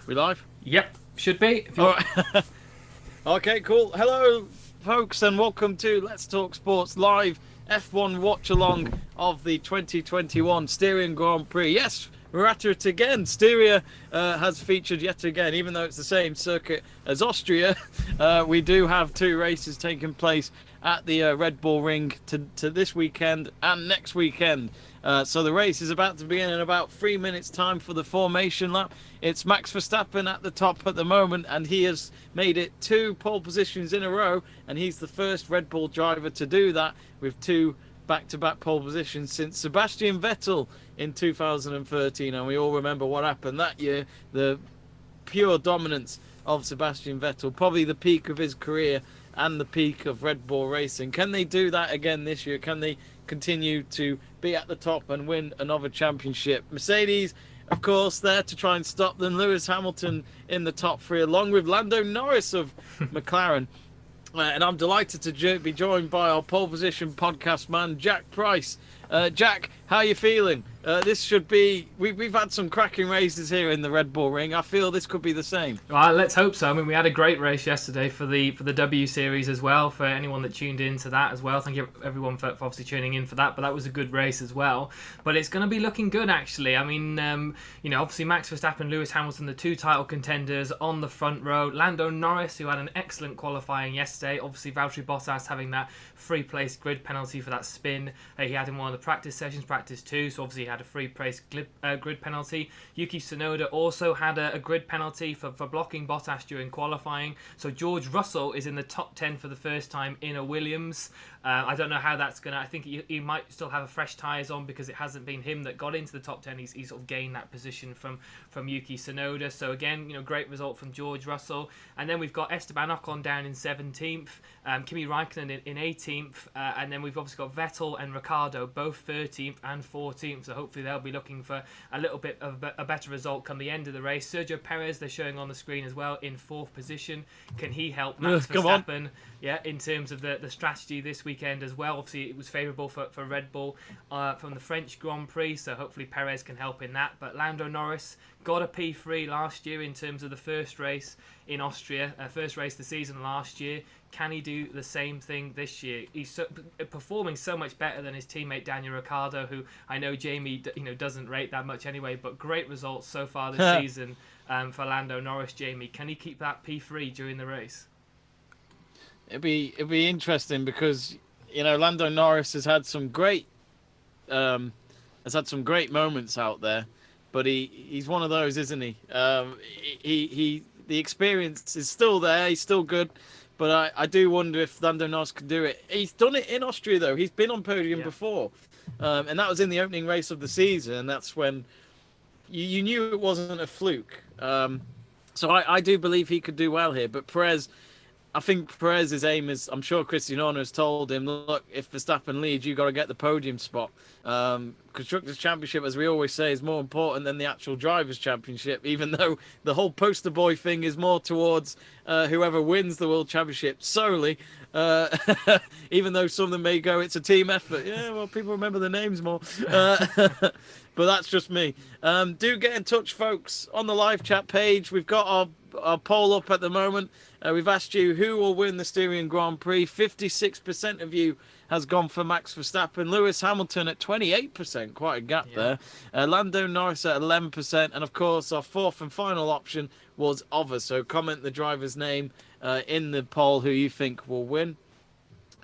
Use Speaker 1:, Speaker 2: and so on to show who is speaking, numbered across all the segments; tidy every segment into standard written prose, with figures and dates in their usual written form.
Speaker 1: We live?
Speaker 2: Yep, should be.
Speaker 1: All right. Okay, cool. Hello, folks, and welcome to Let's Talk Sports Live F1 watch along of the 2021 Styrian Grand Prix. Yes, we're at it again. Styria has featured yet again, even though it's the same circuit as Austria. We do have two races taking place at the Red Bull Ring to this weekend and next weekend. So the race is about to begin in about 3 minutes time for the formation lap. It's Max Verstappen at the top at the moment, and he has made it 2 pole positions in a row, and he's the first Red Bull driver to do that with 2 back-to-back pole positions since Sebastian Vettel in 2013, and we all remember what happened that year. The pure dominance of Sebastian Vettel, probably the peak of his career and the peak of Red Bull racing. Can they do that again this year? Can they continue to be at the top and win another championship? Mercedes, of course, there to try and stop them. Lewis Hamilton in the top 3, along with Lando Norris of McLaren. And I'm delighted to be joined by our pole position podcast man, Jack Price. Jack, how are you feeling? This should be... We've had some cracking races here in the Red Bull Ring. I feel this could be the same.
Speaker 2: Well, let's hope so. I mean, we had a great race yesterday for the W Series as well, for anyone that tuned into that as well. Thank you everyone for obviously tuning in for that, but that was a good race as well. But it's going to be looking good, actually. I mean, obviously Max Verstappen, Lewis Hamilton, the 2 title contenders on the front row. Lando Norris, who had an excellent qualifying yesterday. Obviously, Valtteri Bottas having that free-place grid penalty for that spin. He had in one of the practice sessions, practice 2, so obviously he had a free-place grid penalty. Yuki Tsunoda also had a grid penalty for blocking Bottas during qualifying. So George Russell is in the top 10 for the first time in a Williams. I don't know how that's going to... I think he might still have a fresh tyres on because it hasn't been him that got into the top 10. He's sort of gained that position from Yuki Tsunoda. So again, great result from George Russell. And then we've got Esteban Ocon down in 17th, Kimi Raikkonen in 18th, and then we've obviously got Vettel and Ricciardo both 13th and 14th. So hopefully they'll be looking for a little bit of a better result come the end of the race. Sergio Perez, they're showing on the screen as well, in 4th position. Can he help Max Verstappen? Yeah, in terms of the strategy this weekend as well. Obviously, it was favourable for Red Bull from the French Grand Prix, so hopefully Perez can help in that. But Lando Norris got a P3 last year in terms of the first race in Austria, first race of the season last year. Can he do the same thing this year? He's performing so much better than his teammate Daniel Ricciardo, who I know Jamie doesn't rate that much anyway, but great results so far this season for Lando Norris. Jamie, can he keep that P3 during the race?
Speaker 1: It'd be interesting because Lando Norris has had some great moments out there, but he's one of those, isn't he? The experience is still there. He's still good, but I do wonder if Lando Norris could do it. He's done it in Austria though. He's been on podium before, and that was in the opening race of the season. And that's when you knew it wasn't a fluke. So I do believe he could do well here. But Perez. I think Perez's aim is, I'm sure Christian Horner has told him, look, if Verstappen leads, you've got to get the podium spot. Constructors' Championship, as we always say, is more important than the actual Drivers' Championship, even though the whole poster boy thing is more towards whoever wins the World Championship solely. Even though some of them may go, it's a team effort. Yeah, well, people remember the names more. But that's just me. Do get in touch, folks, on the live chat page. We've got our poll up at the moment. We've asked you who will win the Styrian Grand Prix. 56% of you has gone for Max Verstappen. Lewis Hamilton at 28%, quite a gap there. Lando Norris at 11%. And, of course, our fourth and final option was Other. So comment the driver's name in the poll who you think will win.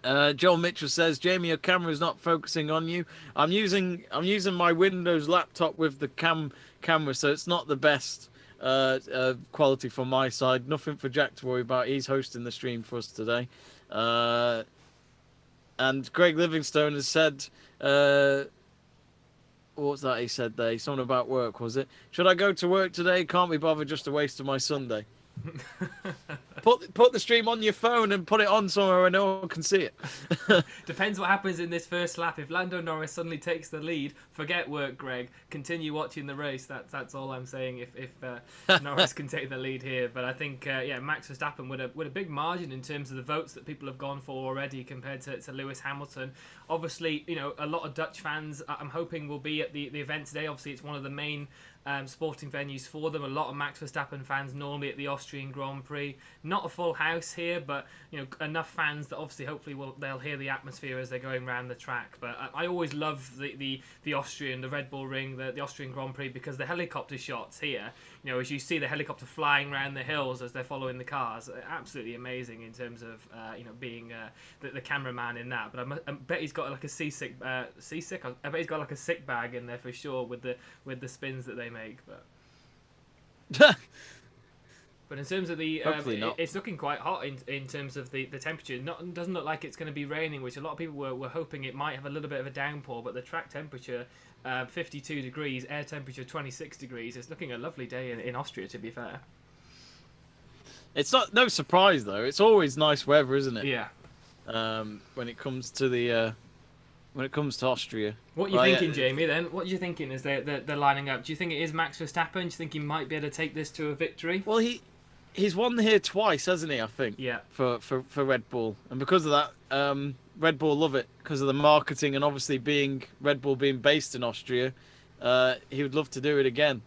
Speaker 1: Joel Mitchell says, Jamie, your camera is not focusing on you. I'm using my Windows laptop with the camera, so it's not the best quality from my side. Nothing for Jack to worry about. He's hosting the stream for us today. And Greg Livingstone has said, what was that he said there? Something about work, was it? Should I go to work today? Can't be bothered, just a waste of my Sunday. Put the stream on your phone and put it on somewhere where no one can see it.
Speaker 2: Depends what happens in this first lap. If Lando Norris suddenly takes the lead, forget work, Greg. Continue watching the race. That's all I'm saying. If Norris can take the lead here, but I think Max Verstappen with a big margin in terms of the votes that people have gone for already compared to Lewis Hamilton. Obviously, a lot of Dutch fans I'm hoping will be at the event today. Obviously, it's one of the main sporting venues for them. A lot of Max Verstappen fans normally at the Austrian Grand Prix. Not a full house here, but enough fans that obviously hopefully they'll hear the atmosphere as they're going around the track. But I always love the Austrian, the Red Bull Ring, the Austrian Grand Prix, because the helicopter shots here, as you see the helicopter flying around the hills as they're following the cars, absolutely amazing in terms of being the cameraman in that. But I bet he's got like a seasick. I bet he's got like a sick bag in there for sure with the spins that they make. But in terms of the it's looking quite hot in terms of the temperature. Doesn't look like it's going to be raining, which a lot of people were hoping it might have a little bit of a downpour. But the track temperature 52 degrees, air temperature 26 degrees. It's looking a lovely day in Austria, to be fair.
Speaker 1: It's no surprise though. It's always nice weather, isn't it?
Speaker 2: Yeah.
Speaker 1: When it comes to Austria.
Speaker 2: What are you thinking, Jamie? Then what are you thinking as they're lining up? Do you think it is Max Verstappen? Do you think he might be able to take this to a victory?
Speaker 1: Well, he's won here twice, hasn't he? I think.
Speaker 2: Yeah.
Speaker 1: For Red Bull, and because of that, Red Bull love it because of the marketing, and obviously Red Bull being based in Austria, he would love to do it again.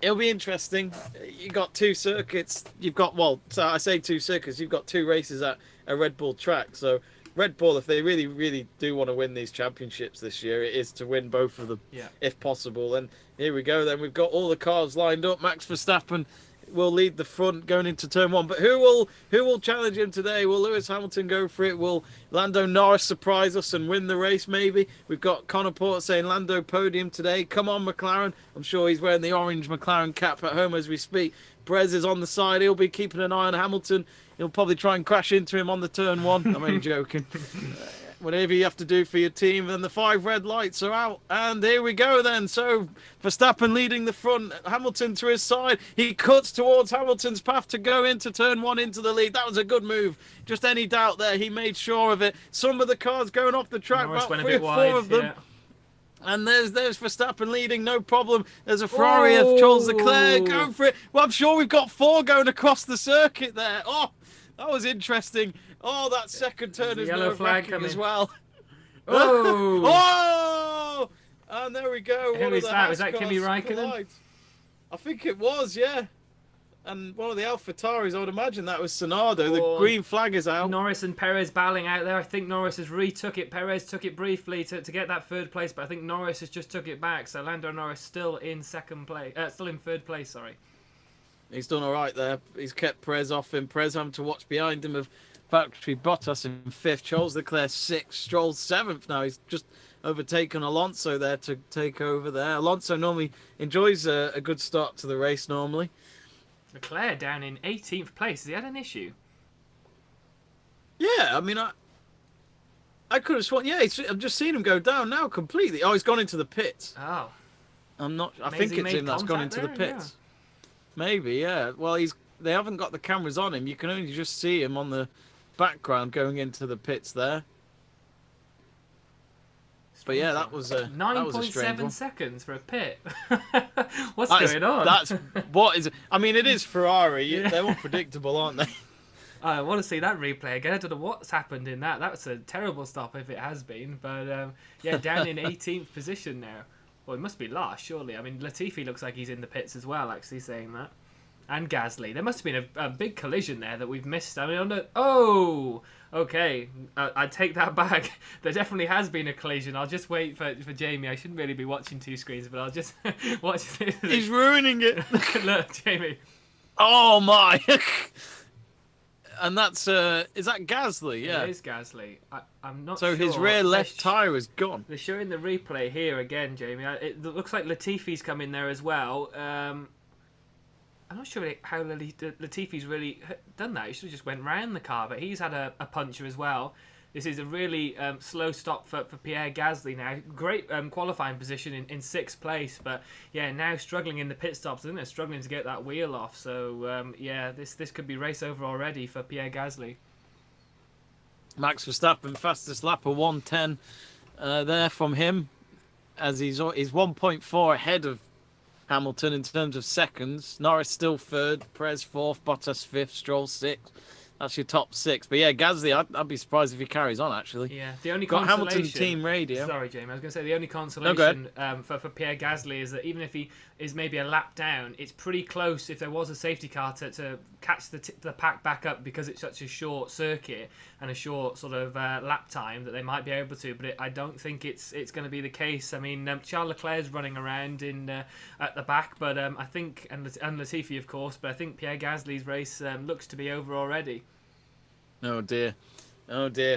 Speaker 1: It'll be interesting. You got two circuits. So I say two circuits. You've got two races at a Red Bull track. So Red Bull, if they really, really do want to win these championships this year, it is to win both of them, if possible. And here we go. Then we've got all the cars lined up. Max Verstappen will lead the front going into turn one. But who will challenge him today? Will Lewis Hamilton go for it? Will Lando Norris surprise us and win the race? Maybe. We've got Connor Porter saying Lando podium today. Come on, McLaren. I'm sure he's wearing the orange McLaren cap at home as we speak. Perez is on the side. He'll be keeping an eye on Hamilton. He'll probably try and crash into him on the turn one. I'm only joking. Whatever you have to do for your team. Then the 5 red lights are out. And here we go then. So Verstappen leading the front. Hamilton to his side. He cuts towards Hamilton's path to go into turn one into the lead. That was a good move. Just any doubt there. He made sure of it. Some of the cars going off the track.
Speaker 2: Norris
Speaker 1: about
Speaker 2: 3 or 4
Speaker 1: wide, of them.
Speaker 2: Yeah.
Speaker 1: And there's Verstappen leading, no problem. There's a Ferrari of Charles Leclerc. Go for it. Well, I'm sure we've got 4 going across the circuit there. Oh, that was interesting. Oh, that second turn is nerve-wracking as well.
Speaker 2: Oh!
Speaker 1: Oh! And there we go.
Speaker 2: Who is that? Was that Kimi Räikkönen?
Speaker 1: I think it was, yeah. And one of the AlphaTauris, I would imagine that was Tsunoda. The green flag is out.
Speaker 2: Norris and Perez battling out there. I think Norris has retook it. Perez took it briefly to get that third place, but I think Norris has just took it back. So Lando Norris still in third place, sorry.
Speaker 1: He's done all right there. He's kept Perez off him. Perez having to watch behind him of Valtteri Bottas in 5th. Charles Leclerc 6th. Stroll 7th now. He's just overtaken Alonso there to take over there. Alonso normally enjoys a good start to the race normally.
Speaker 2: Leclerc down in 18th place. Has he had an issue?
Speaker 1: Yeah, I mean, I could have sworn. Yeah, I've just seen him go down now completely. Oh, he's gone into the pits.
Speaker 2: Oh.
Speaker 1: I'm not. I think it's him that's gone into the pits. Yeah. Maybe, yeah. Well, they haven't got the cameras on him. You can only just see him on the background going into the pits there. But yeah, that was a
Speaker 2: 9.7 seconds for a pit. What's going on?
Speaker 1: I mean, it is Ferrari. Yeah. They're unpredictable, aren't they?
Speaker 2: I want to see that replay again. I don't know what's happened in that. That was a terrible stop if it has been. But yeah, down in 18th position now. Well, it must be last, surely. I mean, Latifi looks like he's in the pits as well, actually, saying that. And Gasly. There must have been a big collision there that we've missed. I mean, oh! Okay, I take that back. There definitely has been a collision. I'll just wait for Jamie. I shouldn't really be watching 2 screens, but I'll just watch this.
Speaker 1: He's ruining it.
Speaker 2: Look, Jamie.
Speaker 1: Oh, my! And that's, is that Gasly? Yeah.
Speaker 2: It is Gasly. I'm not sure.
Speaker 1: So his rear left tyre is gone.
Speaker 2: They're showing the replay here again, Jamie. It looks like Latifi's come in there as well. I'm not sure how Latifi's really done that. He should have just went round the car, but he's had a puncture as well. This is a really slow stop for Pierre Gasly now. Great qualifying position in 6th place, but yeah, now struggling in the pit stops. I think they're struggling to get that wheel off. So yeah, this could be race over already for Pierre Gasly.
Speaker 1: Max Verstappen, fastest lap of 1:10 there from him, as he's 1.4 ahead of Hamilton in terms of seconds. Norris still 3rd, Perez 4th, Bottas 5th, Stroll 6th. That's your top 6. But yeah, Gasly, I'd be surprised if he carries on, actually.
Speaker 2: Yeah, the only
Speaker 1: Got
Speaker 2: consolation...
Speaker 1: Hamilton team radio.
Speaker 2: Sorry, Jamie. I was going to say the only consolation for Pierre Gasly is that even if he is maybe a lap down, it's pretty close if there was a safety car to catch the pack back up, because it's such a short circuit and a short sort of lap time that they might be able to. But I don't think it's going to be the case. I mean, Charles Leclerc's running around at the back, but I think, and Latifi, of course, but I think Pierre Gasly's race looks to be over already.
Speaker 1: Oh dear.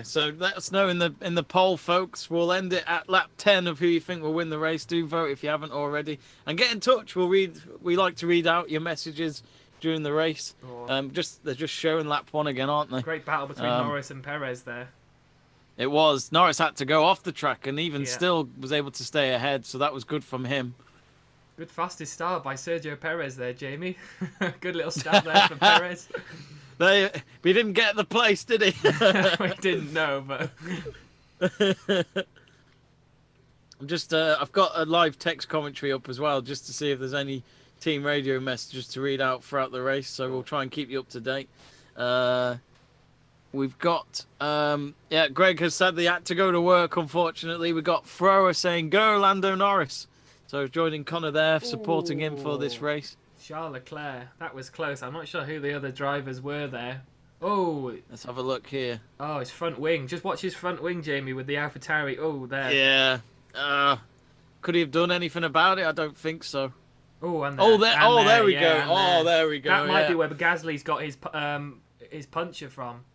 Speaker 1: So let us know in the poll, folks. We'll end it at lap 10 of who you think will win the race. Do vote if you haven't already, and get in touch. We like to read out your messages during the race. They're just showing lap 1 again, aren't they?
Speaker 2: Great battle between Norris and Perez there.
Speaker 1: It was. Norris had to go off the track and even still was able to stay ahead, so that was good from him.
Speaker 2: Good fastest start by Sergio Perez there, Jamie. Good little start there for Perez.
Speaker 1: We didn't get the place, did he?
Speaker 2: We didn't know, but
Speaker 1: I'm just I've got a live text commentary up as well, just to see if there's any team radio messages to read out throughout the race. So we'll try and keep you up to date. We've got Greg has said they had to go to work. Unfortunately, we got Thrower saying go Lando Norris. So joining Connor there, supporting him for this race.
Speaker 2: Charles Leclerc, that was close. I'm not sure who the other drivers were there. Oh,
Speaker 1: let's have a look here.
Speaker 2: Oh, his front wing. Just watch his front wing, Jamie, with the AlphaTauri. Oh, there.
Speaker 1: Yeah. Could he have done anything about it? I don't think so.
Speaker 2: Oh, and
Speaker 1: there. There we go.
Speaker 2: Oh,
Speaker 1: there we go.
Speaker 2: That might be where Gasly's got his puncher from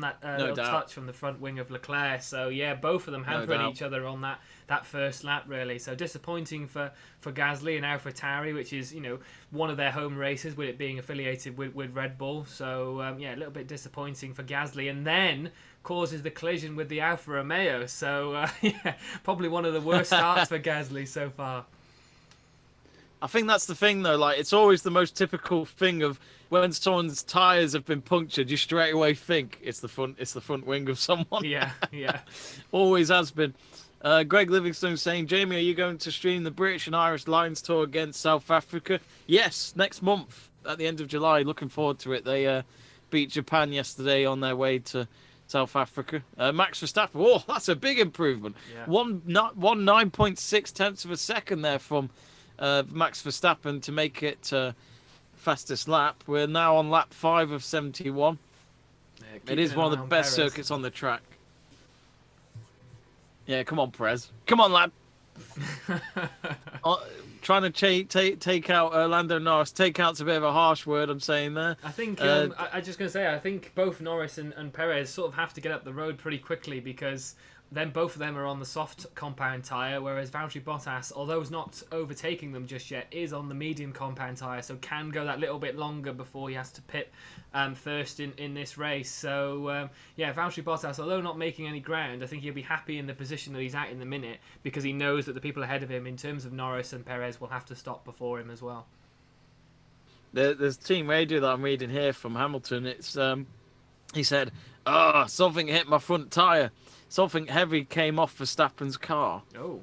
Speaker 2: that little touch from the front wing of Leclerc. So yeah, both of them hampering each other on that first lap, really. So disappointing for Gasly and AlphaTauri, which is, you know, one of their home races, with it being affiliated with Red Bull. So a little bit disappointing for Gasly, and then causes the collision with the Alfa Romeo. So probably one of the worst starts for Gasly so far.
Speaker 1: I think that's the thing, though. Like, it's always the most typical thing of when someone's tyres have been punctured, you straight away think it's the front wing of someone.
Speaker 2: Yeah.
Speaker 1: Always has been. Greg Livingstone saying, Jamie, are you going to stream the British and Irish Lions tour against South Africa? Yes, next month at the end of July. Looking forward to it. They beat Japan yesterday on their way to South Africa. Max Verstappen, oh, that's a big improvement.
Speaker 2: Yeah.
Speaker 1: 9.6 tenths of a second there from Max Verstappen to make it fastest lap. We're now on lap 5 of 71. Yeah, it is one of the best circuits on the track. Yeah, come on, Perez. Come on, lad. Trying to take out Lando Norris. Take out's a bit of a harsh word, I'm saying there.
Speaker 2: I think, I'm just going to say, I think both Norris and Perez sort of have to get up the road pretty quickly, because then both of them are on the soft compound tyre, whereas Valtteri Bottas, although he's not overtaking them just yet, is on the medium compound tyre, so can go that little bit longer before he has to pit first in this race. So, Valtteri Bottas, although not making any ground, I think he'll be happy in the position that he's at in the minute, because he knows that the people ahead of him, in terms of Norris and Perez, will have to stop before him as well.
Speaker 1: There's team radio that I'm reading here from Hamilton. It's he said, something hit my front tyre. Something heavy came off Verstappen's car.
Speaker 2: Oh.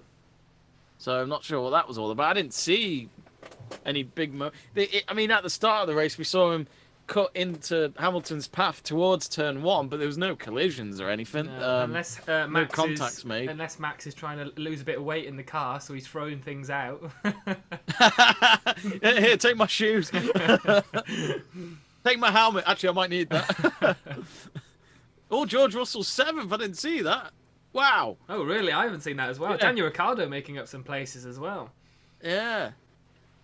Speaker 1: So I'm not sure what that was all about. I didn't see any big... I mean, at the start of the race, we saw him cut into Hamilton's path towards turn 1, but there was no collisions or anything.
Speaker 2: No, unless
Speaker 1: no contacts made.
Speaker 2: Unless Max is trying to lose a bit of weight in the car, so he's throwing things out.
Speaker 1: Here, take my shoes. Take my helmet. Actually, I might need that. Oh, George Russell 7th. I didn't see that. Wow.
Speaker 2: Oh, really? I haven't seen that as well. Yeah. Daniel Ricciardo making up some places as well.
Speaker 1: Yeah.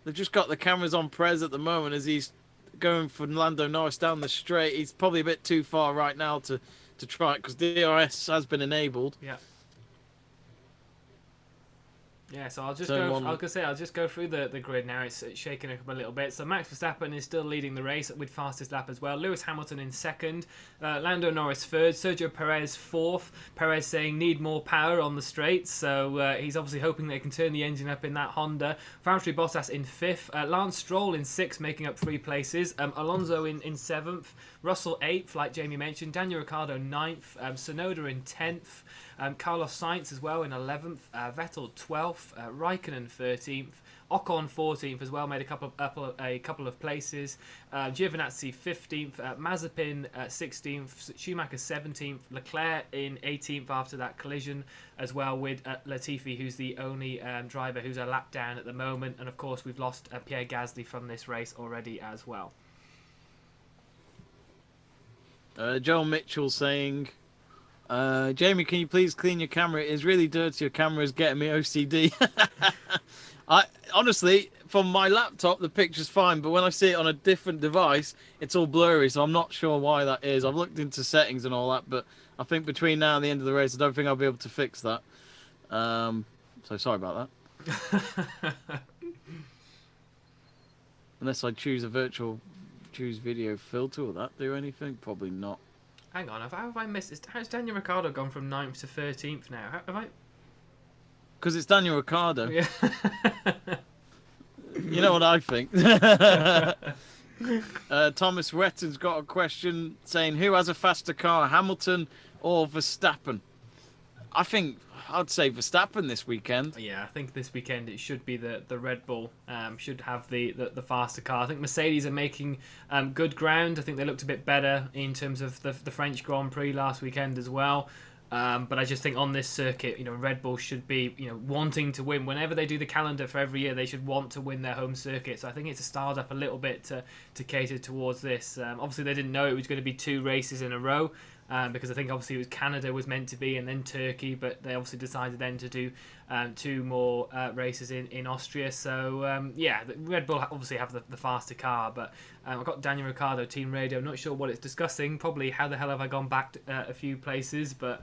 Speaker 1: They've just got the cameras on Perez at the moment as he's going for Lando Norris down the straight. He's probably a bit too far right now to try it, because DRS has been enabled.
Speaker 2: Yeah. Yeah, so I'll just go through the grid now. It's shaking up a little bit. So Max Verstappen is still leading the race with fastest lap as well. Lewis Hamilton in second. Lando Norris third. Sergio Perez fourth. Perez saying need more power on the straights. So he's obviously hoping they can turn the engine up in that Honda. Valtteri Bottas in fifth. Lance Stroll in sixth, making up 3 places. Alonso in seventh. Russell 8th, like Jamie mentioned. Daniel Ricciardo 9th. Tsunoda in 10th. Carlos Sainz as well in 11th. Vettel 12th. Raikkonen 13th. Ocon 14th as well, made a couple of places. Giovinazzi 15th, Mazepin 16th, Schumacher 17th, Leclerc in 18th after that collision as well with Latifi, who's the only driver who's a lap down at the moment. And of course, we've lost Pierre Gasly from this race already as well.
Speaker 1: Joel Mitchell saying, Jamie, can you please clean your camera? It is really dirty. Your camera is getting me OCD. I honestly, from my laptop, the picture's fine, but when I see it on a different device, it's all blurry, so I'm not sure why that is. I've looked into settings and all that, but I think between now and the end of the race, I don't think I'll be able to fix that. So sorry about that. Unless I choose video filter, will that do anything? Probably not.
Speaker 2: Hang on, have I missed? How's Daniel Ricciardo gone from 9th to 13th now? Have I?
Speaker 1: Because it's Daniel Ricciardo.
Speaker 2: Yeah.
Speaker 1: You know what I think. Thomas Retton's got a question saying, who has a faster car, Hamilton or Verstappen? I think I'd say Verstappen this weekend.
Speaker 2: Yeah, I think this weekend it should be the Red Bull should have the faster car. I think Mercedes are making good ground. I think they looked a bit better in terms of the French Grand Prix last weekend as well. But I just think on this circuit, Red Bull should be, wanting to win. Whenever they do the calendar for every year, they should want to win their home circuit. So I think it's a start up a little bit to cater towards this. Obviously, they didn't know it was going to be 2 races in a row. Because I think obviously it was Canada was meant to be and then Turkey, but they obviously decided then to do 2 more races in Austria. So the Red Bull obviously have the faster car, but I've got Daniel Ricciardo, Team Radio. I'm not sure what it's discussing. Probably how the hell have I gone back a few places, but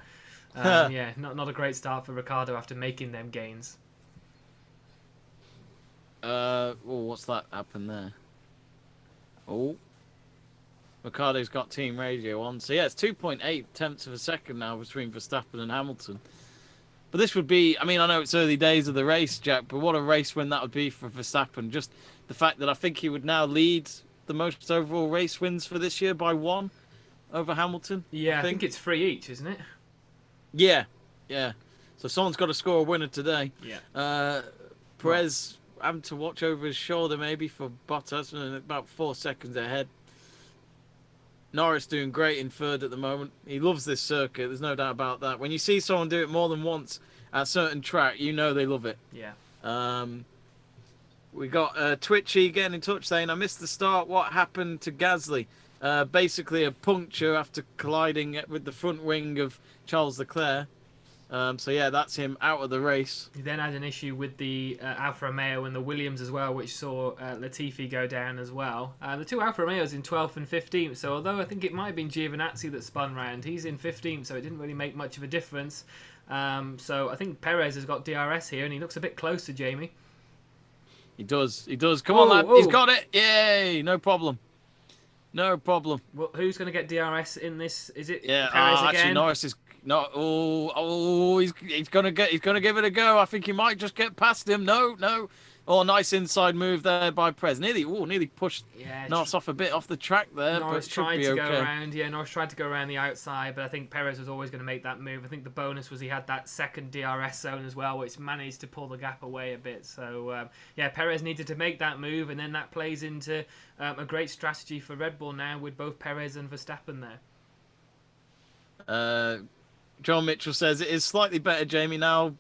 Speaker 2: not a great start for Ricciardo after making them gains.
Speaker 1: What's that happened there? Oh. Ricardo's got Team Radio on. So, yeah, it's 2.8 tenths of a second now between Verstappen and Hamilton. But this would be, I know it's early days of the race, Jack, but what a race win that would be for Verstappen. Just the fact that I think he would now lead the most overall race wins for this year by 1 over Hamilton.
Speaker 2: Yeah, I think it's 3 each, isn't it?
Speaker 1: Yeah. So someone's got to score a winner today.
Speaker 2: Yeah.
Speaker 1: Perez having to watch over his shoulder maybe for Bottas, and about 4 seconds ahead. Norris doing great in 3rd at the moment. He loves this circuit. There's no doubt about that. When you see someone do it more than once at a certain track, they love it.
Speaker 2: Yeah.
Speaker 1: We got Twitchy getting in touch saying, I missed the start. What happened to Gasly? Basically a puncture after colliding with the front wing of Charles Leclerc. That's him out of the race.
Speaker 2: He then had an issue with the Alfa Romeo and the Williams as well, which saw Latifi go down as well. The 2 Alfa Romeos in 12th and 15th, so although I think it might have been Giovinazzi that spun round, he's in 15th, so it didn't really make much of a difference. So I think Perez has got DRS here, and he looks a bit closer, Jamie.
Speaker 1: He does. Come on, lad. He's got it. Yay! No problem. Well,
Speaker 2: who's going to get DRS in this? Is it Perez again?
Speaker 1: Actually, Norris is... No, he's gonna give it a go. I think he might just get past him. No. Oh, nice inside move there by Perez. Nearly pushed Norris off a bit off the track there.
Speaker 2: Norris
Speaker 1: but
Speaker 2: tried
Speaker 1: be
Speaker 2: to
Speaker 1: okay.
Speaker 2: go around. Yeah, Norris tried to go around the outside, but I think Perez was always going to make that move. I think the bonus was he had that second DRS zone as well, which managed to pull the gap away a bit. So Perez needed to make that move, and then that plays into a great strategy for Red Bull now with both Perez and Verstappen there.
Speaker 1: John Mitchell says, it is slightly better, Jamie, now,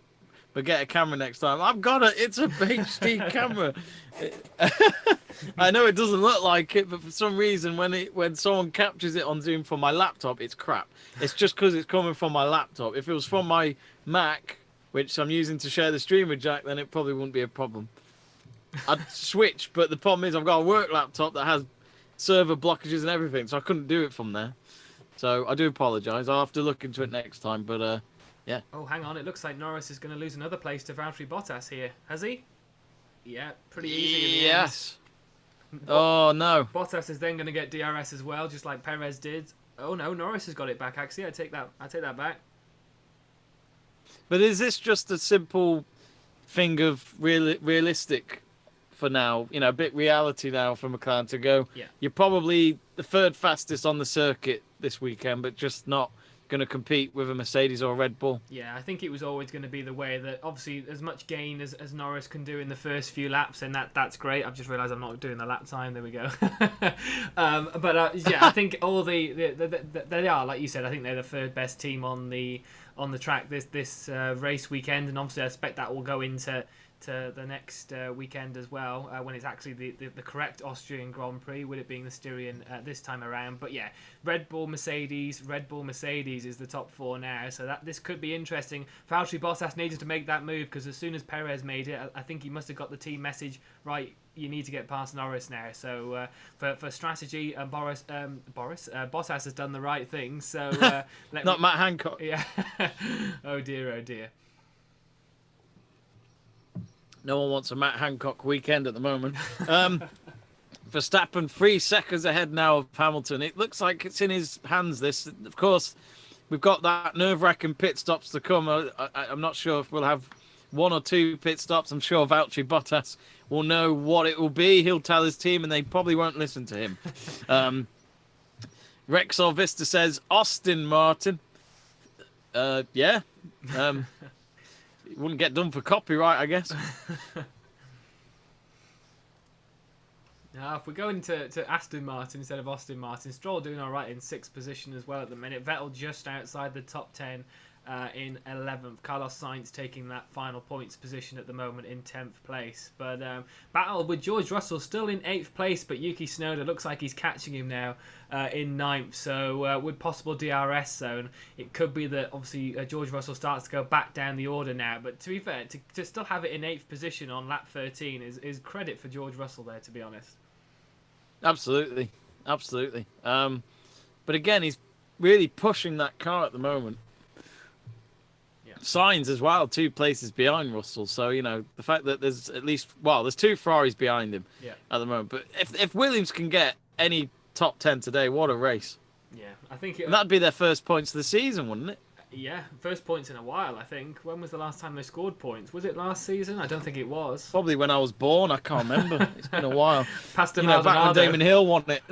Speaker 1: but get a camera next time. I've got it. It's a HD camera. I know it doesn't look like it, but for some reason, when someone captures it on Zoom from my laptop, it's crap. It's just because it's coming from my laptop. If it was from my Mac, which I'm using to share the stream with Jack, then it probably wouldn't be a problem. I'd switch, but the problem is I've got a work laptop that has server blockages and everything, so I couldn't do it from there. So I do apologise. I'll have to look into it next time, but yeah.
Speaker 2: Oh, hang on. It looks like Norris is going to lose another place to Valtteri Bottas here. Has he? Yeah, pretty easy.
Speaker 1: Yes. Oh, no.
Speaker 2: Bottas is then going to get DRS as well, just like Perez did. Oh, no. Norris has got it back, actually. I take that back.
Speaker 1: But is this just a simple thing of realistic for now? A bit reality now for McLaren to go.
Speaker 2: Yeah.
Speaker 1: You're probably the 3rd fastest on the circuit this weekend, but just not going to compete with a Mercedes or a Red Bull.
Speaker 2: Yeah, I think it was always going to be the way that obviously as much gain as Norris can do in the first few laps, and that's great. I've just realised I'm not doing the lap time. There we go. Yeah, I think all they are, like you said, I think they're the third best team on the track this race weekend, and obviously I expect that will go into the next weekend as well, when it's actually the correct Austrian Grand Prix, with it being the Styrian this time around. But yeah, Red Bull, Mercedes is the top 4 now, so this could be interesting. Valtteri Bottas needed to make that move, because as soon as Perez made it, I think he must have got the team message right. You need to get past Norris now. So for strategy, Bottas has done the right thing. So
Speaker 1: Matt Hancock.
Speaker 2: Yeah. Oh dear.
Speaker 1: No one wants a Matt Hancock weekend at the moment. Verstappen 3 seconds ahead now of Hamilton. It looks like it's in his hands, this. Of course, we've got that nerve-wracking pit stops to come. I'm not sure if we'll have 1 or 2 pit stops. I'm sure Valtteri Bottas will know what it will be. He'll tell his team, and they probably won't listen to him. Rexall Vista says, Austin Martin. Yeah. It wouldn't get done for copyright, I guess.
Speaker 2: Now, if we're going to Aston Martin instead of Austin Martin, Stroll doing all right in 6th position as well at the minute. Vettel just outside the top 10 in 11th. Carlos Sainz taking that final points position at the moment in 10th place. But battle with George Russell still in 8th place, but Yuki Tsunoda looks like he's catching him now in 9th. So with possible DRS zone, it could be that obviously George Russell starts to go back down the order now. But to be fair, to still have it in 8th position on lap 13 is credit for George Russell there, to be honest.
Speaker 1: Absolutely. But again, he's really pushing that car at the moment. Sainz as well, 2 places behind Russell. So, the fact that there's there's 2 Ferraris behind him at the moment. But if Williams can get any top 10 today, what a race.
Speaker 2: Yeah, I think
Speaker 1: that'd be their first points of the season, wouldn't it?
Speaker 2: Yeah, first points in a while, I think. When was the last time they scored points? Was it last season? I don't think it was.
Speaker 1: Probably when I was born. I can't remember. It's been a while.
Speaker 2: Pastor Maldonado.
Speaker 1: Back when Damon Hill won it.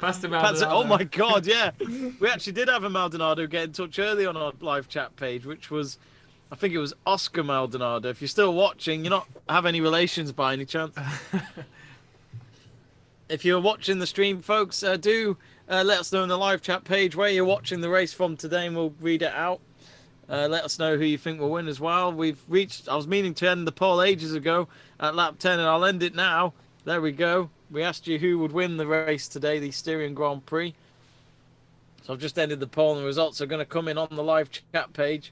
Speaker 2: Pastor Maldonado.
Speaker 1: Oh my God, yeah. We actually did have a Maldonado get in touch early on our live chat page, which was, I think it was Oscar Maldonado. If you're still watching, you're not have any relations by any chance. If you're watching the stream, folks, do let us know in the live chat page where you're watching the race from today, and we'll read it out. Let us know who you think will win as well. I was meaning to end the poll ages ago at lap 10, and I'll end it now. There we go. We asked you who would win the race today, the Styrian Grand Prix. So I've just ended the poll, and the results are going to come in on the live chat page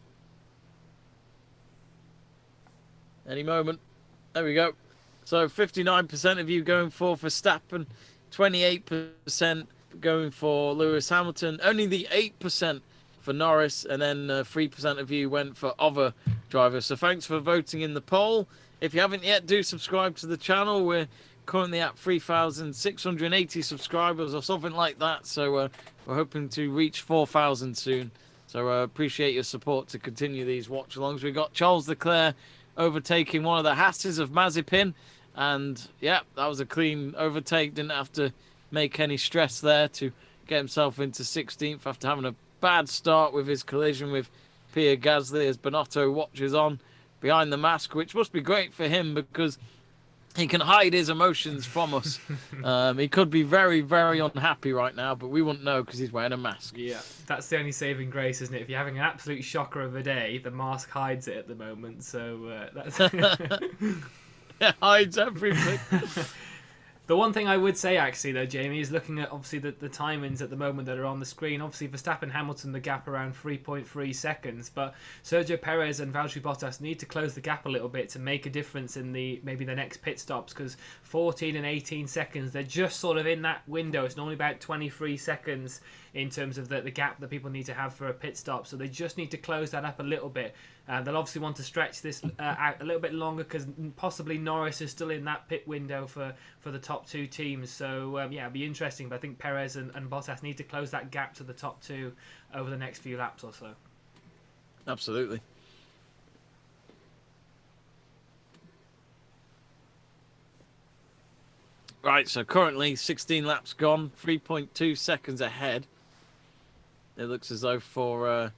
Speaker 1: any moment. There we go. So 59% of you going for Verstappen, 28% going for Lewis Hamilton, only the 8% for Norris, and then 3% of you went for other drivers. So thanks for voting in the poll. If you haven't yet, do subscribe to the channel. We're currently at 3,680 subscribers or something like that. So we're hoping to reach 4,000 soon. So appreciate your support to continue these watch-alongs. We've got Charles Leclerc overtaking one of the Hasses of Mazepin. And, yeah, that was a clean overtake. Didn't have to make any stress there to get himself into 16th after having a bad start with his collision with Pierre Gasly as Bonotto watches on behind the mask, which must be great for him because he can hide his emotions from us. He could be very, very unhappy right now, but we wouldn't know because he's wearing a mask.
Speaker 2: Yeah, that's the only saving grace, isn't it? If you're having an absolute shocker of a day, the mask hides it at the moment. So that's
Speaker 1: it hides everything.
Speaker 2: The one thing I would say, actually, though, Jamie, is looking at, obviously, the timings at the moment that are on the screen. Obviously, Verstappen, Hamilton, the gap around 3.3 seconds. But Sergio Perez and Valtteri Bottas need to close the gap a little bit to make a difference in maybe the next pit stops. Because 14 and 18 seconds, they're just sort of in that window. It's normally about 23 seconds in terms of the gap that people need to have for a pit stop. So they just need to close that up a little bit. They'll obviously want to stretch this out a little bit longer because possibly Norris is still in that pit window for the top 2 teams. So, yeah, it'll be interesting. But I think Perez and Bottas need to close that gap to the top 2 over the next few laps or so.
Speaker 1: Absolutely. Right, so currently 16 laps gone, 3.2 seconds ahead. It looks as though for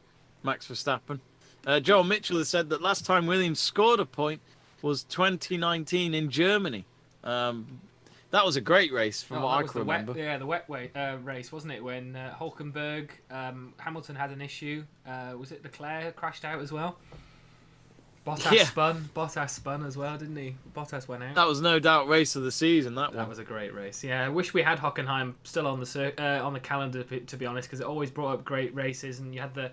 Speaker 1: Max Verstappen. Joel Mitchell has said that last time Williams scored a point was 2019 in Germany. That was a great race from what I can remember.
Speaker 2: The wet race, wasn't it? When Hulkenberg, Hamilton had an issue. Was it Leclerc crashed out as well? Bottas spun as well, didn't he? Bottas went out.
Speaker 1: That was no doubt race of the season. That
Speaker 2: was a great race. Yeah, I wish we had Hockenheim still on the calendar, to be honest, because it always brought up great races, and you had the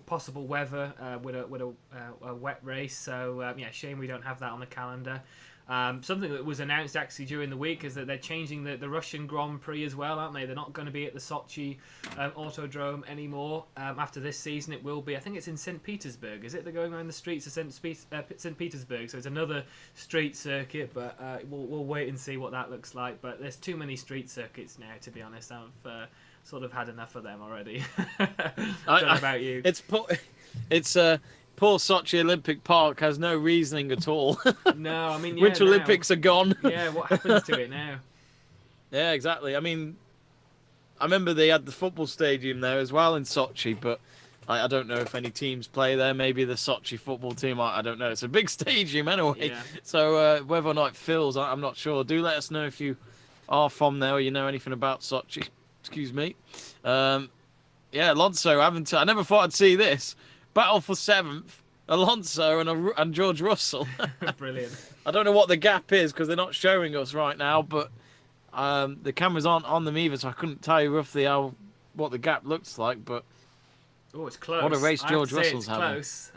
Speaker 2: possible weather with a wet race. So shame we don't have that on the calendar. Something that was announced actually during the week is that they're changing the Russian Grand Prix as well, aren't they? They're not going to be at the Sochi Autodrome anymore. After this season, it will be. I think it's in St. Petersburg. Is it? They're going around the streets of St. Petersburg, so it's another street circuit. But we'll wait and see what that looks like. But there's too many street circuits now, to be honest. I've sort of had enough of them already. Don't know about you.
Speaker 1: It's poor Sochi Olympic Park has no reasoning at all.
Speaker 2: No, I mean,
Speaker 1: Winter Olympics are gone.
Speaker 2: Yeah, what happens to it now?
Speaker 1: Yeah, exactly. I mean, I remember they had the football stadium there as well in Sochi, but I don't know if any teams play there. Maybe the Sochi football team. I don't know. It's a big stadium anyway. Yeah. So whether or not it fills, I'm not sure. Do let us know if you are from there or you know anything about Sochi. Excuse me. Alonso. I never thought I'd see this. Battle for 7th, Alonso and George Russell.
Speaker 2: Brilliant.
Speaker 1: I don't know what the gap is because they're not showing us right now, but the cameras aren't on them either, so I couldn't tell you roughly what the gap looks like. But
Speaker 2: it's close.
Speaker 1: What a race George Russell's having.
Speaker 2: Close.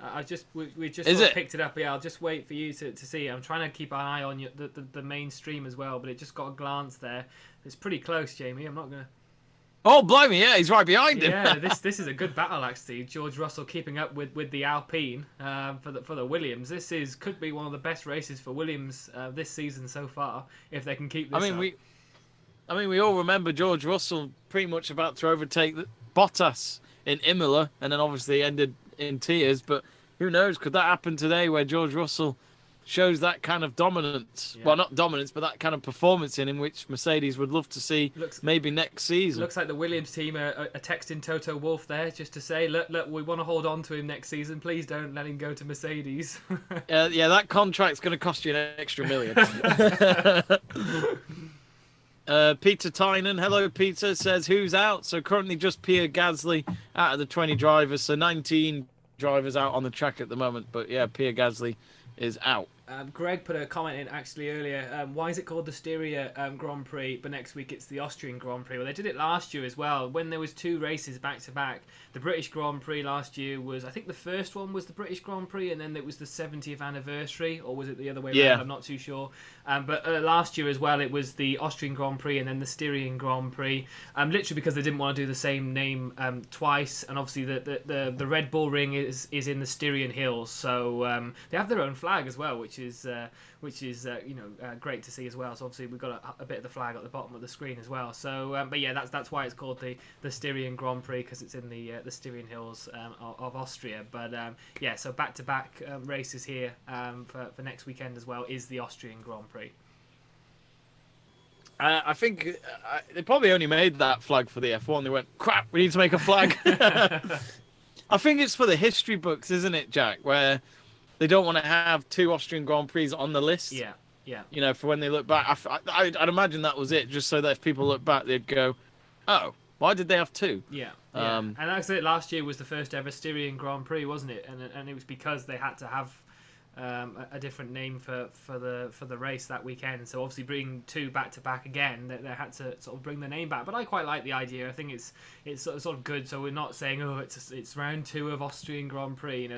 Speaker 2: We just sort of picked it up. Yeah, I'll just wait for you to see. I'm trying to keep an eye on the mainstream as well, but it just got a glance there. It's pretty close, Jamie. I'm not gonna.
Speaker 1: Oh, blimey, yeah, he's right behind him.
Speaker 2: Yeah, this is a good battle, actually. George Russell keeping up with the Alpine for the Williams. This could be one of the best races for Williams this season so far, if they can keep this up.
Speaker 1: We all remember George Russell pretty much about to overtake Bottas in Imola, and then obviously ended in tears. But who knows, could that happen today where George Russell shows that kind of dominance. Yeah. Well, not dominance, but that kind of performance in which Mercedes would love to see maybe next season.
Speaker 2: Looks like the Williams team are texting Toto Wolff there just to say, look, we want to hold on to him next season. Please don't let him go to Mercedes.
Speaker 1: That contract's going to cost you an extra $1 million. Peter Tynan, hello Peter, says who's out? So currently just Pierre Gasly out of the 20 drivers, so 19 drivers out on the track at the moment. But yeah, Pierre Gasly is out.
Speaker 2: Greg put a comment in actually earlier. Why is it called the Styria Grand Prix, but next week it's the Austrian Grand Prix? Well, they did it last year as well when there was 2 races back to back. The British Grand Prix last year was, I think the first one was the British Grand Prix, and then it was the 70th anniversary, or was it the other way around? I'm not too sure. But last year as well, it was the Austrian Grand Prix and then the Styrian Grand Prix. Literally because they didn't want to do the same name twice, and obviously the Red Bull Ring is in the Styrian Hills, so they have their own flag as well, which is great to see as well. So obviously we've got a bit of the flag at the bottom of the screen as well. So but yeah, that's why it's called the Styrian Grand Prix, because it's in the Styrian Hills of Austria. But so back-to-back races here for next weekend as well is the Austrian Grand Prix.
Speaker 1: I think they probably only made that flag for the F1. They went, crap, we need to make a flag. I think it's for the history books, isn't it, Jack? Where they don't want to have 2 Austrian Grand Prix on the list.
Speaker 2: Yeah.
Speaker 1: You know, for when they look back. I'd imagine that was it, just so that if people look back, they'd go, oh, why did they have 2?
Speaker 2: Yeah. And that's it. Last year was the first ever Styrian Grand Prix, wasn't it? And it was because they had to have a different name for the race that weekend. So obviously bringing 2 back to back again, they had to sort of bring the name back. But I quite like the idea. I think it's sort of good. So we're not saying it's round 2 of Austrian Grand Prix,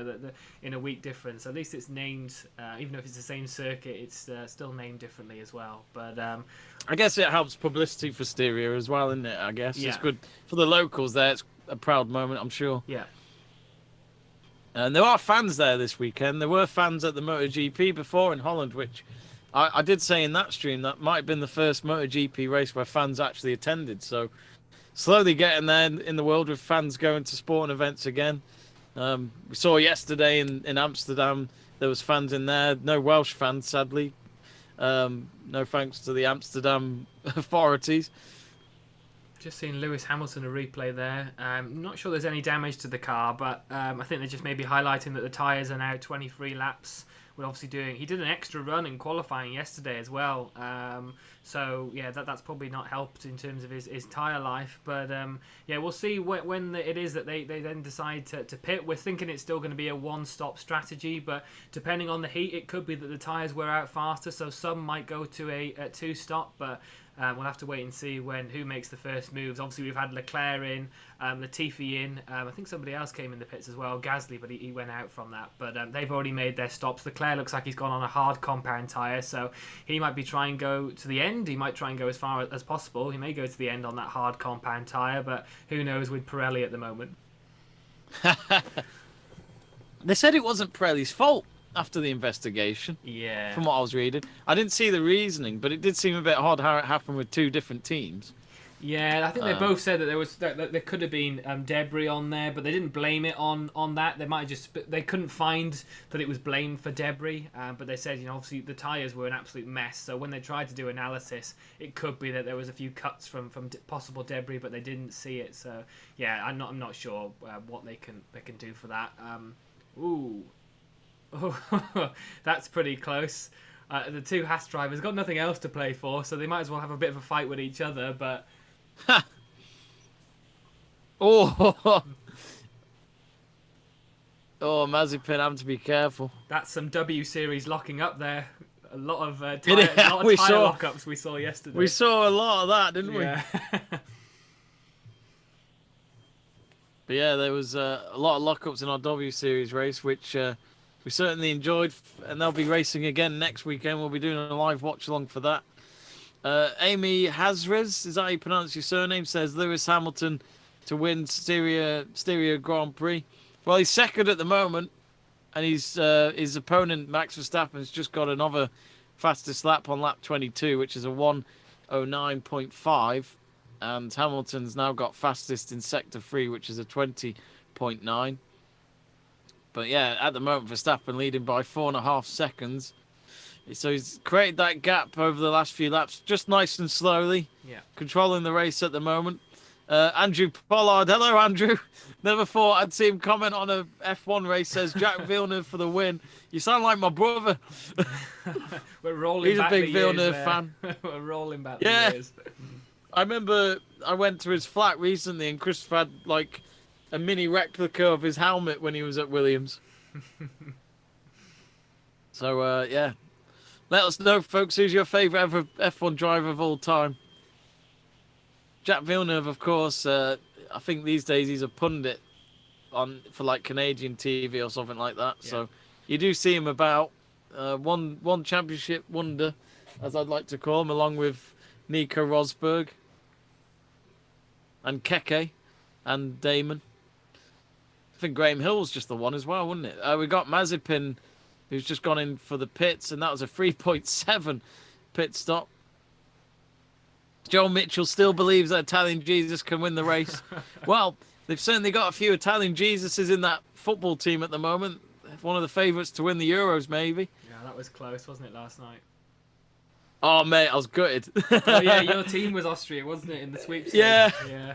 Speaker 2: in a week difference. At least it's named, even if it's the same circuit, it's still named differently as well. But
Speaker 1: I guess it helps publicity for Styria as well, isn't it? I guess it's good for the locals there. It's a proud moment, I'm sure.
Speaker 2: Yeah.
Speaker 1: And there are fans there this weekend. There were fans at the MotoGP before in Holland, which I did say in that stream that might have been the first MotoGP race where fans actually attended. So slowly getting there in the world with fans going to sporting events again. We saw yesterday in Amsterdam, there was fans in there. No Welsh fans, sadly. No thanks to the Amsterdam authorities.
Speaker 2: Just seeing Lewis Hamilton, a replay there. Not sure there's any damage to the car, but I think they're just maybe highlighting that the tyres are now 23 laps. We're obviously he did an extra run in qualifying yesterday as well. So yeah, that's probably not helped in terms of his tyre life. But yeah, we'll see when it is that they then decide to pit. We're thinking it's still going to be a one-stop strategy, but depending on the heat, it could be that the tyres wear out faster. So some might go to a two-stop, but we'll have to wait and see who makes the first moves. Obviously, we've had Leclerc in, Latifi in. I think somebody else came in the pits as well, Gasly, but he went out from that. But they've already made their stops. Leclerc looks like he's gone on a hard compound tyre, so he might be trying to go to the end. He might try and go as far as possible. He may go to the end on that hard compound tyre, but who knows with Pirelli at the moment.
Speaker 1: They said it wasn't Pirelli's fault after the investigation.
Speaker 2: Yeah.
Speaker 1: From what I was reading. I didn't see the reasoning, but it did seem a bit odd how it happened with two different teams.
Speaker 2: Yeah, I think they both said that there could have been debris on there, but they didn't blame it on that. They might have they couldn't find that it was blamed for debris, but they said, obviously the tyres were an absolute mess. So when they tried to do analysis, it could be that there was a few cuts from possible debris, but they didn't see it. So yeah, I'm not sure what they can do for that. Ooh. Oh, that's pretty close. The two Haas drivers got nothing else to play for, so they might as well have a bit of a fight with each other. But
Speaker 1: oh, Mazepin, having to be careful.
Speaker 2: That's some W series locking up there. A lot of tyre lockups we saw yesterday.
Speaker 1: We saw a lot of that, didn't we? But yeah, there was a lot of lockups in our W series race, which we certainly enjoyed, and they'll be racing again next weekend. We'll be doing a live watch along for that. Amy Hazres, is that how you pronounce your surname, says Lewis Hamilton to win Styrian Grand Prix. Well, he's second at the moment, and his opponent Max Verstappen has just got another fastest lap on lap 22, which is a 1:09.5, and Hamilton's now got fastest in sector 3, which is a 20.9. But yeah, at the moment, Verstappen leading by 4.5 seconds. So he's created that gap over the last few laps, just nice and slowly.
Speaker 2: Yeah.
Speaker 1: Controlling the race at the moment. Andrew Pollard, hello Andrew. Never thought I'd see him comment on a F1 race. Says Jack Villeneuve for the win. You sound like my brother.
Speaker 2: We're rolling.
Speaker 1: He's
Speaker 2: back
Speaker 1: a big
Speaker 2: the
Speaker 1: Villeneuve
Speaker 2: years,
Speaker 1: fan.
Speaker 2: We're rolling back the years.
Speaker 1: I remember I went to his flat recently, and Christopher had like a mini replica of his helmet when he was at Williams. So yeah, let us know, folks, who's your favourite ever F1 driver of all time. Jack Villeneuve, of course. I think these days he's a pundit for like Canadian TV or something like that. Yeah. So you do see him about. One championship wonder, as I'd like to call him, along with Nico Rosberg and Keke and Damon. I think Graham Hill's just the one as well, wouldn't it? We got Mazepin, who's just gone in for the pits, and that was a 3.7 pit stop. Joe Mitchell still believes that Italian Jesus can win the race. Well, they've certainly got a few Italian Jesuses in that football team at the moment. One of the favourites to win the Euros, maybe.
Speaker 2: Yeah, that was close, wasn't it, last night?
Speaker 1: Oh, mate, I was gutted.
Speaker 2: Oh, yeah, your team was Austria, wasn't it, in the sweepstakes?
Speaker 1: Yeah.
Speaker 2: Yeah.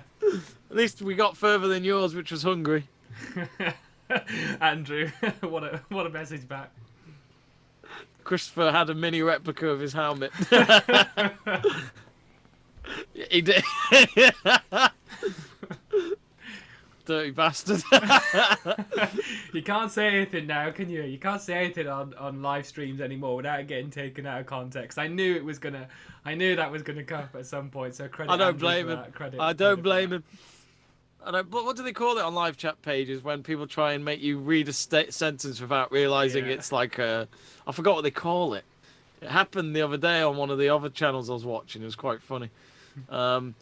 Speaker 1: At least we got further than yours, which was Hungary.
Speaker 2: Andrew, what a message back.
Speaker 1: Christopher had a mini replica of his helmet. He did. Dirty bastard.
Speaker 2: You can't say anything now, can you? You can't say anything on live streams anymore without it getting taken out of context. I knew that was gonna come up at some point. So credit.
Speaker 1: I don't
Speaker 2: Andrew
Speaker 1: blame
Speaker 2: for
Speaker 1: him.
Speaker 2: that. Credit,
Speaker 1: I don't
Speaker 2: credit
Speaker 1: blame him. But what do they call it on live chat pages when people try and make you read a sentence without realizing it's like I forgot what they call it. It happened the other day on one of the other channels I was watching. It was quite funny.
Speaker 2: Brilliant.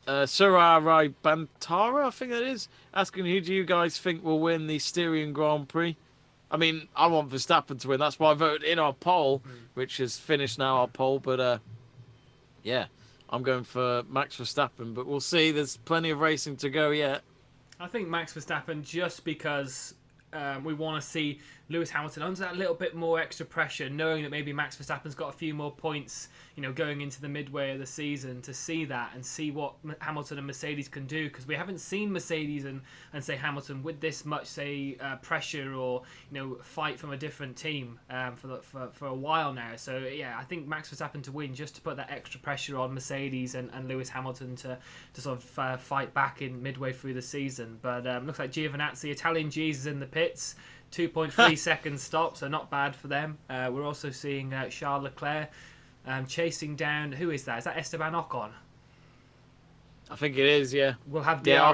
Speaker 1: Surarai Bantara, I think that is, asking who do you guys think will win the Styrian Grand Prix? I mean, I want Verstappen to win. That's why I voted in our poll, which is finished now, our poll. But yeah, I'm going for Max Verstappen. But we'll see. There's plenty of racing to go yet.
Speaker 2: I think Max Verstappen, just because we want to see Lewis Hamilton under that little bit more extra pressure, knowing that maybe Max Verstappen's got a few more points, going into the midway of the season, to see that and see what Hamilton and Mercedes can do, because we haven't seen Mercedes and say Hamilton with this much pressure or fight from a different team for a while now. So yeah, I think Max Verstappen to win, just to put that extra pressure on Mercedes and Lewis Hamilton to sort of fight back in midway through the season. But looks like Giovinazzi, Italian G's, is in the pits. 2.3 seconds stop, so not bad for them. We're also seeing Charles Leclerc chasing down. Who is that? Is that Esteban Ocon?
Speaker 1: I think it is, yeah.
Speaker 2: We'll have DRS.
Speaker 1: Yeah,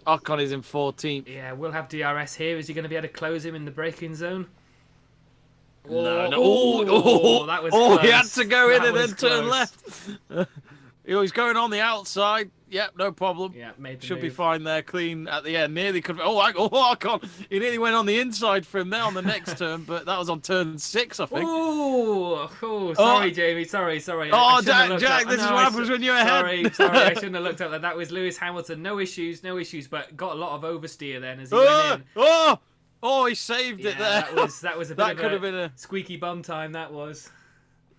Speaker 1: Ocon is in 14th.
Speaker 2: Yeah, we'll have DRS here. Is he going to be able to close him in the braking zone?
Speaker 1: No.
Speaker 2: That was close.
Speaker 1: He had to go in
Speaker 2: That
Speaker 1: and then
Speaker 2: was
Speaker 1: turn
Speaker 2: close.
Speaker 1: left. He's going on the outside. Yep, no problem.
Speaker 2: Yeah, made the
Speaker 1: Should
Speaker 2: move.
Speaker 1: Be fine there, clean at the end. Nearly could. Ocon. He nearly went on the inside for him there on the next turn, but that was on turn 6, I think.
Speaker 2: Sorry, Jamie. Sorry.
Speaker 1: Jack, this is what happens when you're ahead.
Speaker 2: Sorry, I shouldn't have looked up. That was Lewis Hamilton. No issues, but got a lot of oversteer then as he went in.
Speaker 1: He saved it there.
Speaker 2: That was a bit of a squeaky bum time. That was.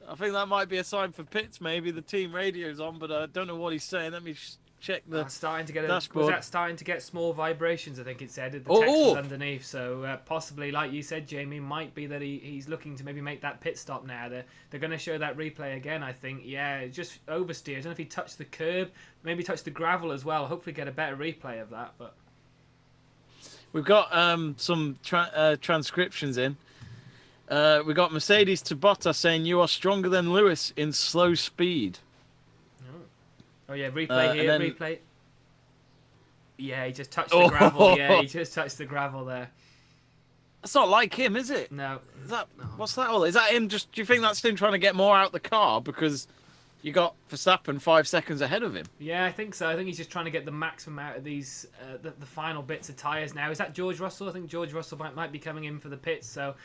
Speaker 1: I think that might be a sign for pits. Maybe the team radio's on, but I don't know what he's saying. Let me check the dashboard.
Speaker 2: Was that starting to get small vibrations? I think it said. The text was underneath. So possibly, like you said, Jamie, might be that he's looking to maybe make that pit stop now. They're going to show that replay again, I think. Yeah, just oversteer. I don't know if he touched the curb, maybe touched the gravel as well. Hopefully get a better replay of that. But
Speaker 1: we've got some transcriptions in. We got Mercedes to Bottas saying, "You are stronger than Lewis in slow speed."
Speaker 2: Oh yeah, replay here, replay. Yeah, he just touched the gravel. Yeah, he just touched the gravel there.
Speaker 1: That's not like him, is it?
Speaker 2: No.
Speaker 1: What's that all? Is that him? Do you think that's him trying to get more out the car because you got Verstappen 5 seconds ahead of him?
Speaker 2: Yeah, I think so. I think he's just trying to get the maximum out of these the final bits of tyres now. Is that George Russell? I think George Russell might be coming in for the pits. So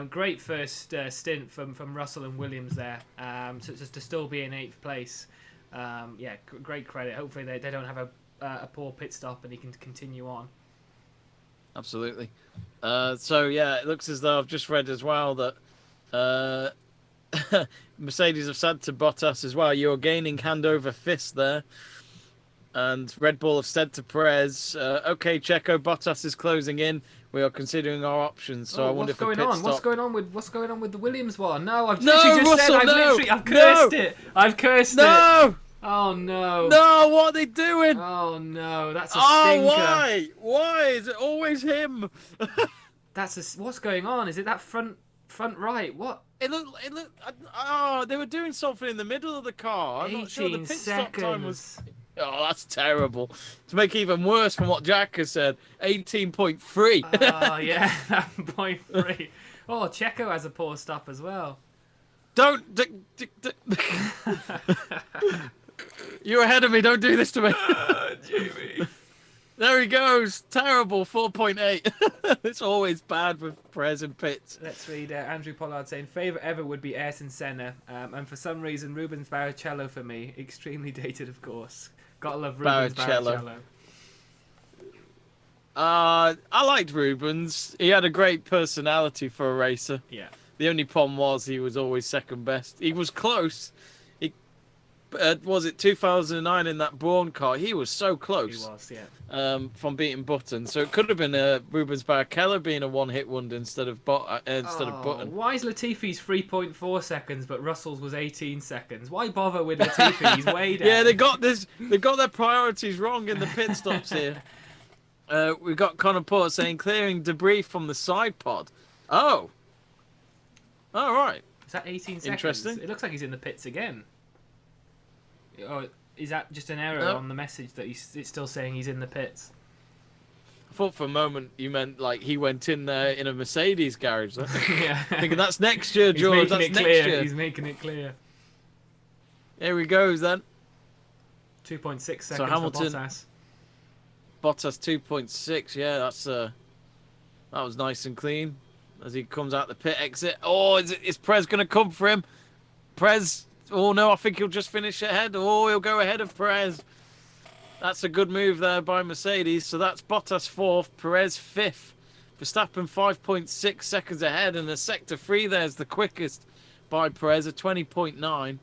Speaker 2: great first stint from Russell and Williams there. So just to still be in 8th place. Great credit. Hopefully they don't have a poor pit stop and he can continue on.
Speaker 1: Absolutely. It looks as though I've just read as well that Mercedes have said to Bottas as well, "You're gaining hand over fist there." And Red Bull have said to Perez, "Okay, Checo, Bottas is closing in. We are considering our options." So I wonder if
Speaker 2: What's going on with the Williams one? No, I've
Speaker 1: cursed
Speaker 2: it. I've cursed it. Oh no!
Speaker 1: No, what are they doing?
Speaker 2: Oh no, that's a stinker.
Speaker 1: Why is it always him?
Speaker 2: What's going on? Is it that front right? What?
Speaker 1: It looked. They were doing something in the middle of the car. I'm not sure the pit stop time was. Oh, that's terrible. To make it even worse from what Jack has said, 18.3.
Speaker 2: Oh yeah, 0.3. Oh, Checo has a poor stop as well.
Speaker 1: You're ahead of me. Don't do this to me.
Speaker 2: Jamie.
Speaker 1: There he goes. Terrible. 4.8. It's always bad with Perez and pits.
Speaker 2: Let's read Andrew Pollard saying, "Favourite ever would be Ayrton Senna. And for some reason, Rubens Barrichello for me. Extremely dated, of course. Gotta love Rubens Barrichello.
Speaker 1: I liked Rubens. He had a great personality for a racer.
Speaker 2: Yeah.
Speaker 1: The only problem was he was always second best. He was close. Was it 2009 in that Braun car? He was so close.
Speaker 2: He was, yeah.
Speaker 1: From beating Button, so it could have been Rubens Barrichello being a one-hit wonder instead of Button.
Speaker 2: Why is Latifi's 3.4 seconds, but Russell's was 18 seconds? Why bother with Latifi? He's way down.
Speaker 1: Yeah, they got their priorities wrong in the pit stops here. We got Connor Porter saying clearing debris from the side pod. Oh, all right.
Speaker 2: Is that 18 seconds?
Speaker 1: Interesting.
Speaker 2: It looks like he's in the pits again. Or is that just an error on the message that it's still saying he's in the pits?
Speaker 1: I thought for a moment you meant like he went in there in a Mercedes garage.
Speaker 2: Yeah.
Speaker 1: Thinking that's next year, George. That's next year.
Speaker 2: He's making it clear.
Speaker 1: Here he goes then.
Speaker 2: 2.6 seconds
Speaker 1: so Hamilton,
Speaker 2: for Bottas.
Speaker 1: Bottas 2.6. Yeah, that was nice and clean as he comes out the pit exit. Oh, is Perez going to come for him? Perez. Oh no, I think he'll just finish ahead. Oh, he'll go ahead of Perez. That's a good move there by Mercedes. So that's Bottas 4th, Perez 5th. Verstappen 5.6 seconds ahead, and the sector 3 there's the quickest by Perez at 20.9.
Speaker 2: I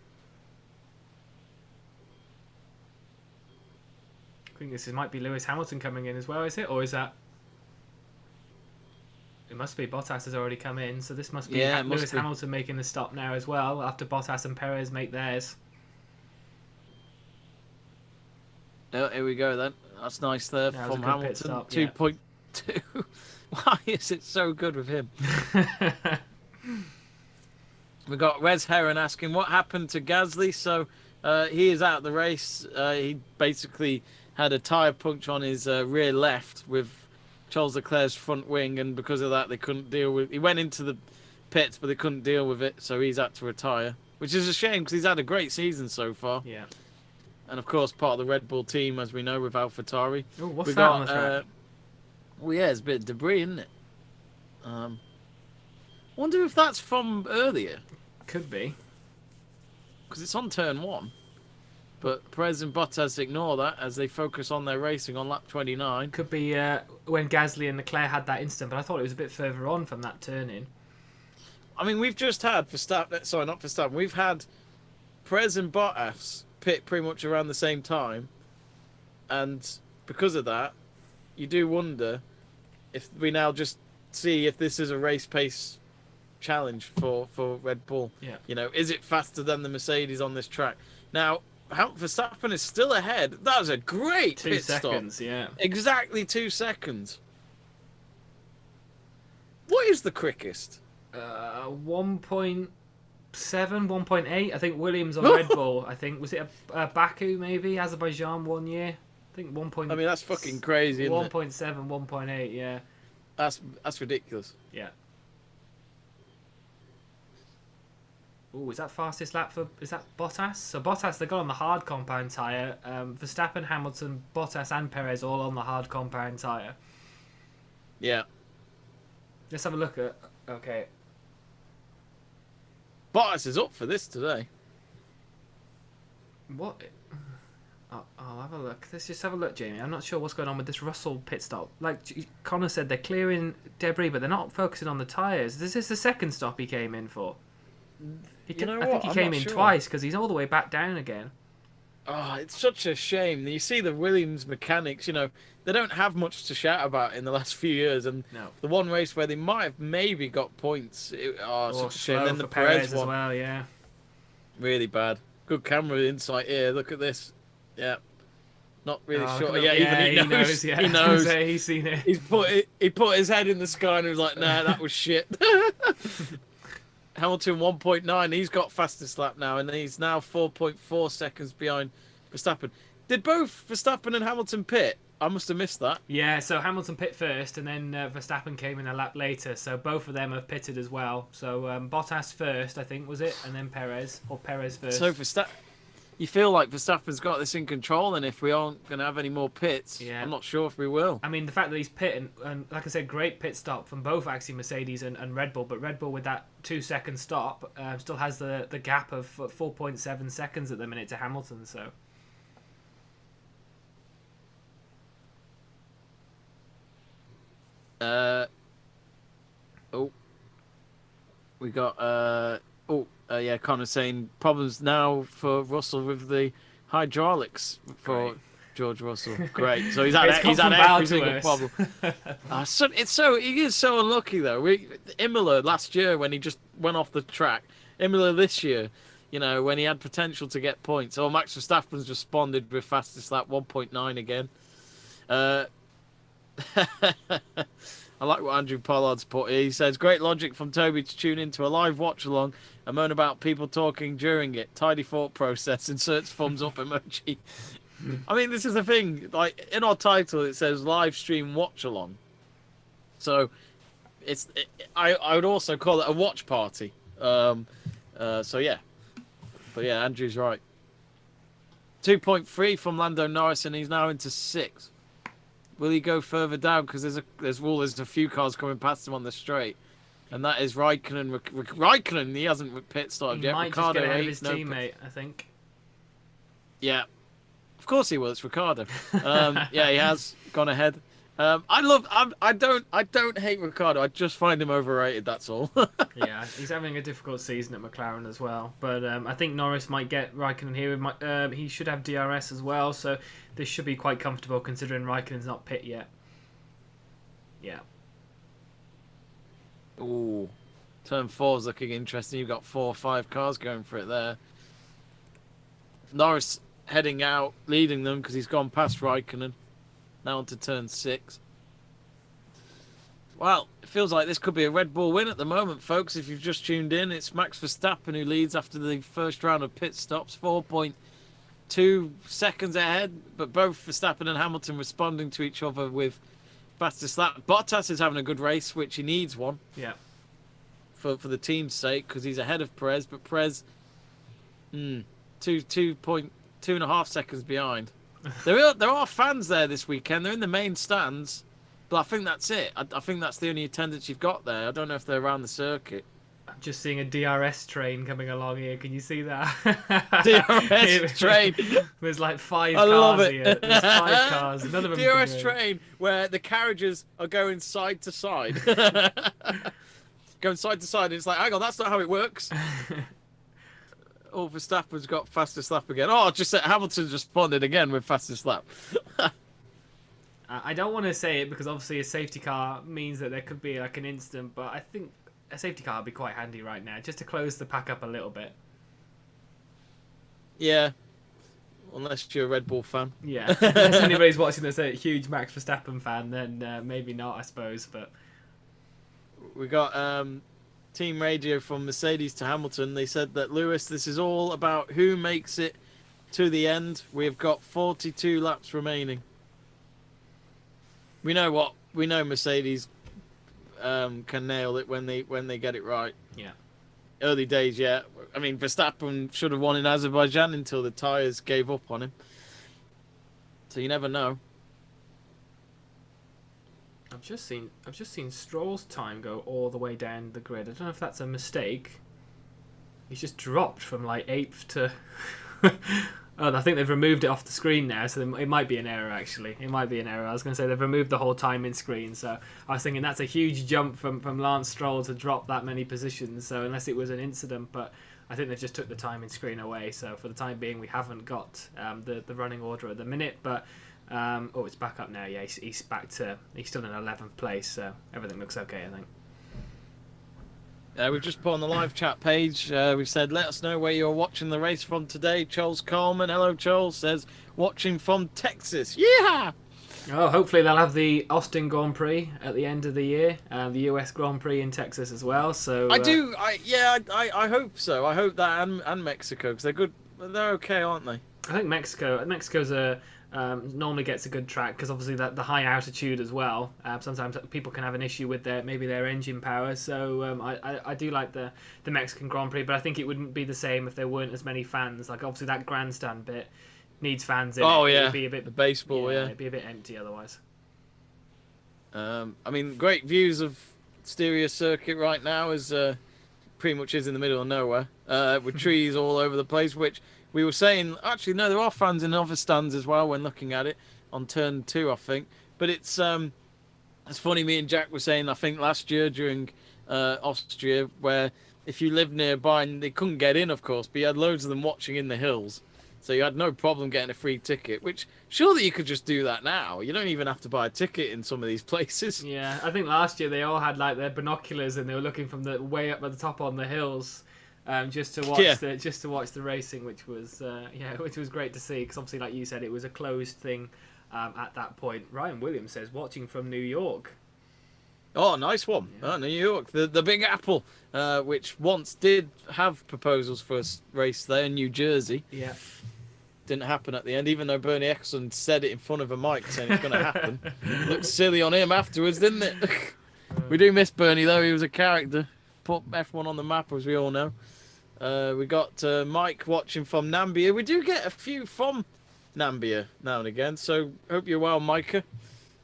Speaker 2: think this might be Lewis Hamilton coming in as well, is it? Or is that... It must be Bottas has already come in, so this must be Lewis Hamilton making the stop now as well, after Bottas and Perez make theirs.
Speaker 1: Oh, here we go then. That's nice there from Hamilton. 2.2. Yeah. Why is it so good with him? We got Rez Heron asking what happened to Gasly. So he is out of the race. He basically had a tyre puncture on his rear left with Charles Leclerc's front wing, and because of that they couldn't deal with. He went into the pits, but they couldn't deal with it, so he's had to retire, which is a shame because he's had a great season so far.
Speaker 2: Yeah.
Speaker 1: And of course, part of the Red Bull team, as we know, with AlphaTauri.
Speaker 2: Oh, what's that on the track?
Speaker 1: Well, yeah, it's a bit of debris, isn't it? Wonder if that's from earlier.
Speaker 2: Could be.
Speaker 1: Because it's on turn 1. But Perez and Bottas ignore that as they focus on their racing on lap 29.
Speaker 2: Could be when Gasly and Leclerc had that incident, but I thought it was a bit further on from that turn-in.
Speaker 1: I mean, we've just had Verstappen... Sorry, not Verstappen. We've had Perez and Bottas pit pretty much around the same time. And because of that, you do wonder if we now just see if this is a race pace challenge for Red Bull.
Speaker 2: Yeah.
Speaker 1: You know, is it faster than the Mercedes on this track? Now, Verstappen is still ahead. That was a great
Speaker 2: 2
Speaker 1: pit
Speaker 2: seconds,
Speaker 1: stop.
Speaker 2: yeah.
Speaker 1: Exactly 2 seconds. What is the quickest?
Speaker 2: 1.7, 1.8. I think Williams on Red Bull. I think was it a Baku maybe Azerbaijan 1 year. I think 1.
Speaker 1: I mean, that's fucking crazy.
Speaker 2: 1.7, 1.8. Yeah.
Speaker 1: That's ridiculous.
Speaker 2: Yeah. Oh, is that fastest lap for... Is that Bottas? So Bottas, they got on the hard compound tyre. Verstappen, Hamilton, Bottas and Perez all on the hard compound tyre.
Speaker 1: Yeah.
Speaker 2: Let's have a look at... Okay.
Speaker 1: Bottas is up for this today.
Speaker 2: What? I'll have a look. Let's just have a look, Jamie. I'm not sure what's going on with this Russell pit stop. Like Connor said, they're clearing debris, but they're not focusing on the tyres. This is the second stop he came in for. I think he came in twice because he's all the way back down again.
Speaker 1: Oh, it's such a shame. You see the Williams mechanics, you know, they don't have much to shout about in the last few years. And the one race where they might have maybe got points, such a shame. Then the Perez one,
Speaker 2: as well, yeah.
Speaker 1: Really bad. Good camera insight here. Look at this. Yeah. Not really sure. Yeah,
Speaker 2: even he knows.
Speaker 1: He knows.
Speaker 2: He's seen it.
Speaker 1: He put his head in the sky and was like, nah, that was shit. Hamilton 1.9. He's got fastest lap now, and he's now 4.4 seconds behind Verstappen. Did both Verstappen and Hamilton pit? I must have missed that.
Speaker 2: Yeah, so Hamilton pit first, and then Verstappen came in a lap later. So both of them have pitted as well. So Bottas first, I think, was it? And then Perez, or Perez first.
Speaker 1: So you feel like Verstappen's got this in control, and if we aren't going to have any more pits, I'm not sure if we will.
Speaker 2: I mean, the fact that he's pitting, and like I said, great pit stop from both actually Mercedes and Red Bull, but Red Bull with that 2-second stop still has the gap of 4.7 seconds at the minute to Hamilton, so...
Speaker 1: We got... yeah, Connor's saying problems now for Russell with the hydraulics for George Russell. Great. So he's had every single problem. He is so unlucky though. Imola last year when he just went off the track. Imola this year, you know, when he had potential to get points. Oh, Max Verstappen's responded with fastest lap 1.9 again. I like what Andrew Pollard's put here. He says, great logic from Toby to tune into a live watch-along and moan about people talking during it. Tidy thought process. Inserts thumbs up emoji. I mean, this is the thing. Like, in our title, it says live stream watch-along. So, I would also call it a watch party. So, yeah. But, yeah, Andrew's right. 2.3 from Lando Norris, and he's now into 6. Will he go further down? Because there's a few cars coming past him on the straight, and that is Raikkonen. Raikkonen, he hasn't pit started yet.
Speaker 2: He might
Speaker 1: Ricardo
Speaker 2: just get ahead of his teammate, I think.
Speaker 1: Yeah, of course he will. It's Ricardo. Yeah, he has gone ahead. I don't hate Ricardo. I just find him overrated. That's all.
Speaker 2: Yeah, he's having a difficult season at McLaren as well. But I think Norris might get Raikkonen here. He should have DRS as well, so this should be quite comfortable considering Raikkonen's not pit yet. Yeah.
Speaker 1: Ooh, turn 4's looking interesting. You've got 4 or 5 cars going for it there. Norris heading out, leading them because he's gone past Raikkonen. Now on to turn 6. Well, it feels like this could be a Red Bull win at the moment, folks. If you've just tuned in, it's Max Verstappen who leads after the first round of pit stops, 4.2 seconds ahead. But both Verstappen and Hamilton responding to each other with fastest lap. Bottas is having a good race, which he needs one.
Speaker 2: Yeah.
Speaker 1: For the team's sake, because he's ahead of Perez, but Perez, 2.5 seconds behind. There are fans there this weekend. They're in the main stands, but I think that's it. I think that's the only attendance you've got there. I don't know if they're around the circuit.
Speaker 2: I'm just seeing a DRS train coming along here. Can you see that?
Speaker 1: DRS train.
Speaker 2: There's like 5
Speaker 1: I
Speaker 2: cars
Speaker 1: love it.
Speaker 2: here. There's 5 cars. None of them
Speaker 1: DRS train where the carriages are going side to side. Going side to side, and it's like, hang on, that's not how it works. Oh, Verstappen's got fastest lap again. Oh, just said Hamilton's responded again with fastest lap.
Speaker 2: I don't want to say it because obviously a safety car means that there could be like an incident, but I think a safety car would be quite handy right now, just to close the pack up a little bit.
Speaker 1: Yeah, unless you're a Red Bull fan.
Speaker 2: Yeah, unless anybody's watching that's a huge Max Verstappen fan, then maybe not, I suppose, but...
Speaker 1: We got team radio from Mercedes to Hamilton. They said that, Lewis, this is all about who makes it to the end. We've got 42 laps remaining. We know Mercedes can nail it when they get it right.
Speaker 2: Yeah.
Speaker 1: Early days, yeah. I mean, Verstappen should have won in Azerbaijan until the tyres gave up on him. So you never know.
Speaker 2: I've just seen Stroll's time go all the way down the grid. I don't know if that's a mistake. He's just dropped from like 8th to... Oh, I think they've removed it off the screen now, so it might be an error, actually. It might be an error. I was going to say they've removed the whole timing screen, so I was thinking that's a huge jump from Lance Stroll to drop that many positions, so unless it was an incident, but I think they've just took the timing screen away, so for the time being we haven't got the running order at the minute, but... it's back up now. Yeah, he's back to... He's still in 11th place, so everything looks okay, I think.
Speaker 1: We've just put on the live chat page, we've said, let us know where you're watching the race from today. Charles Coleman, hello Charles, says, watching from Texas. Yeah!
Speaker 2: Oh, hopefully they'll have the Austin Grand Prix at the end of the year, the US Grand Prix in Texas as well, so...
Speaker 1: I hope so. I hope that and Mexico, because they're good. They're okay, aren't they?
Speaker 2: I think Mexico's normally gets a good track because obviously the high altitude as well. Sometimes people can have an issue with their engine power. So I do like the Mexican Grand Prix, but I think it wouldn't be the same if there weren't as many fans. Like obviously that grandstand bit needs fans in it.
Speaker 1: Oh yeah,
Speaker 2: it'd be a bit,
Speaker 1: the baseball. Yeah,
Speaker 2: it'd be a bit empty otherwise.
Speaker 1: I mean, great views of Styria Circuit right now is pretty much is in the middle of nowhere with trees all over the place, which. We were saying, actually, no, there are fans in other stands as well when looking at it on turn 2, I think. But it's funny, me and Jack were saying, I think last year during Austria, where if you lived nearby, and they couldn't get in, of course, but you had loads of them watching in the hills. So you had no problem getting a free ticket, which surely you could just do that now. You don't even have to buy a ticket in some of these places.
Speaker 2: Yeah, I think last year they all had like their binoculars and they were looking from the way up at the top on the hills. Just to watch the racing, which was great to see because obviously, like you said, it was a closed thing at that point. Ryan Williams says watching from New York.
Speaker 1: Oh, nice one!
Speaker 2: Yeah.
Speaker 1: Oh, New York, the Big Apple, which once did have proposals for a race there in New Jersey.
Speaker 2: Yeah,
Speaker 1: didn't happen at the end, even though Bernie Ecclestone said it in front of a mic saying it's going to happen. Looked silly on him afterwards, didn't it? We do miss Bernie though; he was a character. Put F1 on the map, as we all know. We got Mike watching from Nambia. We do get a few from Nambia now and again, so hope you're well, Micah.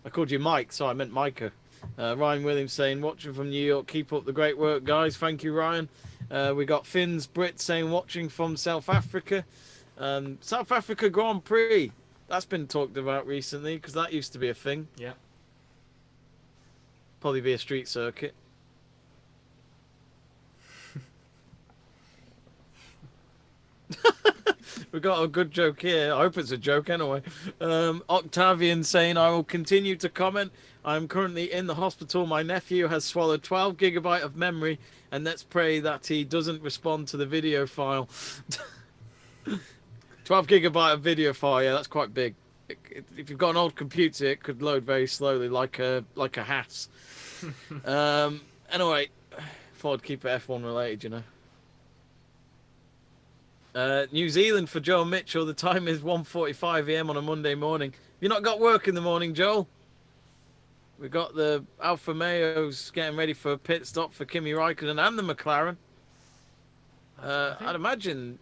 Speaker 1: I called you Mike, so I meant Micah. Ryan Williams saying, watching from New York, keep up the great work, guys. Thank you, Ryan. We got Finn's Brit saying, watching from South Africa. South Africa Grand Prix. That's been talked about recently, because that used to be a thing.
Speaker 2: Yeah.
Speaker 1: Probably be a street circuit. We got a good joke here. I hope it's a joke anyway. Octavian saying, I will continue to comment. I'm currently in the hospital. My nephew has swallowed 12 gigabyte of memory, and let's pray that he doesn't respond to the video file. 12 gigabyte of video file, yeah, that's quite big. If you've got an old computer, it could load very slowly, like a Haas. Anyway, thought I'd keep it F1 related, you know. New Zealand for Joel Mitchell. The time is 1:45 a.m. on a Monday morning. You not got work in the morning, Joel? We got the Alfa Romeos getting ready for a pit stop for Kimi Raikkonen and the McLaren. I'd imagine.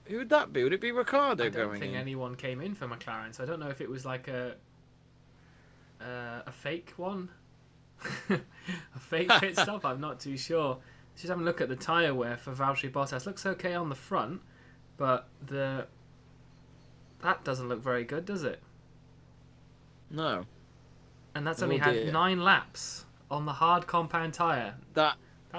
Speaker 1: Who would that be? Would it be Ricciardo going in?
Speaker 2: I don't think anyone came in for McLaren, so I don't know if it was like a fake one, a fake pit stop. I'm not too sure. Just having a look at the tyre wear for Valtteri Bottas. Looks okay on the front, but that doesn't look very good, does it?
Speaker 1: No.
Speaker 2: And that's only had 9 laps on the hard compound tyre.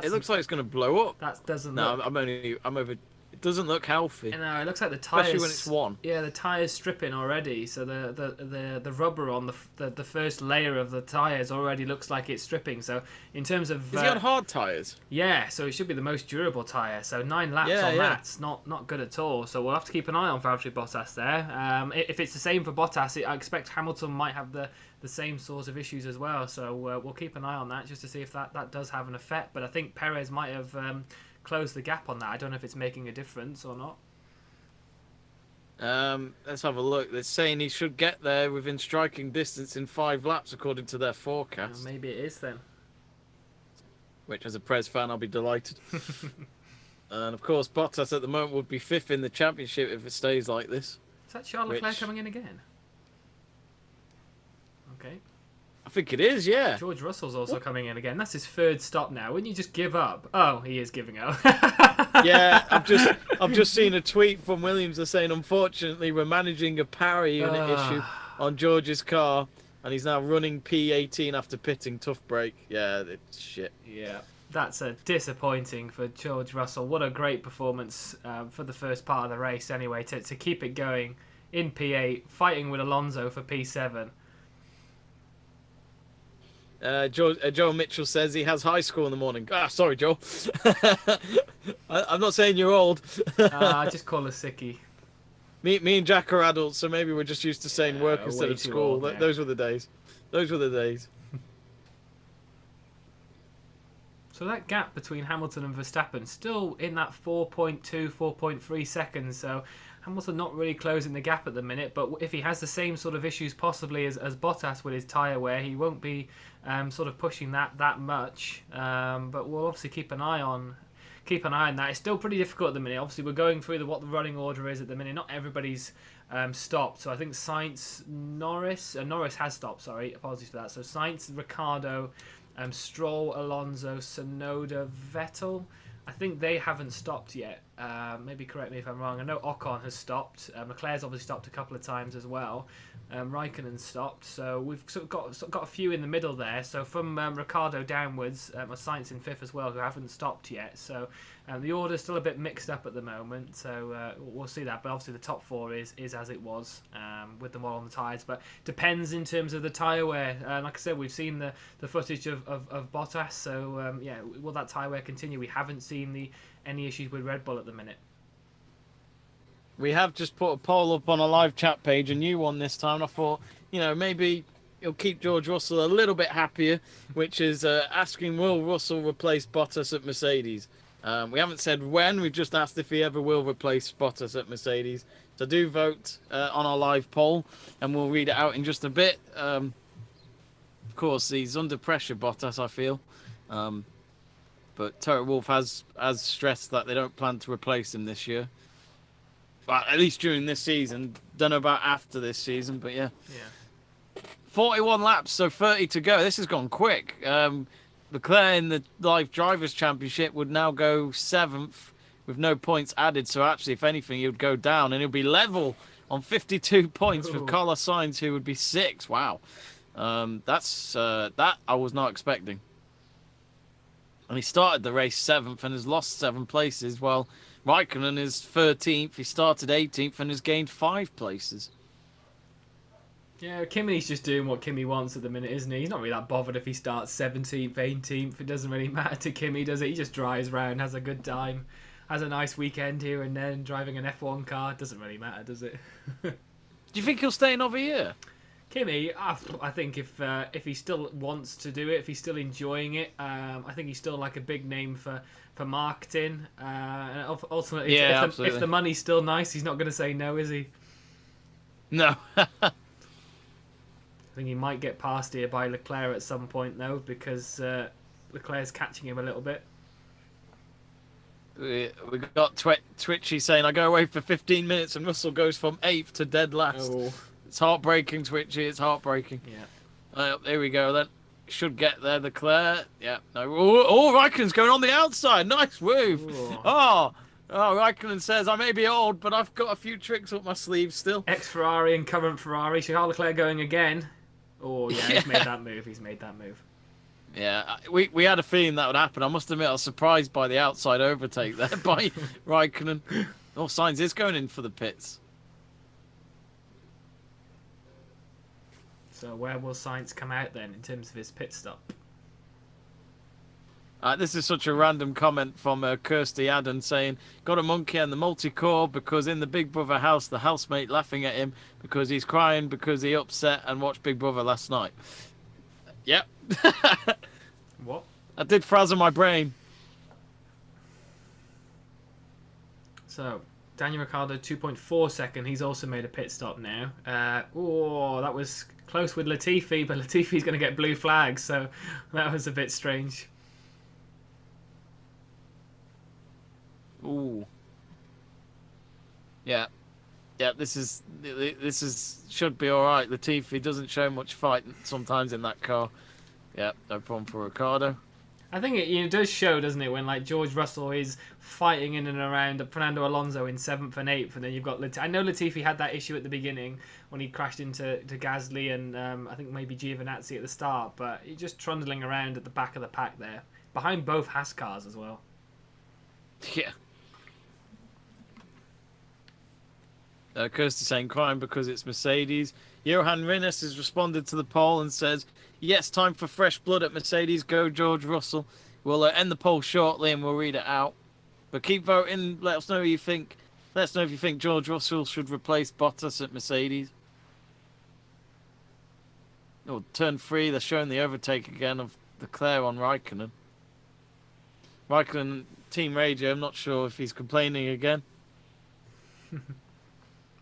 Speaker 1: It looks like it's going to blow up.
Speaker 2: That doesn't.
Speaker 1: No,
Speaker 2: look...
Speaker 1: I'm over. It doesn't look healthy.
Speaker 2: No, it looks like the tyres.
Speaker 1: Especially when it's one.
Speaker 2: Yeah, the tyres stripping already. So the rubber on the first layer of the tyres already looks like it's stripping. So in terms of
Speaker 1: is he on hard tyres?
Speaker 2: Yeah, so it should be the most durable tyre. So 9 laps on that's not good at all. So we'll have to keep an eye on Valtteri Bottas there. If it's the same for Bottas, I expect Hamilton might have the same sort of issues as well. So we'll keep an eye on that just to see if that does have an effect. But I think Perez might have closed the gap on that. I don't know if it's making a difference or not.
Speaker 1: Let's have a look. They're saying he should get there within striking distance in 5 laps according to their forecast.
Speaker 2: Maybe it is then.
Speaker 1: Which, as a Perez fan, I'll be delighted. And of course, Bottas at the moment would be 5th in the championship if it stays like this.
Speaker 2: Is that Charles Leclerc coming in again? Okay.
Speaker 1: I think it is, yeah.
Speaker 2: George Russell's also coming in again. That's his 3rd stop now. Wouldn't you just give up? Oh, he is giving up.
Speaker 1: Yeah, I've just seen a tweet from Williams that's saying, unfortunately, we're managing a power unit issue on George's car, and he's now running P18 after pitting. Tough break. Yeah, it's shit.
Speaker 2: Yeah. That's disappointing for George Russell. What a great performance for the first part of the race anyway, to keep it going in P8, fighting with Alonso for P7.
Speaker 1: Joel Mitchell says he has high school in the morning. Sorry, Joel. I'm not saying you're old.
Speaker 2: I just call us sickie.
Speaker 1: Me and Jack are adults, so maybe we're just used to saying work instead of school.
Speaker 2: Old, yeah.
Speaker 1: Those were the days. Those were the days.
Speaker 2: So that gap between Hamilton and Verstappen still in that 4.2, 4.3 seconds. So Hamilton not really closing the gap at the minute, but if he has the same sort of issues possibly as Bottas with his tyre wear, he won't be sort of pushing that much. But we'll obviously keep an eye on that. It's still pretty difficult at the minute. Obviously, we're going through what the running order is at the minute. Not everybody's stopped. So I think Norris has stopped. Sorry, apologies for that. So Sainz, Ricciardo, Stroll, Alonso, Tsunoda, Vettel. I think they haven't stopped yet. Maybe correct me if I'm wrong. I know Ocon has stopped. Leclerc's obviously stopped a couple of times as well. Raikkonen stopped. So we've sort of got a few in the middle there. So from Ricciardo downwards, Sainz in 5th as well, who haven't stopped yet. So the order's still a bit mixed up at the moment. So we'll see that. But obviously the top 4 is as it was with them all on the tyres. But depends in terms of the tyre wear. Like I said, we've seen the footage of Bottas. So yeah, will that tyre wear continue? We haven't seen any issues with Red Bull at the minute.
Speaker 1: We have just put a poll up on a live chat page, a new one this time. I thought, maybe it'll keep George Russell a little bit happier, which is asking, will Russell replace Bottas at Mercedes? We haven't said when, we've just asked if he ever will replace Bottas at Mercedes. So do vote on our live poll, and we'll read it out in just a bit. Of course, he's under pressure, Bottas, I feel. But Toto Wolff has stressed that they don't plan to replace him this year. Well, at least during this season. Don't know about after this season, but yeah. 41 laps, so 30 to go. This has gone quick. Leclerc in the Live Drivers' Championship would now go 7th with no points added. So actually, if anything, he would go down, and he'll be level on 52 points with Carlos Sainz, who would be 6th. Wow. That I was not expecting. And he started the race 7th and has lost 7 places. Well, Raikkonen is 13th. He started 18th and has gained 5 places.
Speaker 2: Yeah, Kimi's just doing what Kimi wants at the minute, isn't he? He's not really that bothered if he starts 17th, 18th. It doesn't really matter to Kimi, does it? He just drives around, has a good time, has a nice weekend here and then, driving an F1 car. It doesn't really matter, does it?
Speaker 1: Do you think he'll stay another year?
Speaker 2: Kimi, I think if he still wants to do it, if he's still enjoying it, I think he's still like a big name for marketing. And ultimately,
Speaker 1: Yeah,
Speaker 2: if the money's still nice, he's not going to say no, is he?
Speaker 1: No.
Speaker 2: I think he might get passed here by Leclerc at some point, though, because Leclerc's catching him a little bit.
Speaker 1: We got Twitchy saying, I go away for 15 minutes and Russell goes from 8th to dead last.
Speaker 2: Oh.
Speaker 1: It's heartbreaking, Twitchy. It's heartbreaking.
Speaker 2: Yeah.
Speaker 1: There we go, then. Should get there, Leclerc. Yeah. No. Oh, Raikkonen's going on the outside. Nice move.
Speaker 2: Ooh.
Speaker 1: Oh, Raikkonen says, I may be old, but I've got a few tricks up my sleeve still.
Speaker 2: Ex-Ferrari and current Ferrari. Charles Leclerc going again. Oh, yeah, he's made that move. He's made that move.
Speaker 1: Yeah, we had a feeling that would happen. I must admit, I was surprised by the outside overtake there by Raikkonen. Oh, Sainz is going in for the pits.
Speaker 2: So where will Sainz come out then in terms of his pit stop?
Speaker 1: This is such a random comment from Kirsty Adden saying, got a monkey and the multi-core because in the Big Brother house, the housemate laughing at him because he's crying because he upset and watched Big Brother last night. Yep.
Speaker 2: What?
Speaker 1: That did frazzle my brain.
Speaker 2: So, Daniel Ricciardo 2.4 second. He's also made a pit stop now. That was close with Latifi, but Latifi's going to get blue flags, so that was a bit strange.
Speaker 1: Ooh. Yeah. Yeah, this should be all right. Latifi doesn't show much fight sometimes in that car. Yeah, no problem for Ricciardo.
Speaker 2: I think it does show, doesn't it, when like George Russell is fighting in and around Fernando Alonso in 7th and 8th, and then you've got I know Latifi had that issue at the beginning when he crashed into Gasly and I think maybe Giovinazzi at the start, but he's just trundling around at the back of the pack there, behind both Haas cars as well.
Speaker 1: Yeah. Kirsty saying crying because it's Mercedes. Johan Rinnes has responded to the poll and says, yes, time for fresh blood at Mercedes. Go George Russell. We'll end the poll shortly and we'll read it out. But keep voting. Let us know what you think. Let us know if you think George Russell should replace Bottas at Mercedes. Oh, turn 3, they're showing the overtake again of Leclerc on Raikkonen. Raikkonen, Team Radio, I'm not sure if he's complaining again.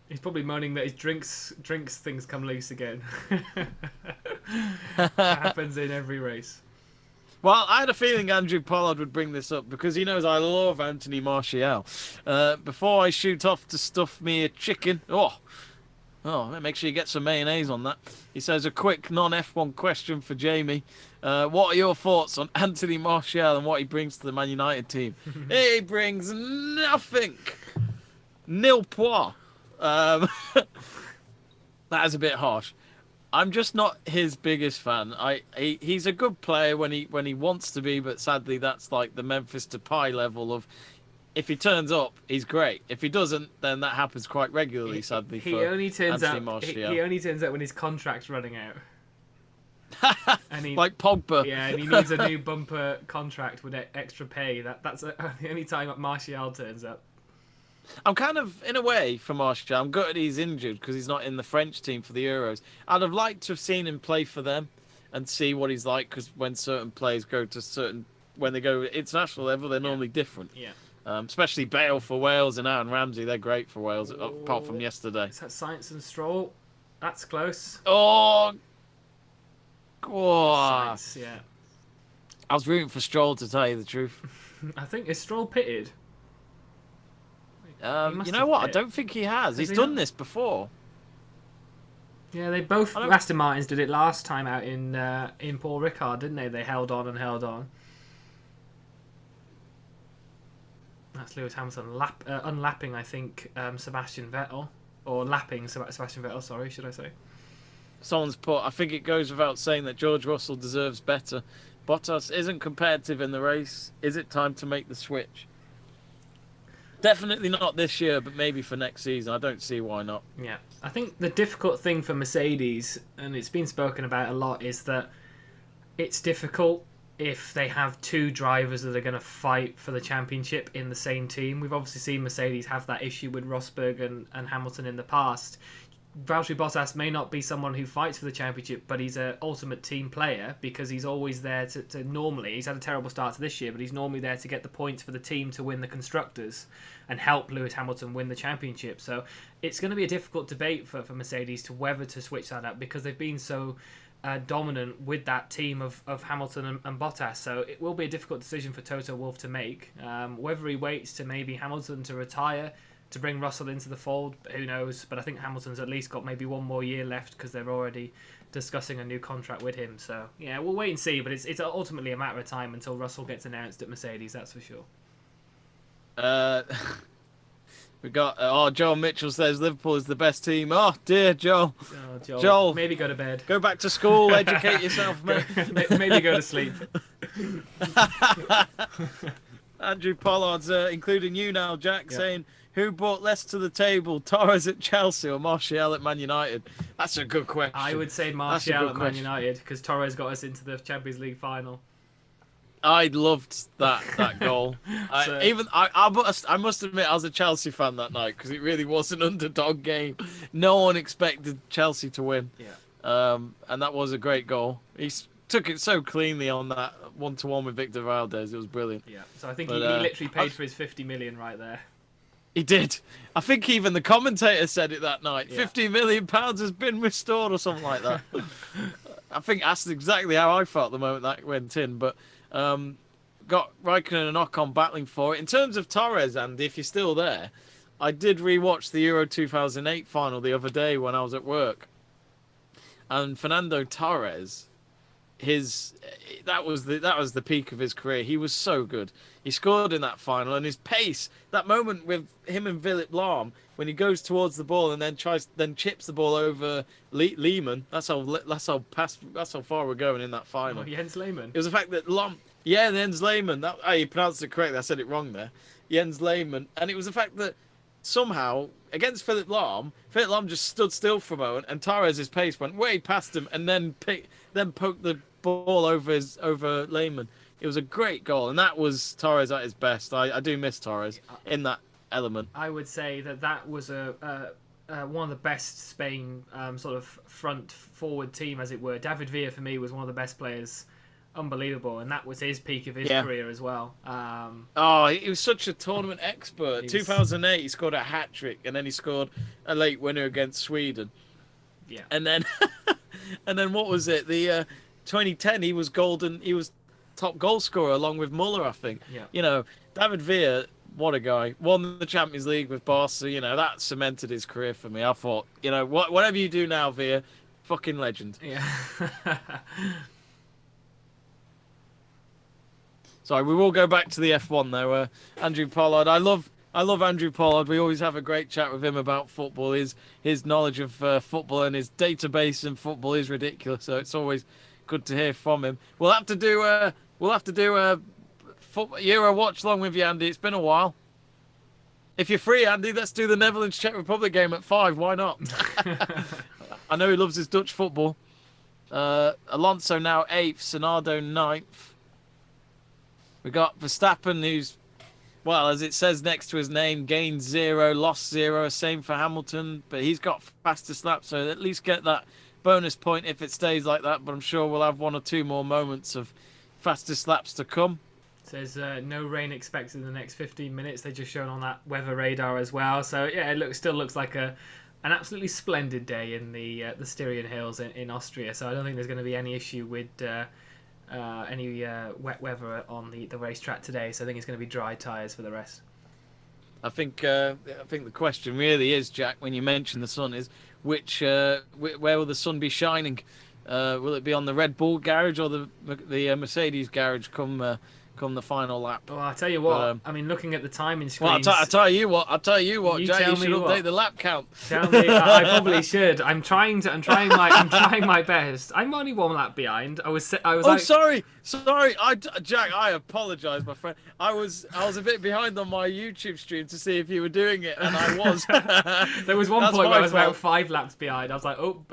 Speaker 2: He's probably moaning that his drinks things come loose again. That happens in every race.
Speaker 1: Well, I had a feeling Andrew Pollard would bring this up because he knows I love Anthony Martial. Before I shoot off to stuff me a chicken, make sure you get some mayonnaise on that. He says a quick non-F1 question for Jamie. What are your thoughts on Anthony Martial and what he brings to the Man United team? He brings nothing. Nil point. That is a bit harsh. I'm just not his biggest fan. He's a good player when he wants to be, but sadly that's like the Memphis Depay level of if he turns up, he's great. If he doesn't, then that happens quite regularly, sadly.
Speaker 2: He only turns out when his contract's running out.
Speaker 1: Like Pogba.
Speaker 2: Yeah, and he needs a new bumper contract with extra pay. That's the only time that Martial turns up.
Speaker 1: I'm kind of, in a way, for Martial, I'm gutted he's injured because he's not in the French team for the Euros. I'd have liked to have seen him play for them and see what he's like because when certain players when they go international level, they're normally different.
Speaker 2: Yeah.
Speaker 1: Especially Bale for Wales and Aaron Ramsey, they're great for Wales, apart from yesterday.
Speaker 2: Is that Sainz and Stroll? That's close.
Speaker 1: Oh,
Speaker 2: Sainz, yeah.
Speaker 1: I was rooting for Stroll, to tell you the truth.
Speaker 2: I think, is Stroll pitted?
Speaker 1: You know what? I don't think he has. He's done this before.
Speaker 2: Yeah, they both, Aston Martins did it last time out in Paul Ricard, didn't they? They held on and held on. That's Lewis Hamilton unlapping, I think, Sebastian Vettel. Or lapping Sebastian Vettel, sorry, should I say.
Speaker 1: someone's put, I think it goes without saying that George Russell deserves better. Bottas isn't competitive in the race. Is it time to make the switch? Definitely not this year, but maybe for next season. I don't see why not.
Speaker 2: Yeah. I think the difficult thing for Mercedes, and it's been spoken about a lot, is that it's difficult if they have two drivers that are going to fight for the championship in the same team. We've obviously seen Mercedes have that issue with Rosberg and Hamilton in the past. Valtteri Bottas may not be someone who fights for the championship, but he's an ultimate team player because he's always there to normally, he's had a terrible start to this year, but he's normally there to get the points for the team to win the Constructors and help Lewis Hamilton win the championship. So it's going to be a difficult debate for Mercedes to whether to switch that up because they've been so dominant with that team of Hamilton and Bottas. So it will be a difficult decision for Toto Wolff to make. Whether he waits to maybe Hamilton to retire to bring Russell into the fold, who knows? But I think Hamilton's at least got maybe one more year left because they're already discussing a new contract with him. So yeah, we'll wait and see. But it's ultimately a matter of time until Russell gets announced at Mercedes. That's for sure.
Speaker 1: We got Joel Mitchell says Liverpool is the best team. Oh dear, Joel.
Speaker 2: Oh, Joel, maybe go to bed.
Speaker 1: Go back to school, educate yourself, mate.
Speaker 2: Maybe go to sleep.
Speaker 1: Andrew Pollard's including you now, Jack, saying, who brought less to the table, Torres at Chelsea or Martial at Man United? That's a good question.
Speaker 2: I would say Martial at Man United because Torres got us into the Champions League final.
Speaker 1: I loved that goal. I must admit, I was a Chelsea fan that night because it really was an underdog game. No one expected Chelsea to win.
Speaker 2: Yeah.
Speaker 1: And that was a great goal. He took it so cleanly on that 1-1 with Victor Valdez. It was brilliant.
Speaker 2: Yeah. So I think he literally paid for his 50 million right there.
Speaker 1: He did. I think even the commentator said it that night.
Speaker 2: Yeah.
Speaker 1: £50 million has been restored or something like that. I think that's exactly how I felt the moment that went in. But got Raikkonen and Ocon battling for it. In terms of Torres, Andy, if you're still there, I did rewatch the Euro 2008 final the other day when I was at work. And Fernando Torres, that was the peak of his career. He was so good. He scored in that final, and his pace, that moment with him and Philipp Lahm when he goes towards the ball and then chips the ball over Lehmann. That's how far we're going in that final.
Speaker 2: Oh, Jens Lehmann.
Speaker 1: It was the fact that Jens Lehmann. You pronounced it correctly. I said it wrong there. Jens Lehmann, and it was the fact that somehow against Philipp Lahm just stood still for a moment, and Torres' pace went way past him, and then poked the ball over Lehmann. It was a great goal, and that was Torres at his best. I do miss Torres in that element.
Speaker 2: I would say that was one of the best Spain sort of front forward team, as it were. David Villa for me was one of the best players. Unbelievable, and that was his peak of his career as well.
Speaker 1: He was such a tournament expert. 2008, he scored a hat trick, and then he scored a late winner against Sweden.
Speaker 2: Yeah,
Speaker 1: and then what was it? The 2010, he was golden. He was top goal scorer along with Muller, I think.
Speaker 2: Yeah.
Speaker 1: You know, David Villa, what a guy. Won the Champions League with Barca. You know, that cemented his career for me. I thought, you know, whatever you do now, Villa, fucking legend.
Speaker 2: Yeah.
Speaker 1: Sorry, we will go back to the F1 though. Andrew Pollard, I love Andrew Pollard. We always have a great chat with him about football. His knowledge of football and his database in football is ridiculous. So it's always good to hear from him. We'll have to do a Euro watch along with you, Andy. It's been a while. If you're free, Andy, let's do the Netherlands Czech Republic game at 5. Why not? I know he loves his Dutch football. Alonso now 8th, Sonado 9th. We got Verstappen, who's, well, as it says next to his name, gained 0, lost 0. Same for Hamilton, but he's got fastest lap, so at least get that bonus point if it stays like that. But I'm sure we'll have 1 or 2 more moments of fastest laps to come.
Speaker 2: Says no rain expected in the next 15 minutes. They just shown on that weather radar as well. So yeah, it still looks like an absolutely splendid day in the Styrian Hills in Austria. So I don't think there's going to be any issue with any wet weather on the racetrack today. So I think it's going to be dry tyres for the rest.
Speaker 1: I think the question really is, Jack, when you mention the sun, is where will the sun be shining? Will it be on the Red Bull garage or the Mercedes garage come come the final lap.
Speaker 2: Well, I'll tell you what.
Speaker 1: But,
Speaker 2: I mean, looking at the timing
Speaker 1: well,
Speaker 2: screens.
Speaker 1: I'll tell you what,
Speaker 2: You
Speaker 1: Jack,
Speaker 2: tell
Speaker 1: you should
Speaker 2: me
Speaker 1: update
Speaker 2: what.
Speaker 1: the lap count.
Speaker 2: Tell me, I probably should. I'm trying my best. I'm only 1 lap behind. I was
Speaker 1: Oh,
Speaker 2: like,
Speaker 1: sorry. Jack, I apologise, my friend. I was a bit behind on my YouTube stream to see if you were doing it, and I was.
Speaker 2: There was one
Speaker 1: That's
Speaker 2: point where I was
Speaker 1: my
Speaker 2: about
Speaker 1: fault.
Speaker 2: 5 laps behind. I was like, oh,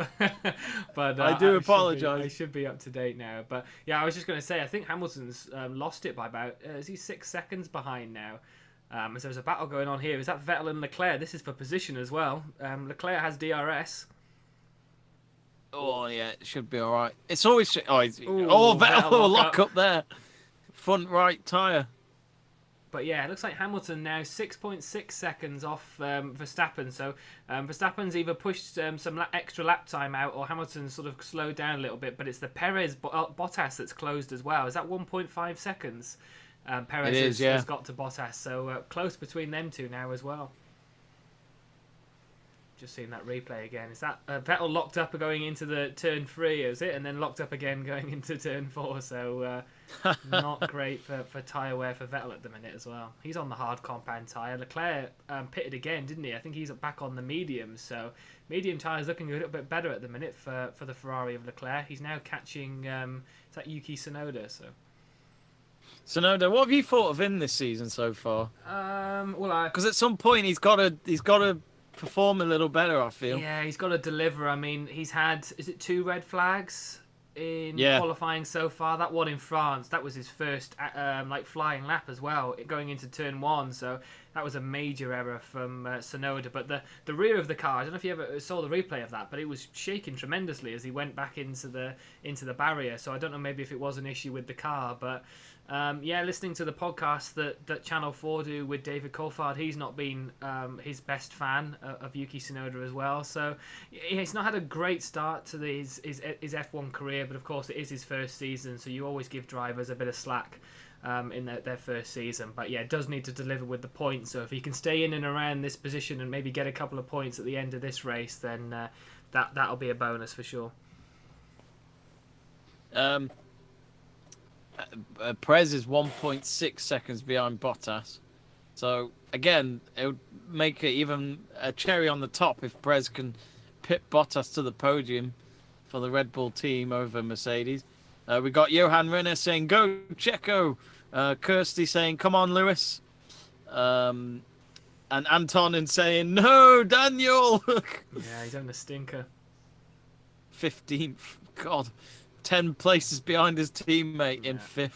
Speaker 2: but
Speaker 1: I do
Speaker 2: I
Speaker 1: apologise.
Speaker 2: should be up to date now. But yeah, I was just going to say, I think Hamilton's lost it by about. Is he 6 seconds behind now? So there's a battle going on here. Is that Vettel and Leclerc? This is for position as well. Leclerc has DRS.
Speaker 1: Oh yeah, it should be all right. It's always
Speaker 2: Ooh,
Speaker 1: Vettel
Speaker 2: Vettel
Speaker 1: lock up there, front right tyre.
Speaker 2: But yeah, it looks like Hamilton now 6.6 seconds off Verstappen. So Verstappen's either pushed some extra lap time out, or Hamilton's sort of slowed down a little bit. But it's the Perez Bottas that's closed as well. Is that 1.5 seconds? Perez has got to Bottas, so close between them two now as well. Just seeing that replay again. Is that Vettel locked up going into the turn 3, is it? And then locked up again going into turn 4. So not great for tyre wear for Vettel at the minute as well. He's on the hard compound tyre. Leclerc pitted again, didn't he? I think he's back on the mediums. So medium tyre is looking a little bit better at the minute for the Ferrari of Leclerc. He's now catching is that Yuki Tsunoda.
Speaker 1: Tsunoda, what have you thought of him this season so far?
Speaker 2: Well,
Speaker 1: Because at some point he's got to perform a little better, I feel.
Speaker 2: Yeah, he's got to deliver. I mean, he's had, is it 2 red flags in qualifying so far? That one in France, that was his first flying lap as well, going into turn 1. So that was a major error from Tsunoda. But the rear of the car, I don't know if you ever saw the replay of that, but it was shaking tremendously as he went back into the barrier. So I don't know maybe if it was an issue with the car, but listening to the podcast that Channel 4 do with David Coulthard, he's not been his best fan of Yuki Tsunoda as well. So he's not had a great start to his F1 career, but of course it is his first season, so you always give drivers a bit of slack in their first season. But yeah, does need to deliver with the points. So if he can stay in and around this position and maybe get a couple of points at the end of this race, then that'll be a bonus for sure.
Speaker 1: Perez is 1.6 seconds behind Bottas. So, again, it would make it even a cherry on the top if Perez can pit Bottas to the podium for the Red Bull team over Mercedes. We got Johan Renner saying, go Checo. Kirsty saying, come on, Lewis. And Anton saying, no, Daniel.
Speaker 2: Yeah, he's having a stinker.
Speaker 1: 15th. God. 10 places behind his teammate in 5th.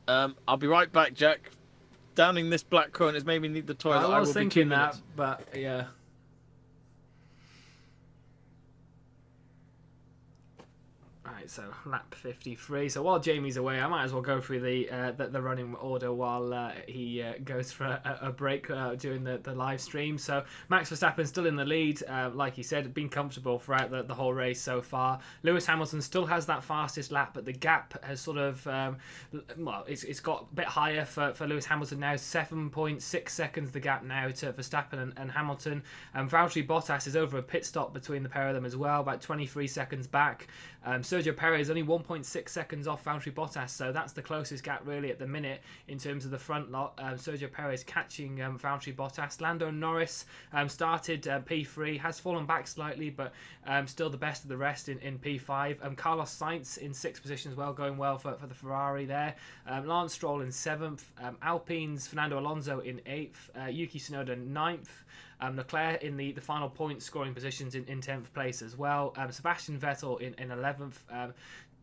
Speaker 2: Yeah.
Speaker 1: I'll be right back, Jack. Downing this black currant has made me need the toilet.
Speaker 2: I was thinking that,
Speaker 1: minutes.
Speaker 2: but yeah. Right, so lap 53. So while Jamie's away, I might as well go through the running order while he goes for a break during the live stream. So Max Verstappen still in the lead, like he said, been comfortable throughout the whole race so far. Lewis Hamilton still has that fastest lap, but the gap has sort of it's got a bit higher for Lewis Hamilton now. 7.6 seconds the gap now to Verstappen and Hamilton. Valtteri Bottas is over a pit stop between the pair of them as well, about 23 seconds back. Sergio Perez only 1.6 seconds off Valtteri Bottas, so that's the closest gap really at the minute in terms of the front lot. Sergio Perez catching Valtteri Bottas. Lando Norris started P3, has fallen back slightly, but still the best of the rest in P5. Carlos Sainz in 6th position as well, going well for the Ferrari there. Lance Stroll in 7th. Alpine's Fernando Alonso in 8th. Yuki Tsunoda 9th. Leclerc in the final point scoring positions in 10th place as well. Sebastian Vettel in 11th.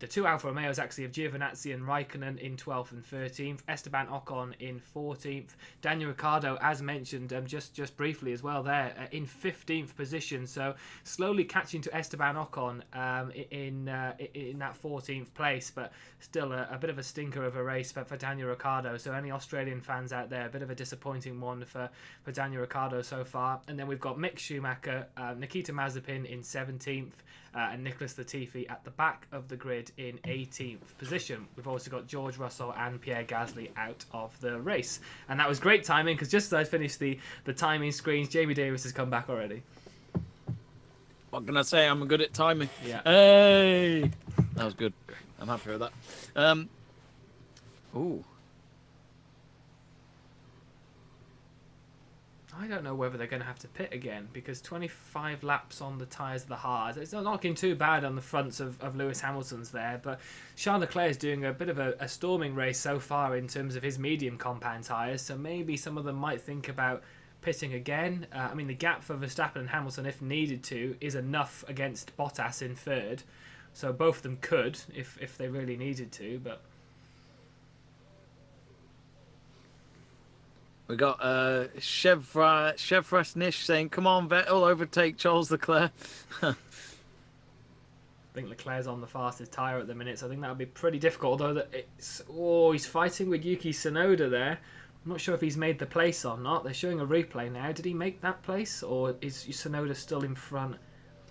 Speaker 2: The 2 Alfa Romeos actually of Giovinazzi and Raikkonen in 12th and 13th. Esteban Ocon in 14th. Daniel Ricciardo, as mentioned just briefly as well there, in 15th position. So slowly catching to Esteban Ocon in that 14th place, but still a bit of a stinker of a race for Daniel Ricciardo. So any Australian fans out there, a bit of a disappointing one for Daniel Ricciardo so far. And then we've got Mick Schumacher, Nikita Mazepin in 17th, and Nicholas Latifi at the back of the grid in 18th position. We've also got George Russell and Pierre Gasly out of the race. And that was great timing, because just as I finished the timing screens, Jamie Davies has come back already.
Speaker 1: What can I say? I'm good at timing.
Speaker 2: Yeah.
Speaker 1: Hey! That was good. I'm happy with that. Ooh.
Speaker 2: I don't know whether they're going to have to pit again, because 25 laps on the tyres of the hards. It's not looking too bad on the fronts of Lewis Hamilton's there, but Charles Leclerc is doing a bit of a storming race so far in terms of his medium compound tyres, so maybe some of them might think about pitting again. I mean, the gap for Verstappen and Hamilton, if needed to, is enough against Bottas in third, so both of them could if they really needed to, but...
Speaker 1: We got Chevrasnish saying, "Come on, Vettel, overtake Charles Leclerc."
Speaker 2: I think Leclerc's on the fastest tyre at the minute, so I think that would be pretty difficult. Although he's fighting with Yuki Tsunoda there. I'm not sure if he's made the place or not. They're showing a replay now. Did he make that place, or is Tsunoda still in front?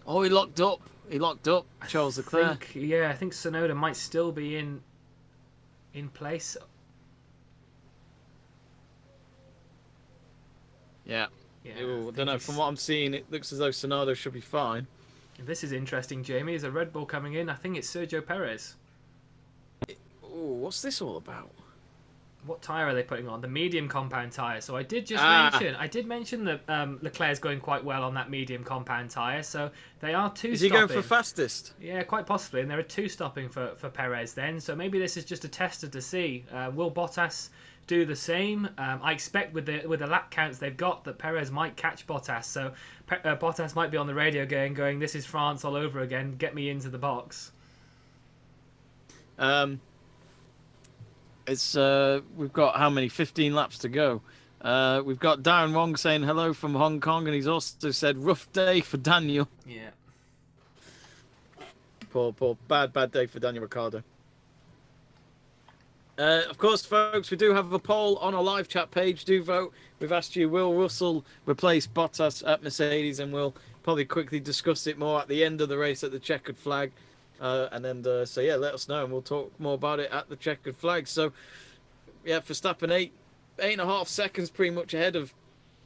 Speaker 1: Oh, he locked up. Charles Leclerc.
Speaker 2: I think Tsunoda might still be in place.
Speaker 1: Yeah.
Speaker 2: Yeah,
Speaker 1: Ooh, I don't know. From what I'm seeing, it looks as though Tsunoda should be fine.
Speaker 2: This is interesting, Jamie. There's a Red Bull coming in. I think it's Sergio Perez.
Speaker 1: Ooh, what's this all about?
Speaker 2: What tyre are they putting on? The medium compound tyre. So I did mention that Leclerc's going quite well on that medium compound tyre. So they are two.
Speaker 1: Is he going for fastest?
Speaker 2: Yeah, quite possibly. And there are two stopping for Perez then. So maybe this is just a tester to see. Will Bottas do the same? I expect with the lap counts they've got that Perez might catch Bottas. So Bottas might be on the radio going, "This is France all over again. Get me into the box."
Speaker 1: We've got how many? 15 laps to go. We've got Darren Wong saying hello from Hong Kong, and he's also said rough day for Daniel.
Speaker 2: Yeah.
Speaker 1: Poor, bad day for Daniel Ricciardo. Of course, folks, we do have a poll on our live chat page. Do vote. We've asked you, will Russell replace Bottas at Mercedes? And we'll probably quickly discuss it more at the end of the race at the checkered flag. And then, let us know, and we'll talk more about it at the checkered flag. So, yeah, Verstappen 8.5 seconds pretty much ahead of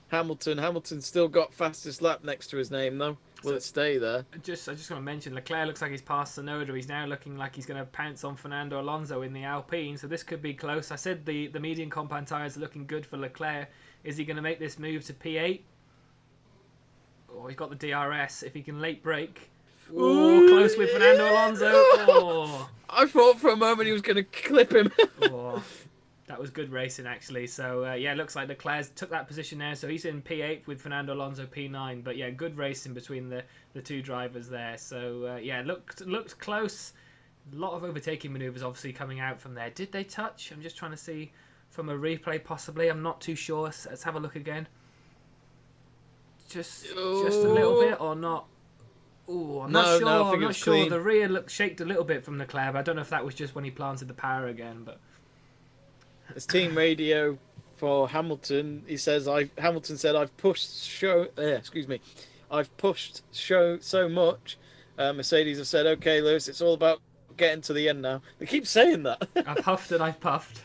Speaker 1: Hamilton. Hamilton's still got fastest lap next to his name, though. Will it stay there?
Speaker 2: I just want to mention, Leclerc looks like he's passed Tsunoda. He's now looking like he's going to pounce on Fernando Alonso in the Alpine, so this could be close. I said the medium compound tyres are looking good for Leclerc. Is he going to make this move to P8? Oh, he's got the DRS. If he can late brake... Oh, close with Fernando Alonso. Oh.
Speaker 1: I thought for a moment he was going to clip him.
Speaker 2: Oh, that was good racing, actually. So, it looks like Leclerc took that position there. So he's in P8 with Fernando Alonso P9. But, yeah, good racing between the two drivers there. So, looked close. A lot of overtaking manoeuvres, obviously, coming out from there. Did they touch? I'm just trying to see from a replay, possibly. I'm not too sure. Let's have a look again. Just a little bit or not? Oh, I'm not sure. I'm not sure. Clean. The rear shaked a little bit from Leclerc. But I don't know if that was just when he planted the power again. But
Speaker 1: it's team radio for Hamilton. He says, Hamilton said, I've pushed so much. Mercedes have said, okay, Lewis, it's all about getting to the end now. They keep saying that.
Speaker 2: I've huffed and I've puffed.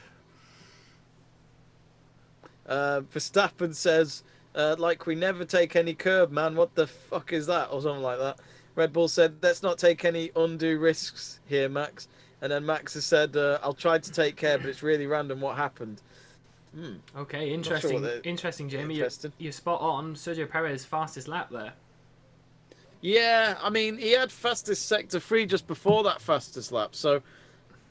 Speaker 1: Verstappen says, like we never take any curb, man. What the fuck is that? Or something like that. Red Bull said, let's not take any undue risks here, Max. And then Max has said, I'll try to take care, but it's really random what happened.
Speaker 2: Okay, interesting. Interesting, Jamie. You're spot on. Sergio Perez, fastest lap there.
Speaker 1: Yeah, I mean, he had fastest sector 3 just before that fastest lap. So,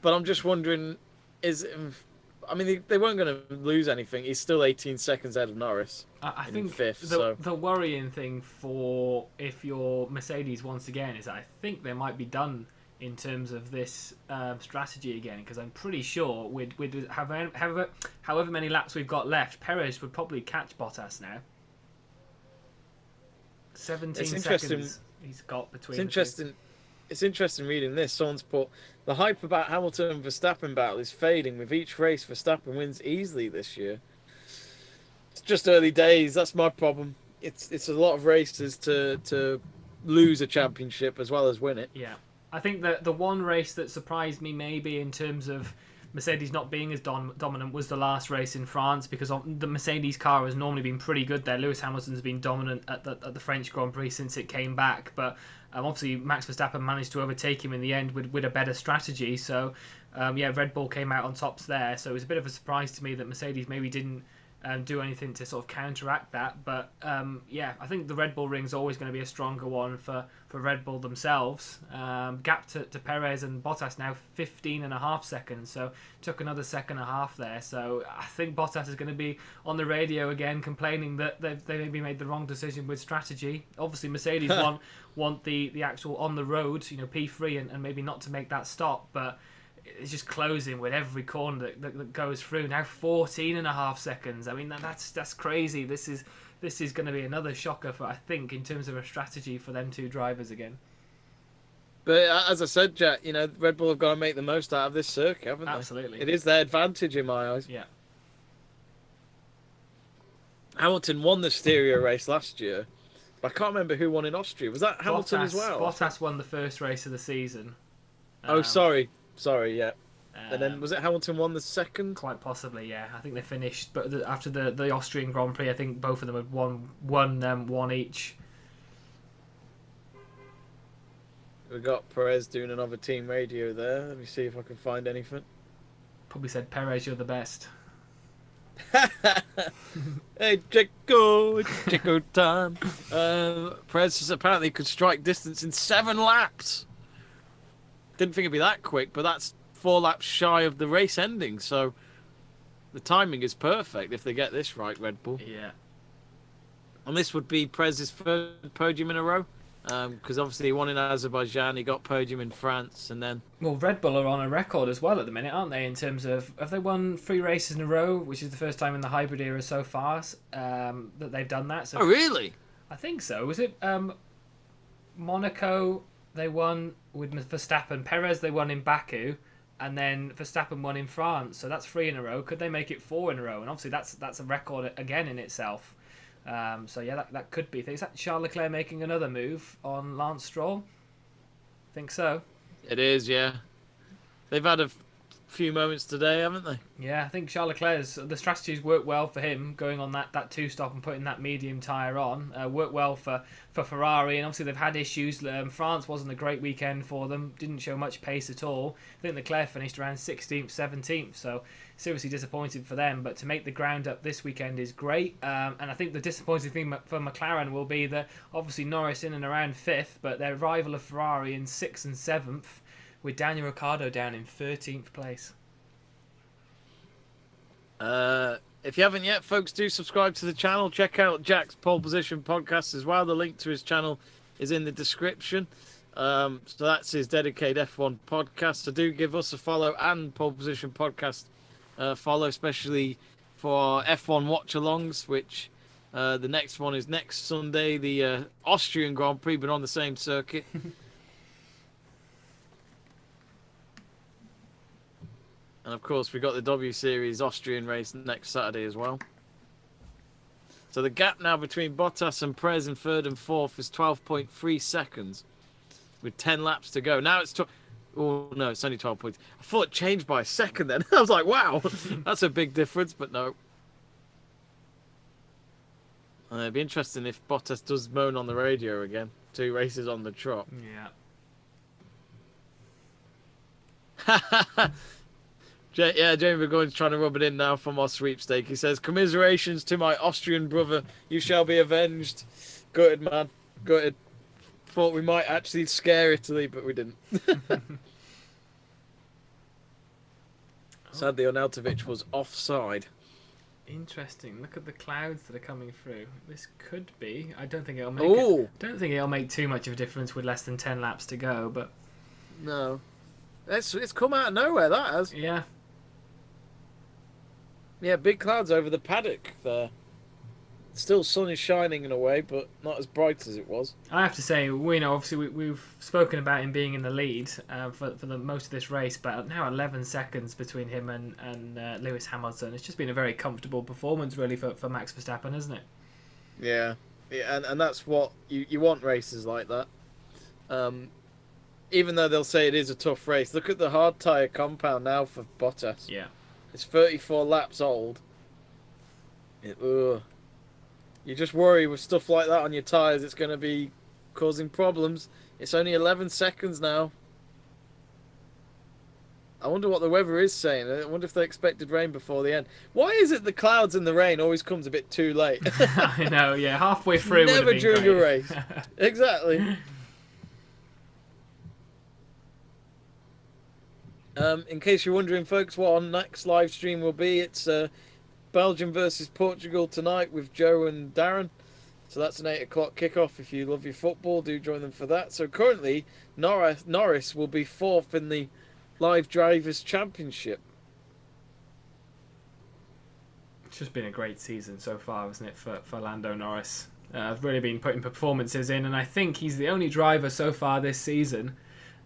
Speaker 1: but I'm just wondering, I mean, they weren't going to lose anything. He's still 18 seconds ahead of Norris.
Speaker 2: I think
Speaker 1: fifth,
Speaker 2: the worrying thing for if you're Mercedes once again is I think they might be done in terms of this strategy again, because I'm pretty sure with however many laps we've got left, Perez would probably catch Bottas now. 17 seconds he's got between.
Speaker 1: It's interesting reading this. Someone's put the hype about Hamilton and Verstappen battle is fading. With each race, Verstappen wins easily this year. It's just early days. That's my problem. It's a lot of races to lose a championship as well as win it.
Speaker 2: Yeah, I think that the one race that surprised me maybe in terms of Mercedes not being as dominant was the last race in France, because the Mercedes car has normally been pretty good there. Lewis Hamilton's been dominant at the French Grand Prix since it came back, but obviously Max Verstappen managed to overtake him in the end with a better strategy. So Red Bull came out on tops there. So it was a bit of a surprise to me that Mercedes maybe didn't do anything to sort of counteract that. But I think the Red Bull ring's always going to be a stronger one for Red Bull themselves. Gap to Perez and Bottas now 15.5 seconds, so took another second and a half there. So I think Bottas is going to be on the radio again complaining that they maybe made the wrong decision with strategy. Obviously Mercedes want the actual on the road, P3 and maybe not to make that stop, but it's just closing with every corner that goes through. Now 14.5 seconds. I mean, that's crazy. This is going to be another shocker I think, in terms of a strategy for them two drivers again.
Speaker 1: But as I said, Jack, Red Bull have got to make the most out of this circuit, haven't they?
Speaker 2: Absolutely.
Speaker 1: It is their advantage in my eyes.
Speaker 2: Yeah. Hamilton
Speaker 1: won the Styria race last year, but I can't remember who won in Austria. Was that Hamilton as well?
Speaker 2: Bottas won the first race of the season.
Speaker 1: Sorry, yeah. And then was it Hamilton won the second?
Speaker 2: Quite possibly, yeah. I think they finished, but after the Austrian Grand Prix, I think both of them had won one each.
Speaker 1: We got Perez doing another team radio there. Let me see if I can find anything.
Speaker 2: Probably said, Perez, you're the best.
Speaker 1: Hey, Checo time. Perez apparently could strike distance in 7 laps. Didn't think it'd be that quick, but that's 4 laps shy of the race ending, so the timing is perfect if they get this right, Red Bull.
Speaker 2: Yeah.
Speaker 1: And this would be Perez's third podium in a row, because obviously he won in Azerbaijan, he got podium in France, and then...
Speaker 2: Well, Red Bull are on a record as well at the minute, aren't they, in terms of... Have they won 3 races in a row, which is the first time in the hybrid era so far that they've done that? So
Speaker 1: oh, really?
Speaker 2: I think so. Was it Monaco... They won with Verstappen. Perez, they won in Baku, and then Verstappen won in France. So that's 3 in a row. Could they make it 4 in a row? And obviously that's a record again in itself. That could be. Is that Charles Leclerc making another move on Lance Stroll? I think so.
Speaker 1: It is, yeah. They've had a few moments today, haven't they?
Speaker 2: Yeah, I think Charles Leclerc's the strategies worked well for him, going on that 2-stop and putting that medium tyre on. Worked well for Ferrari, and obviously they've had issues. France wasn't a great weekend for them, didn't show much pace at all. I think Leclerc finished around 16th, 17th, so seriously disappointed for them. But to make the ground up this weekend is great, and I think the disappointing thing for McLaren will be that obviously Norris in and around 5th, but their rival of Ferrari in 6th and 7th, with Daniel Ricciardo down in 13th place.
Speaker 1: If you haven't yet, folks, do subscribe to the channel. Check out Jack's Pole Position podcast as well. The link to his channel is in the description. So that's his dedicated F1 podcast. So do give us a follow and Pole Position podcast follow, especially for F1 watch-alongs, which the next one is next Sunday, the Austrian Grand Prix, but on the same circuit. And of course, we got the W Series Austrian race next Saturday as well. So the gap now between Bottas and Perez in 3rd and 4th is 12.3 seconds, with 10 laps to go. Now it's oh no, it's only 12 points. I thought it changed by a second then. I was like, wow, that's a big difference, but no. It'd be interesting if Bottas does moan on the radio again. 2 races on the trot.
Speaker 2: Yeah.
Speaker 1: Jamie Burgoyne's trying to rub it in now from our sweepstake. He says, commiserations to my Austrian brother. You shall be avenged. Gutted, man. Gutted. Thought we might actually scare Italy, but we didn't. Sadly, Oneltovic was offside.
Speaker 2: Interesting. Look at the clouds that are coming through. This could be. I don't think it'll make too much of a difference with less than 10 laps to go, but
Speaker 1: no. It's come out of nowhere, that has.
Speaker 2: Yeah.
Speaker 1: Yeah, big clouds over the paddock there. Still sun is shining in a way, but not as bright as it was.
Speaker 2: I have to say, obviously we've spoken about him being in the lead for the most of this race, but now 11 seconds between him and Lewis Hamilton. It's just been a very comfortable performance, really, for Max Verstappen, hasn't it?
Speaker 1: Yeah, and that's what you want races like that. even though they'll say it is a tough race, look at the hard tyre compound now for Bottas.
Speaker 2: Yeah.
Speaker 1: It's 34 laps old. You just worry with stuff like that on your tyres, it's going to be causing problems. It's only 11 seconds now. I wonder what the weather is saying. I wonder if they expected rain before the end. Why is it the clouds and the rain always comes a bit too late?
Speaker 2: I know, yeah. Halfway through
Speaker 1: Never
Speaker 2: would have been
Speaker 1: during
Speaker 2: great.
Speaker 1: a race. Exactly. In case you're wondering, folks, what our next live stream will be, it's Belgium versus Portugal tonight with Joe and Darren. So that's an 8 o'clock kickoff. If you love your football, do join them for that. So currently, Norris will be 4th in the Live Drivers' Championship.
Speaker 2: It's just been a great season so far, hasn't it, for Lando Norris? I've really been putting performances in, and I think he's the only driver so far this season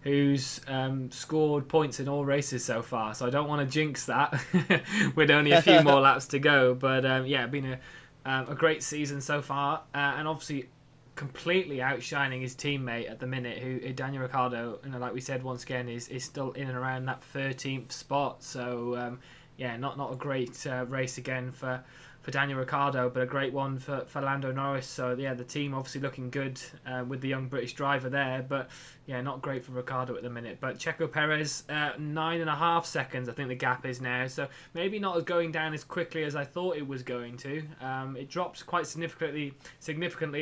Speaker 2: who's scored points in all races so far. So I don't want to jinx that with only a few more laps to go. But yeah, been a great season so far, and obviously completely outshining his teammate at the minute, who Daniel Ricciardo, like we said once again, is still in and around that 13th spot. So yeah, not a great race again for Daniel Ricciardo, but a great one for Lando Norris. So yeah, the team obviously looking good with the young British driver there, but yeah, not great for Ricciardo at the minute. But Checo Perez, 9.5 seconds, I think the gap is now. So maybe not as going down as quickly as I thought it was going to. It drops quite significantly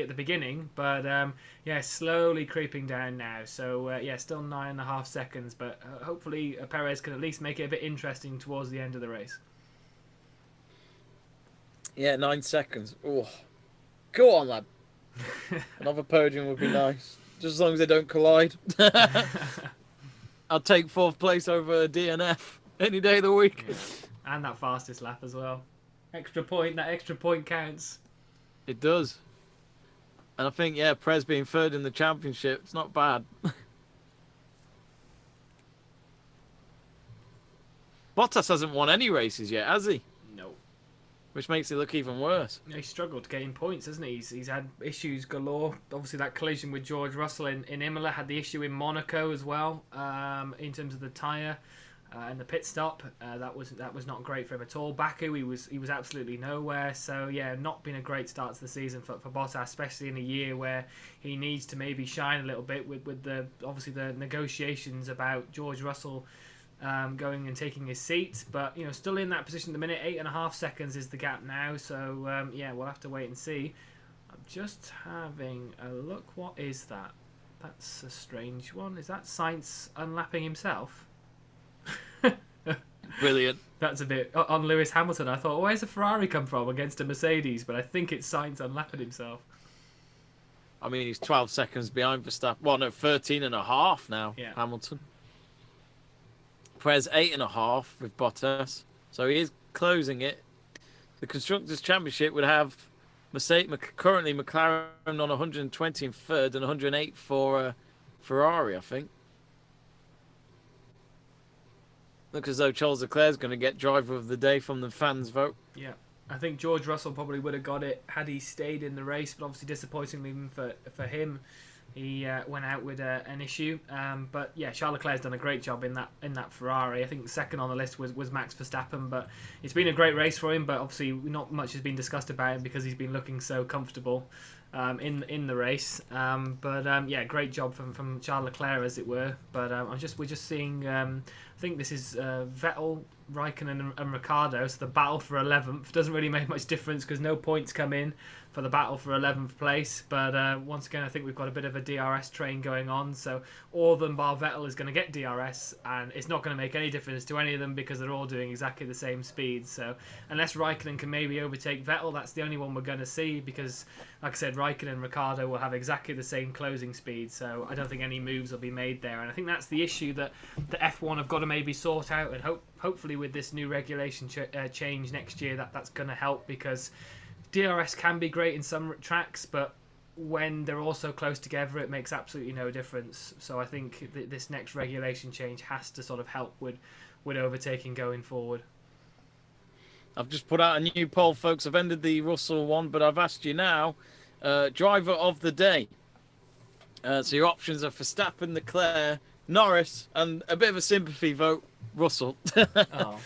Speaker 2: at the beginning, but yeah, slowly creeping down now. So yeah, still 9.5 seconds, but hopefully Perez can at least make it a bit interesting towards the end of the race.
Speaker 1: Yeah, 9 seconds. Oh, go on, lad. Another podium would be nice, just as long as they don't collide. I'll take 4th place over a DNF any day of the week.
Speaker 2: Yeah. And that fastest lap as well. That extra point counts.
Speaker 1: It does. And I think, yeah, Perez being 3rd in the championship, it's not bad. Bottas hasn't won any races yet, has he?
Speaker 2: No.
Speaker 1: Which makes it look even worse.
Speaker 2: He's struggled getting points, hasn't he? He's had issues galore. Obviously, that collision with George Russell in Imola, had the issue in Monaco as well, in terms of the tyre and the pit stop. That was not great for him at all. Baku, he was absolutely nowhere. So yeah, not been a great start to the season for Bottas, especially in a year where he needs to maybe shine a little bit with the obviously the negotiations about George Russell going and taking his seat, but still in that position at the minute. 8.5 seconds is the gap now, so yeah, we'll have to wait and see. I'm just having a look. What is that? That's a strange one. Is that Sainz unlapping himself?
Speaker 1: Brilliant.
Speaker 2: That's a bit on Lewis Hamilton. I thought, where's the Ferrari come from against a Mercedes? But I think it's Sainz unlapping himself.
Speaker 1: I mean, he's 12 seconds behind Verstappen. Well, no, 13.5 now.
Speaker 2: Yeah.
Speaker 1: Hamilton. Perez 8.5 with Bottas, so he is closing it. The Constructors' Championship would have currently McLaren on 120 in 3rd and 108 for Ferrari, I think. Looks as though Charles Leclerc's going to get driver of the day from the fans' vote.
Speaker 2: Yeah, I think George Russell probably would have got it had he stayed in the race, but obviously disappointingly for him, he went out with an issue. But yeah, Charles Leclerc's done a great job in that Ferrari. I think second on the list was Max Verstappen, but it's been a great race for him. But obviously not much has been discussed about him because he's been looking so comfortable in the race. But yeah, great job from Charles Leclerc, as it were. But we're just seeing. I think this is Vettel, Raikkonen, and Ricciardo. So the battle for 11th doesn't really make much difference because no points come in for the battle for 11th place. But once again, I think we've got a bit of a DRS train going on. So all of them bar Vettel is going to get DRS, and it's not going to make any difference to any of them because they're all doing exactly the same speed. So unless Raikkonen can maybe overtake Vettel, that's the only one we're going to see because, like I said, Raikkonen and Ricciardo will have exactly the same closing speed. So I don't think any moves will be made there. And I think that's the issue that the F1 have got to maybe sort out, and hopefully with this new regulation change next year, that's going to help, because DRS can be great in some tracks, but when they're all so close together, it makes absolutely no difference. So I think this next regulation change has to sort of help with overtaking going forward.
Speaker 1: I've just put out a new poll, folks. I've ended the Russell one, but I've asked you now, driver of the day. So your options are Verstappen, Leclerc, Norris, and a bit of a sympathy vote, Russell.
Speaker 2: Oh.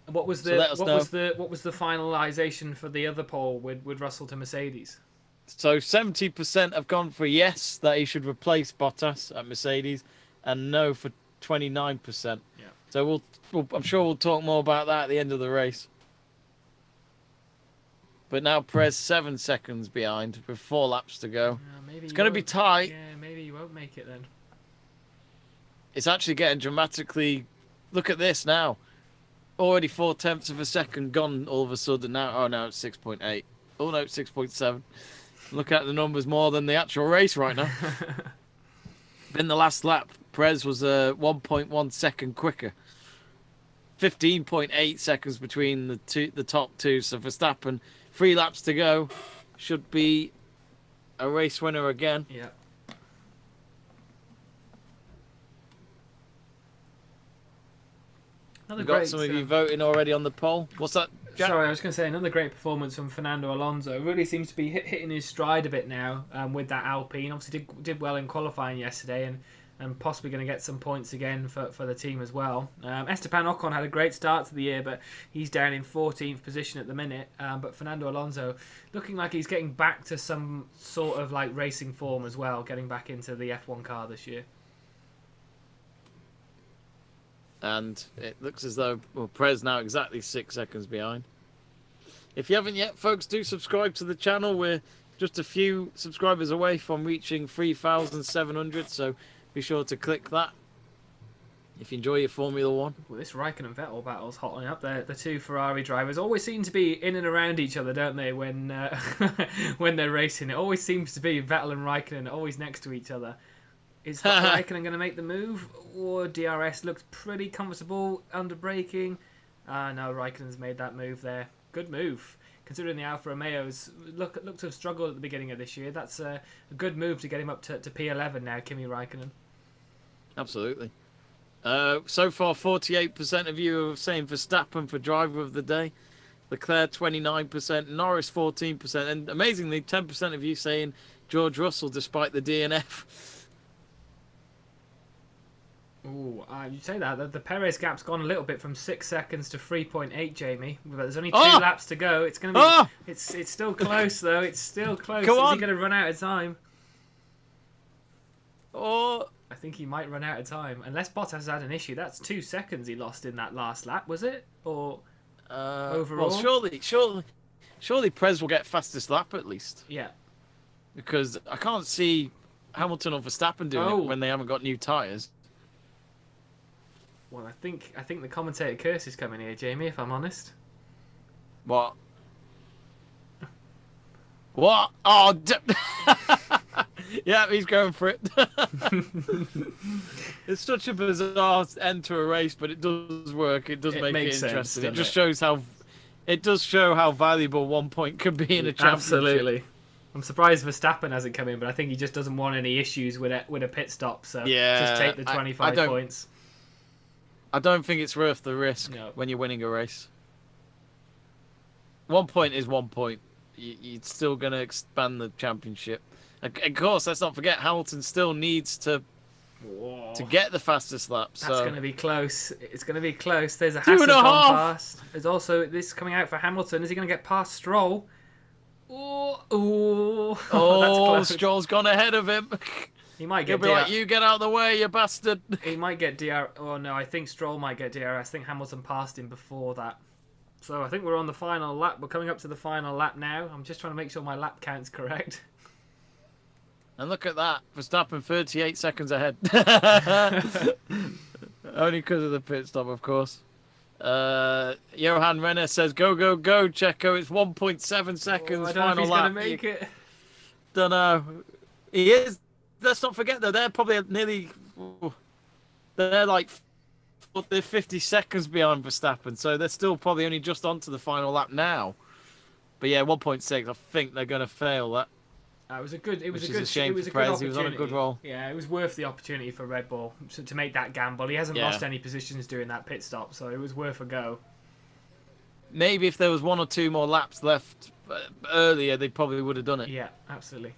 Speaker 2: What was
Speaker 1: So
Speaker 2: the
Speaker 1: let us know.
Speaker 2: what was the finalisation for the other poll with Russell to Mercedes?
Speaker 1: So 70% have gone for yes, that he should replace Bottas at Mercedes, and no for 29%.
Speaker 2: Yeah.
Speaker 1: So I'm sure we'll talk more about that at the end of the race. But now Perez 7 seconds behind with 4 laps to go.
Speaker 2: Maybe
Speaker 1: It's going to be tight.
Speaker 2: Yeah, maybe you won't make it then.
Speaker 1: It's actually getting dramatically. Look at this now. Already 4/10 of a second gone all of a sudden. Now it's 6.8. Oh no, it's 6.7. Look at the numbers more than the actual race right now. In the last lap, Perez was 1.1 second quicker. 15.8 seconds between the top two. So Verstappen, 3 laps to go, should be a race winner again.
Speaker 2: Yeah.
Speaker 1: We've got some of you voting already on the poll. What's that, Jack?
Speaker 2: Sorry, I was going to say another great performance from Fernando Alonso. Really seems to be hitting his stride a bit now with that Alpine. Obviously did well in qualifying yesterday and possibly going to get some points again for the team as well. Esteban Ocon had a great start to the year, but he's down in 14th position at the minute. But Fernando Alonso looking like he's getting back to some sort of like racing form as well, getting back into the F1 car this year.
Speaker 1: And it looks as though Perez now exactly 6 seconds behind. If you haven't yet, folks, do subscribe to the channel. We're just a few subscribers away from reaching 3,700, so be sure to click that if you enjoy your Formula One.
Speaker 2: Well, this Raikkonen and Vettel battle's hotling up. The two Ferrari drivers always seem to be in and around each other, don't they? When when they're racing, it always seems to be Vettel and Raikkonen always next to each other. Is Raikkonen going to make the move, or DRS looked pretty comfortable under braking? No, Raikkonen's made that move there. Good move, considering the Alfa Romeos look to have struggled at the beginning of this year. That's a good move to get him up to P11 now, Kimi Raikkonen.
Speaker 1: Absolutely. So far, 48% of you are saying Verstappen for driver of the day. Leclerc 29%, Norris 14%, and amazingly 10% of you saying George Russell despite the DNF.
Speaker 2: Ooh, you say that. The Perez gap's gone a little bit from 6 seconds to 3.8, Jamie. But there's only 2 laps to go. It's going to be. It's still close though. It's still close.
Speaker 1: Go on.
Speaker 2: Is he going to run out of time?
Speaker 1: Oh,
Speaker 2: I think he might run out of time unless Bottas had an issue. That's 2 seconds he lost in that last lap, was it? Or overall?
Speaker 1: Well, surely Perez will get fastest lap at least.
Speaker 2: Yeah.
Speaker 1: Because I can't see Hamilton or Verstappen doing it when they haven't got new tyres.
Speaker 2: Well, I think the commentator curse is coming here, Jamie, if I'm honest.
Speaker 1: What? What? Oh, yeah, he's going for it. It's such a bizarre end to a race, but it does work. It does make it interesting. It just shows how valuable 1 point could be in a championship.
Speaker 2: Absolutely. I'm surprised Verstappen hasn't come in, but I think he just doesn't want any issues with a pit stop. So just take the 25 points.
Speaker 1: I don't think it's worth the risk when you're winning a race. 1 point is 1 point. You're still going to expand the championship. Of course, let's not forget Hamilton still needs to get the fastest lap.
Speaker 2: That's going to be close. It's going to be close. There's a Haas gone past. There's also this coming out for Hamilton. Is he going to get past Stroll? Oh, that's close.
Speaker 1: Stroll's gone ahead of him.
Speaker 2: He might
Speaker 1: He'll
Speaker 2: get
Speaker 1: be like, you get out of the way, you bastard.
Speaker 2: He might get DRS. Oh, no, I think Stroll might get DRS. I think Hamilton passed him before that. So I think we're on the final lap. We're coming up to the final lap now. I'm just trying to make sure my lap count's correct.
Speaker 1: And look at that. Verstappen 38 seconds ahead. Only because of the pit stop, of course. Johan Renner says, go, go, go, Checo. It's 1.7 seconds.
Speaker 2: I don't
Speaker 1: final
Speaker 2: know if he's
Speaker 1: lap.
Speaker 2: going to make it.
Speaker 1: Don't know. He is. Let's not forget, though, they're probably nearly... They're like 50 seconds behind Verstappen, so they're still probably only just onto the final lap now. But yeah, 1.6, I think they're going to fail that.
Speaker 2: It was a good
Speaker 1: shame for Perez. He was on a good roll.
Speaker 2: Yeah, it was worth the opportunity for Red Bull to make that gamble. He hasn't lost any positions during that pit stop, so it was worth a go.
Speaker 1: Maybe if there was 1 or 2 more laps left earlier, they probably would have done it.
Speaker 2: Yeah, absolutely.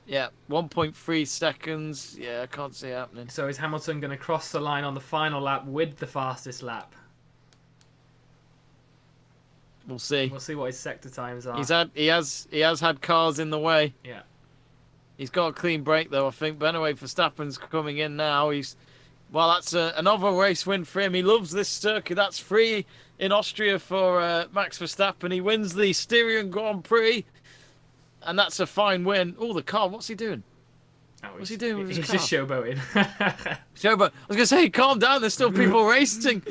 Speaker 1: Yeah, 1.3 seconds. Yeah, I can't see it happening.
Speaker 2: So is Hamilton going to cross the line on the final lap with the fastest lap?
Speaker 1: We'll see.
Speaker 2: We'll see what his sector times are.
Speaker 1: He has had cars in the way.
Speaker 2: Yeah.
Speaker 1: He's got a clean break though, I think. But anyway, Verstappen's coming in now. That's another race win for him. He loves this circuit. That's free in Austria for Max Verstappen. He wins the Styrian Grand Prix, and that's a fine win. Oh, the car. What's he doing?
Speaker 2: Oh,
Speaker 1: What's he doing with his
Speaker 2: he's
Speaker 1: car?
Speaker 2: just showboating.
Speaker 1: Showboat. I was gonna say, calm down. There's still people racing.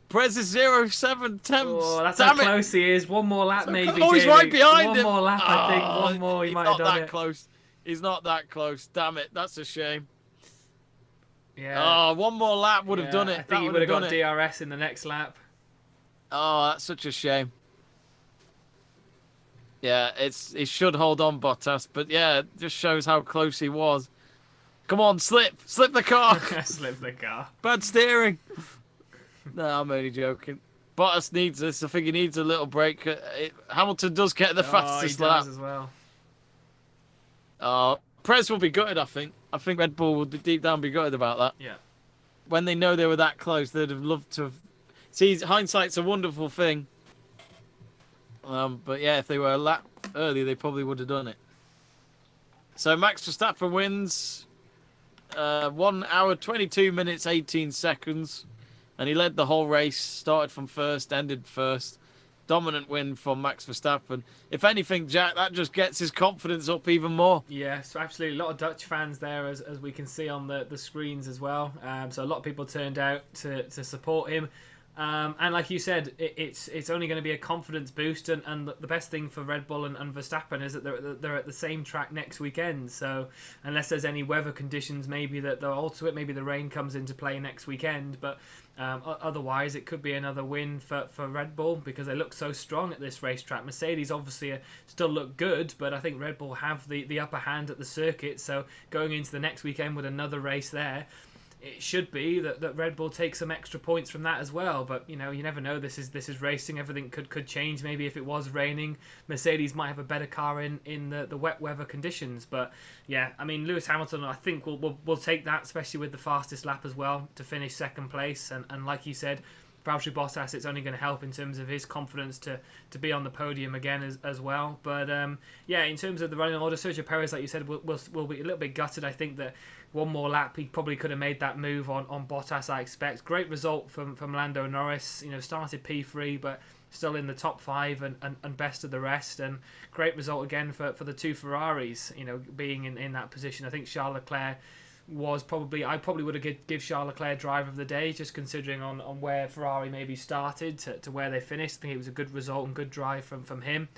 Speaker 1: Perez is 0.7 tenths.
Speaker 2: Oh, that's
Speaker 1: Damn
Speaker 2: how close he is. One more lap, maybe.
Speaker 1: Oh, he's
Speaker 2: Jamie.
Speaker 1: right behind
Speaker 2: One
Speaker 1: him.
Speaker 2: more lap, I think.
Speaker 1: Oh,
Speaker 2: One more, he might have done
Speaker 1: not that
Speaker 2: it.
Speaker 1: close. He's not that close. Damn it. That's a shame.
Speaker 2: Yeah.
Speaker 1: Oh, one more lap would have done it.
Speaker 2: I think he
Speaker 1: would
Speaker 2: would have got
Speaker 1: done it.
Speaker 2: DRS in the next lap.
Speaker 1: Oh, that's such a shame. Yeah, he should hold on, Bottas, but yeah, it just shows how close he was. Come on, slip the car.
Speaker 2: Slip the car.
Speaker 1: Bad steering. No, I'm only joking. Bottas needs this. I think he needs a little break. Hamilton does get the fastest
Speaker 2: he
Speaker 1: lap.
Speaker 2: does as well.
Speaker 1: Perez will be gutted, I think. I think Red Bull would deep down be gutted about that.
Speaker 2: Yeah.
Speaker 1: When they know they were that close, they'd have loved to have... See, hindsight's a wonderful thing. But yeah, if they were a lap early, they probably would have done it. So Max Verstappen wins 1 hour, 22 minutes, 18 seconds. And he led the whole race, started from first, ended first. Dominant win from Max Verstappen. If anything, Jack, that just gets his confidence up even more.
Speaker 2: Yes, absolutely. A lot of Dutch fans there, as we can see on the screens as well. So a lot of people turned out to support him. And like you said, it's only going to be a confidence boost. And the best thing for Red Bull and Verstappen is that they're at the same track next weekend. So unless there's any weather conditions, maybe that they'll alter it. Maybe the rain comes into play next weekend. But otherwise, it could be another win for Red Bull because they look so strong at this racetrack. Mercedes obviously still look good, but I think Red Bull have the upper hand at the circuit. So going into the next weekend with another race there, it should be that Red Bull takes some extra points from that as well. But you never know. This is racing. Everything could change. Maybe if it was raining, Mercedes might have a better car in the wet weather conditions. But yeah, I mean, Lewis Hamilton, I think will take that, especially with the fastest lap as well, to finish second place. And like you said, Valtteri Bottas, it's only going to help in terms of his confidence to be on the podium again as well. But yeah, in terms of the running order, Sergio Perez, like you said, will be a little bit gutted. I think that one more lap, he probably could have made that move on Bottas, I expect. Great result from Lando Norris. Started P3, but still in the top 5 and best of the rest. And great result again for the two Ferraris, being in that position. I think Charles Leclerc I probably would have give Charles Leclerc driver of the day, just considering on where Ferrari maybe started to where they finished. I think it was a good result and good drive from him.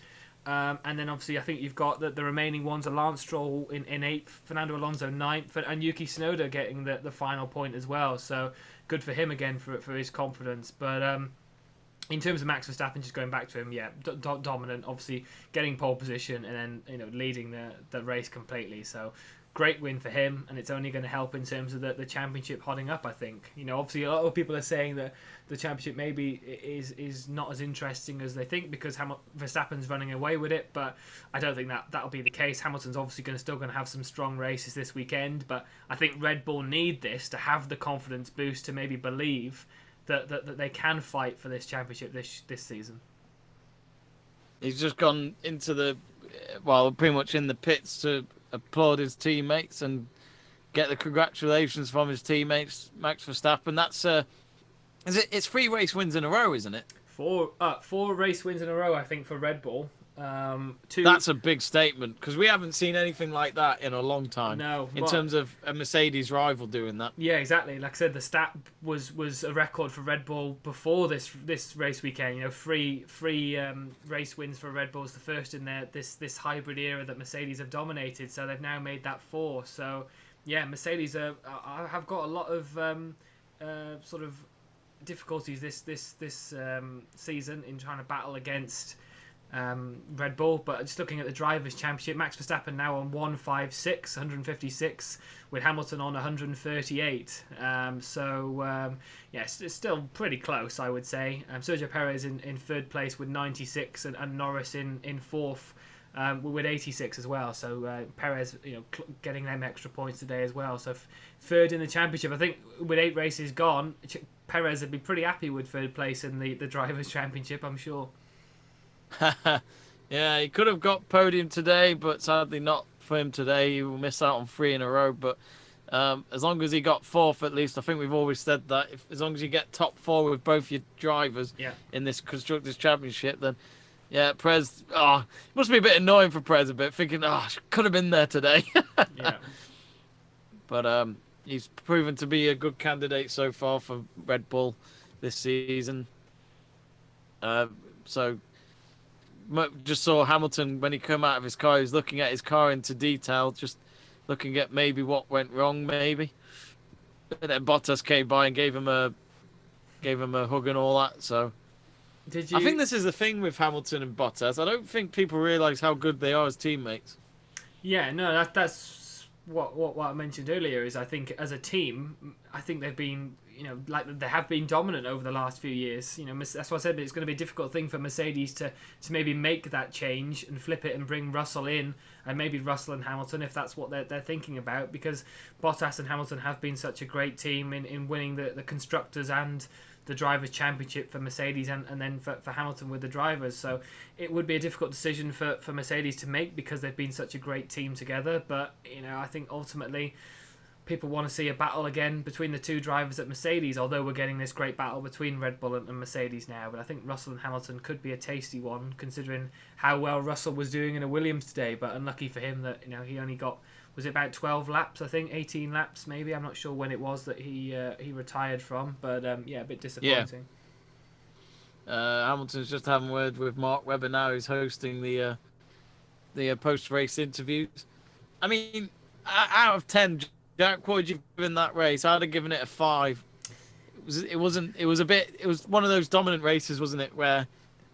Speaker 2: And then obviously I think you've got the remaining ones are Lance Stroll in 8th, Fernando Alonso 9th, and Yuki Tsunoda getting the final point as well. So good for him again for his confidence. But in terms of Max Verstappen, just going back to him, yeah, dominant, obviously getting pole position and then leading the race completely. So great win for him, and it's only going to help in terms of the championship hotting up, I think. Obviously a lot of people are saying that the championship maybe is not as interesting as they think because Verstappen's running away with it, but I don't think that'll be the case. Hamilton's obviously still going to have some strong races this weekend, but I think Red Bull need this to have the confidence boost to maybe believe that they can fight for this championship this season.
Speaker 1: He's just gone into pretty much in the pits to applaud his teammates and get the congratulations from his teammates. Max Verstappen. That's it's 3 race wins in a row, isn't it?
Speaker 2: 4 race wins in a row, I think, for Red Bull. 2.
Speaker 1: That's a big statement because we haven't seen anything like that in a long time.
Speaker 2: No,
Speaker 1: in terms of a Mercedes rival doing that.
Speaker 2: Yeah, exactly. Like I said, the stat was a record for Red Bull before this race weekend. 3 race wins for Red Bull is the first in this hybrid era that Mercedes have dominated. So they've now made that 4. So yeah, Mercedes have got a lot of sort of difficulties this season in trying to battle against Red Bull. But just looking at the Drivers' Championship, Max Verstappen now on 156, with Hamilton on 138. Yes, it's still pretty close, I would say. Sergio Perez in 3rd place with 96 and Norris in 4th with 86 as well. So Perez, getting them extra points today as well. So third in the championship. I think with 8 races gone, Perez would be pretty happy with third place in the Drivers' Championship, I'm sure.
Speaker 1: Yeah, he could have got podium today, but sadly not for him today. He will miss out on 3 in a row. But as long as he got 4th, at least, I think we've always said that. As long as you get top 4 with both your drivers in this Constructors' Championship, then yeah, Perez. Oh, it must be a bit annoying for Perez a bit, thinking, could have been there today.
Speaker 2: Yeah.
Speaker 1: But he's proven to be a good candidate so far for Red Bull this season. So just saw Hamilton when he came out of his car. He was looking at his car into detail, just looking at maybe what went wrong, maybe. And then Bottas came by and gave him a hug and all that. So I think this is the thing with Hamilton and Bottas. I don't think people realise how good they are as teammates.
Speaker 2: Yeah, no, that's what I mentioned earlier. Is I think as a team, I think they've been, they have been dominant over the last few years. That's why I said it's going to be a difficult thing for Mercedes to maybe make that change and flip it and bring Russell in, and maybe Russell and Hamilton if that's what they're thinking about, because Bottas and Hamilton have been such a great team in winning the Constructors and the Drivers' Championship for Mercedes and then for Hamilton with the drivers. So it would be a difficult decision for Mercedes to make because they've been such a great team together. But, I think ultimately people want to see a battle again between the two drivers at Mercedes, although we're getting this great battle between Red Bull and Mercedes now. But I think Russell and Hamilton could be a tasty one, considering how well Russell was doing in a Williams today. But unlucky for him that he only got, was it about 12 laps, I think, 18 laps maybe. I'm not sure when it was that he retired from, but a bit disappointing.
Speaker 1: Yeah. Hamilton's just having a word with Mark Webber now, who's hosting the post-race interviews. I mean, out of 10, Jack, what would you give in that race? I'd have given it a 5. It was one of those dominant races, wasn't it, where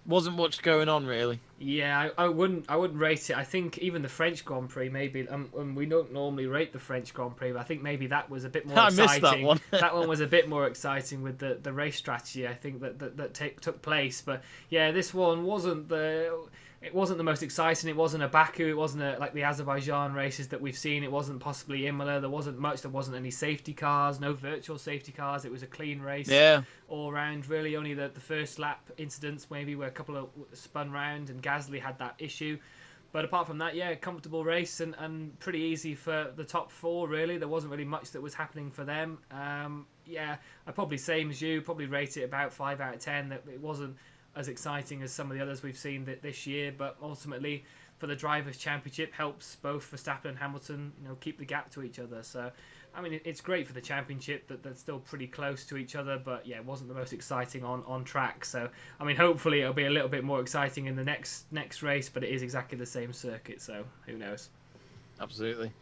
Speaker 1: wasn't much going on really.
Speaker 2: Yeah, I wouldn't rate it. I think even the French Grand Prix, maybe, we don't normally rate the French Grand Prix, but I think maybe that was a bit more exciting. I missed that one. That one was a bit more exciting with the race strategy, I think, that took place. But yeah, this one wasn't the most exciting. It wasn't a Baku. It wasn't like the Azerbaijan races that we've seen. It wasn't possibly Imola. There wasn't much. There wasn't any safety cars. No virtual safety cars. It was a clean race.
Speaker 1: Yeah.
Speaker 2: All round. Really, only the first lap incidents maybe where a couple of spun round and Gasly had that issue. But apart from that, yeah, comfortable race and pretty easy for the top 4. Really, there wasn't really much that was happening for them. Yeah, I probably same as you. Probably rate it about 5 out of 10. That it wasn't as exciting as some of the others we've seen this year, but ultimately for the Drivers' Championship helps both Verstappen and Hamilton keep the gap to each other. So I mean, it's great for the championship that they're still pretty close to each other, but yeah, it wasn't the most exciting on track. So I mean, hopefully it'll be a little bit more exciting in the next race, but it is exactly the same circuit, so who knows.
Speaker 1: Absolutely.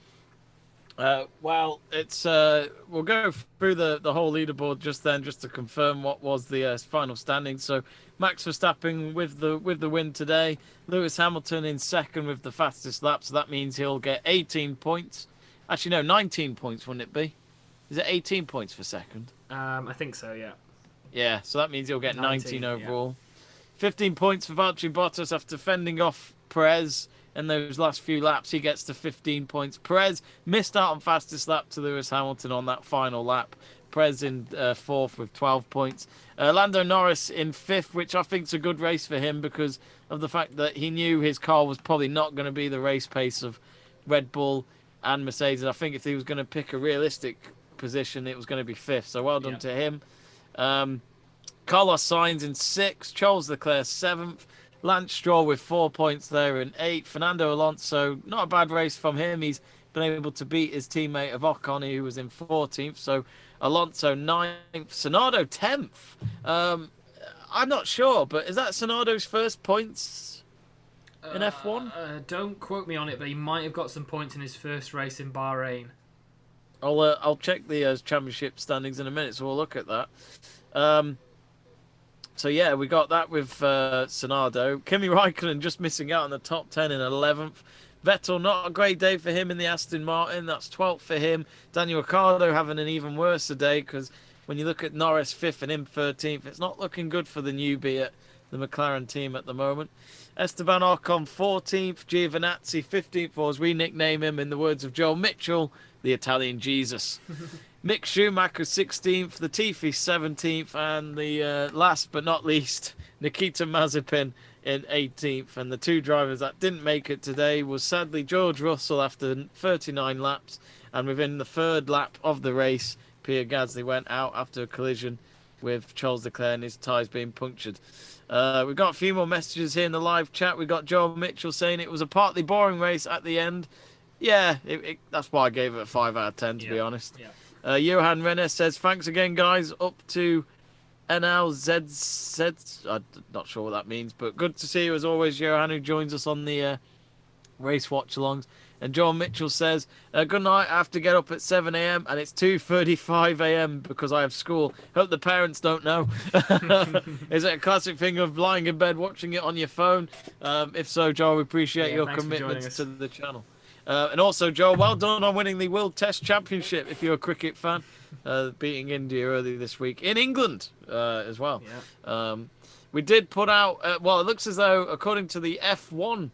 Speaker 1: Well, it's we'll go through the whole leaderboard just to confirm what was the final standing. So Max Verstappen with the win today. Lewis Hamilton in second with the fastest lap. So that means he'll get 18 points. Actually, no, 19 points, wouldn't it be? Is it 18 points for second?
Speaker 2: I think so, yeah.
Speaker 1: Yeah, so that means he'll get 19 overall. Yeah. 15 points for Valtteri Bottas after fending off Perez. In those last few laps, he gets to 15 points. Perez missed out on fastest lap to Lewis Hamilton on that final lap. Perez in fourth with 12 points. Lando Norris in fifth, which I think is a good race for him because of the fact that he knew his car was probably not going to be the race pace of Red Bull and Mercedes. I think if he was going to pick a realistic position, it was going to be fifth. So well done to him. Carlos Sainz in sixth. Charles Leclerc seventh. Lance Stroll with 4 points there in 8th. Fernando Alonso, not a bad race from him. He's been able to beat his teammate of Ocon, who was in 14th. So Alonso 9th. Tsunoda 10th. I'm not sure, but is that Tsunoda's first points in F1?
Speaker 2: Don't quote me on it, but he might have got some points in his first race in Bahrain.
Speaker 1: I'll check the championship standings in a minute, so we'll look at that. So yeah, we got that with Tsunoda. Kimi Raikkonen just missing out on the top 10 in 11th. Vettel, not a great day for him in the Aston Martin. That's 12th for him. Daniel Ricciardo having an even worse day because when you look at Norris 5th and him 13th, it's not looking good for the newbie at the McLaren team at the moment. Esteban Ocon 14th, Giovinazzi 15th, or as we nickname him in the words of Joel Mitchell, the Italian Jesus. Mick Schumacher 16th, Latifi 17th, and the last but not least, Nikita Mazepin in 18th. And the two drivers that didn't make it today was sadly George Russell after 39 laps, and within the third lap of the race, Pierre Gasly went out after a collision with Charles Leclerc and his tyres being punctured. We've got a few more messages here in the live chat. We've got Joel Mitchell saying it was a partly boring race at the end. Yeah, that's why I gave it a 5 out of 10, to be honest. Yeah. Johan Renner says, thanks again, guys. Up to NLZZ. I'm not sure what that means, but good to see you as always, Johan, who joins us on the race watch-alongs. And John Mitchell says, good night. I have to get up at 7 a.m. and it's 2:35 a.m. because I have school. Hope the parents don't know. Is it a classic thing of lying in bed watching it on your phone? If so, Joel, we appreciate your commitment to the channel. And also, Joel, well done on winning the World Test Championship if you're a cricket fan, beating India early this week in England as well. Yeah. We did put out, well, it looks as though, according to the F1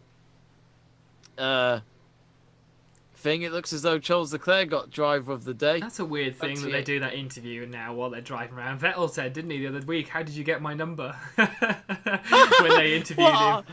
Speaker 1: thing, it looks as though Charles Leclerc got driver of the day.
Speaker 2: That's a weird thing that they do that interview now while they're driving around. Vettel said, didn't he, the other week, how did you get my number? When they interviewed him.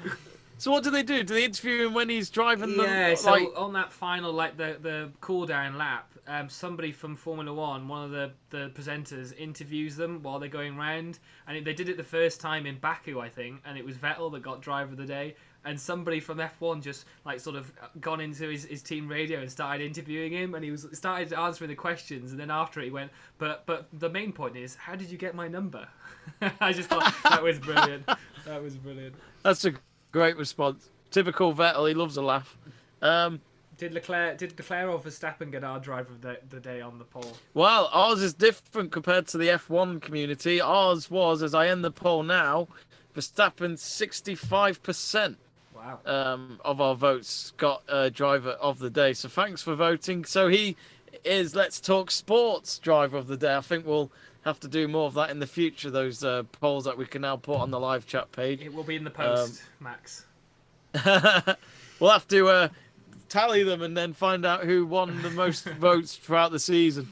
Speaker 1: So what do they do? Do they interview him when he's driving them?
Speaker 2: Yeah, so on that final, like the cool-down lap, somebody from Formula One, one of the presenters, interviews them while they're going round. And they did it the first time in Baku, I think, and it was Vettel that got driver of the day. And somebody from F1 just like sort of gone into his team radio and started interviewing him, and he started answering the questions. And then after it, he went, but the main point is, how did you get my number? I just thought that was brilliant. That was brilliant.
Speaker 1: That's a great response. Typical Vettel. He loves a laugh.
Speaker 2: Did Leclerc or Verstappen get our driver of the day on the poll?
Speaker 1: Well, ours is different compared to the F1 community. Ours was, as I end the poll now, Verstappen 65%.
Speaker 2: Wow.
Speaker 1: Of our votes got driver of the day. So thanks for voting. So he is Let's Talk Sports driver of the day. I think we'll have to do more of that in the future, those polls that we can now put on the live chat page.
Speaker 2: It will be in the post, Max.
Speaker 1: We'll have to tally them and then find out who won the most votes throughout the season.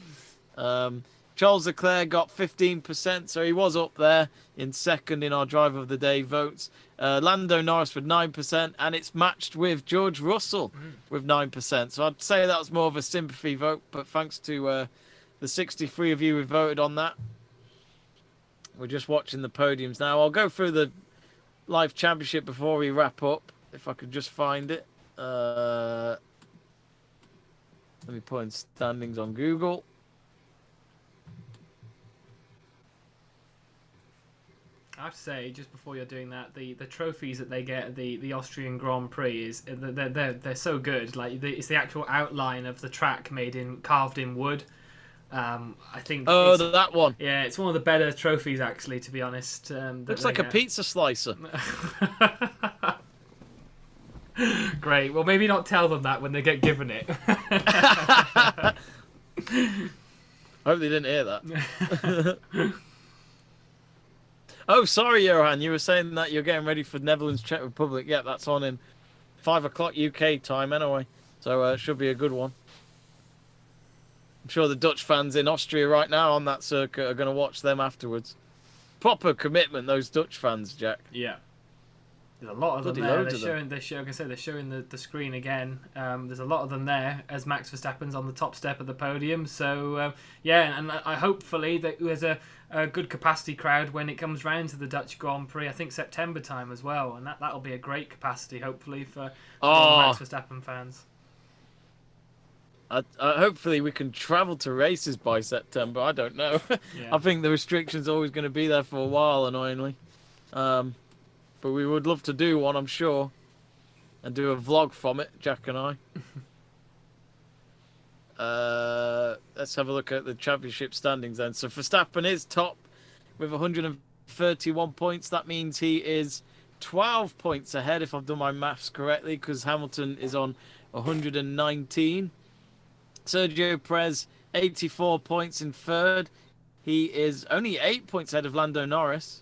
Speaker 1: Charles Leclerc got 15%, so he was up there in second in our driver of the day votes. Lando Norris with 9%, and it's matched with George Russell with 9%. So I'd say that was more of a sympathy vote, but thanks to the 63 of you who voted on that. We're just watching the podiums now. I'll go through the live championship before we wrap up, if I could just find it. Let me put in standings on Google.
Speaker 2: I have to say, just before you're doing that, the trophies that they get at the Austrian Grand Prix is they're so good. Like it's the actual outline of the track carved in wood. I think.
Speaker 1: Oh, that one.
Speaker 2: Yeah, it's one of the better trophies actually, to be honest.
Speaker 1: Looks like a pizza slicer.
Speaker 2: Great. Well, maybe not tell them that when they get given it.
Speaker 1: I hope they didn't hear that. Oh, sorry, Johan. You were saying that you're getting ready for Netherlands Czech Republic. Yeah, that's on in 5 o'clock UK time anyway. So it should be a good one. I'm sure the Dutch fans in Austria right now on that circuit are going to watch them afterwards. Proper commitment, those Dutch fans, Jack.
Speaker 2: Yeah. There's a lot of them there. They're showing the screen again. There's a lot of them there as Max Verstappen's on the top step of the podium. So yeah, and I hopefully that there's a good capacity crowd when it comes round to the Dutch Grand Prix. I think September time as well, and that'll be a great capacity hopefully for Max Verstappen fans.
Speaker 1: Hopefully we can travel to races by September. I don't know. Yeah. I think the restrictions are always going to be there for a while, annoyingly. But we would love to do one, I'm sure, and do a vlog from it, Jack and I. Let's have a look at the championship standings then. So Verstappen is top with 131 points. That means he is 12 points ahead, if I've done my maths correctly, because Hamilton is on 119. Sergio Perez, 84 points in third. He is only 8 points ahead of Lando Norris.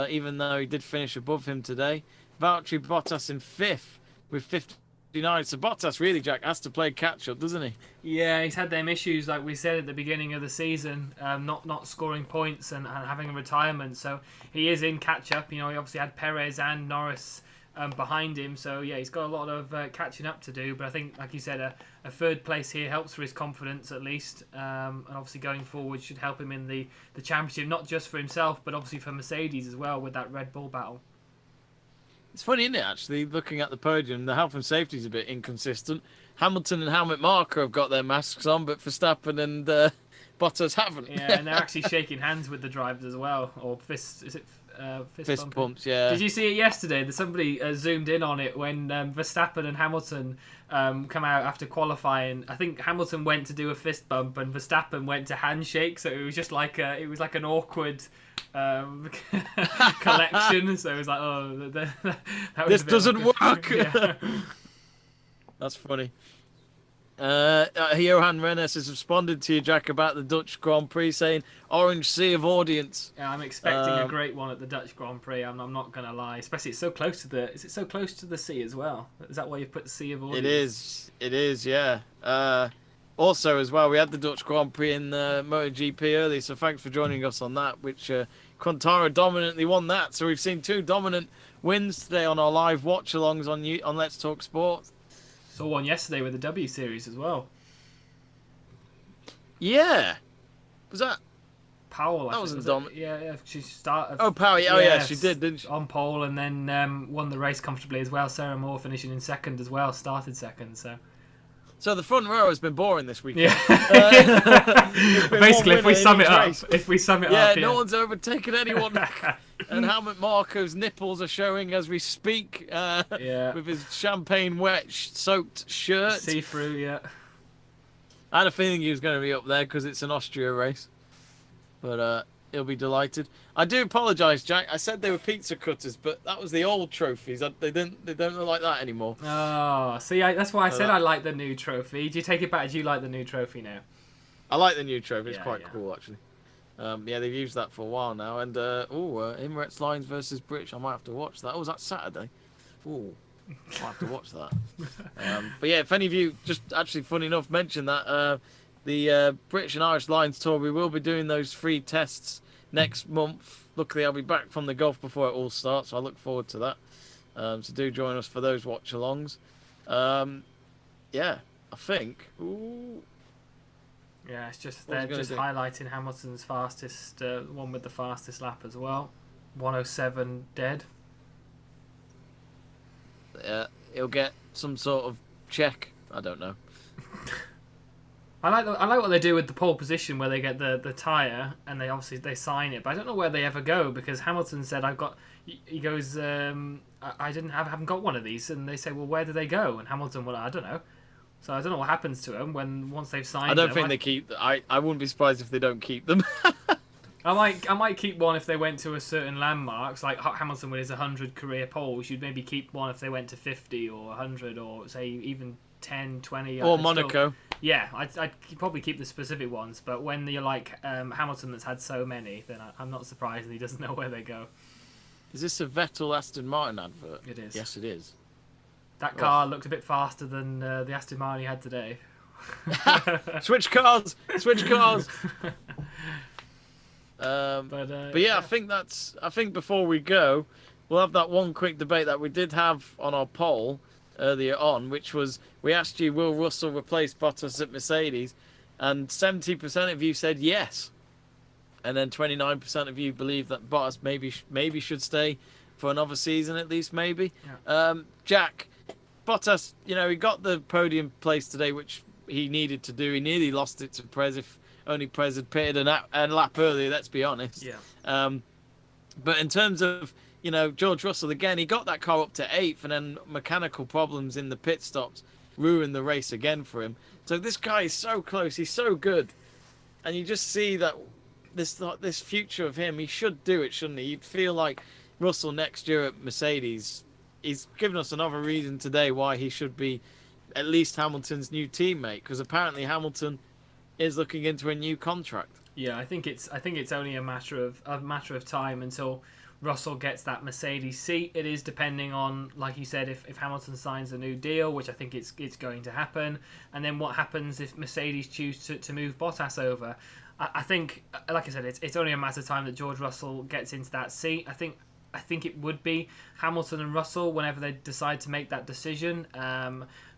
Speaker 1: even though he did finish above him today. Valtteri Bottas in 5th with 59. So Bottas really, Jack, has to play catch-up, doesn't he?
Speaker 2: Yeah, he's had them issues, like we said at the beginning of the season, not scoring points and having a retirement. So he is in catch-up. He obviously had Perez and Norris behind him. So, yeah, he's got a lot of catching up to do. But I think, like you said, a third place here helps for his confidence at least. And obviously going forward should help him in the championship, not just for himself, but obviously for Mercedes as well with that Red Bull battle.
Speaker 1: It's funny, isn't it, actually, looking at the podium, the health and safety is a bit inconsistent. Hamilton and helmet marker have got their masks on, but Verstappen and Bottas haven't.
Speaker 2: Yeah, and they're actually shaking hands with the drivers as well, or fist
Speaker 1: fist bumps, yeah.
Speaker 2: Did you see it yesterday? Somebody zoomed in on it when Verstappen and Hamilton come out after qualifying. I think Hamilton went to do a fist bump and Verstappen went to handshake, so it was just like an awkward collection. So it was like, oh, that was
Speaker 1: this doesn't work.
Speaker 2: Yeah.
Speaker 1: That's funny. Johan Rennes has responded to you, Jack, about the Dutch Grand Prix, saying orange sea of audience.
Speaker 2: Yeah, I'm expecting a great one at the Dutch Grand Prix. I'm not gonna lie, especially it's so close to the. Is it so close to the sea as well? Is that why you put the sea of audience?
Speaker 1: It is, yeah. Also, as well, we had the Dutch Grand Prix in MotoGP early, so thanks for joining us on that. Which Quintara dominantly won that, so we've seen 2 dominant wins today on our live watch-alongs on Let's Talk Sport.
Speaker 2: Saw one yesterday with the W Series as well.
Speaker 1: Yeah. Was that
Speaker 2: Powell?
Speaker 1: That wasn't dominant.
Speaker 2: Yeah. She started.
Speaker 1: Oh, Powell. Oh, yeah, she did, didn't she?
Speaker 2: On pole and then won the race comfortably as well. Sarah Moore finishing in second as well. Started second, so.
Speaker 1: So the front row has been boring this weekend.
Speaker 2: Yeah. Basically, if we sum it up,
Speaker 1: yeah, no one's overtaken anyone. And helmet Marco's nipples are showing as we speak. With his champagne wet-soaked shirt.
Speaker 2: See-through, yeah.
Speaker 1: I had a feeling he was going to be up there because it's an Austria race, but he'll be delighted. I do apologise, Jack. I said they were pizza cutters, but that was the old trophies. They don't look like that anymore.
Speaker 2: Oh, see, that's why I said I like the new trophy. Do you take it back? Do you like the new trophy now?
Speaker 1: I like the new trophy. It's quite cool, actually. Yeah, they've used that for a while now. And Emirates Lions versus British. I might have to watch that. Oh, was that Saturday? Ooh, I'll have to watch that. But yeah, if any of you, just actually funny enough, mentioned that the British and Irish Lions tour, we will be doing those free tests next month. Luckily, I'll be back from the golf before it all starts, so I look forward to that. So do join us for those watch-alongs. Yeah, I think. Ooh.
Speaker 2: Yeah, it's just they're just highlighting Hamilton's fastest one with the fastest lap as well. 107 dead.
Speaker 1: He'll get some sort of check. I don't know.
Speaker 2: I like what they do with the pole position where they get the tyre and they sign it, but I don't know where they ever go because Hamilton said he goes I haven't got one of these, and they say, well, where do they go? And Hamilton, well, I don't know. So I don't know what happens to them once they've signed.
Speaker 1: I don't think they keep. I wouldn't be surprised if they don't keep them.
Speaker 2: I might keep one if they went to a certain landmarks, like Hamilton with his 100 career poles. You'd maybe keep one if they went to 50 or 100 or say even 10, 20.
Speaker 1: Or Monaco.
Speaker 2: Yeah, I'd probably keep the specific ones. But when you're like Hamilton that's had so many, then I'm not surprised that he doesn't know where they go.
Speaker 1: Is this a Vettel Aston Martin advert?
Speaker 2: It is.
Speaker 1: Yes, it is.
Speaker 2: That car looked a bit faster than the Aston Martin he had today.
Speaker 1: Switch cars! Switch cars! But yeah, I think before we go, we'll have that one quick debate that we did have on our poll earlier on, which was we asked you, will Russell replace Bottas at Mercedes? And 70% of you said yes. And then 29% of you believe that Bottas maybe should stay for another season at least, maybe. Yeah. Jack, Bottas, he got the podium place today, which he needed to do. He nearly lost it to Perez if only Perez had pitted a lap earlier, let's be honest.
Speaker 2: Yeah.
Speaker 1: But in terms of, George Russell, again, he got that car up to 8th, and then mechanical problems in the pit stops ruined the race again for him. So this guy is so close. He's so good. And you just see that this future of him, he should do it, shouldn't he? You'd feel like Russell next year at Mercedes, he's given us another reason today why he should be at least Hamilton's new teammate, because apparently Hamilton is looking into a new contract.
Speaker 2: Yeah, I think it's only a matter of time until Russell gets that Mercedes seat. It is depending on, like you said, if Hamilton signs a new deal, which I think it's going to happen, and then what happens if Mercedes choose to move Bottas over. I think, like I said, it's only a matter of time that George Russell gets into that seat. I think it would be Hamilton and Russell whenever they decide to make that decision.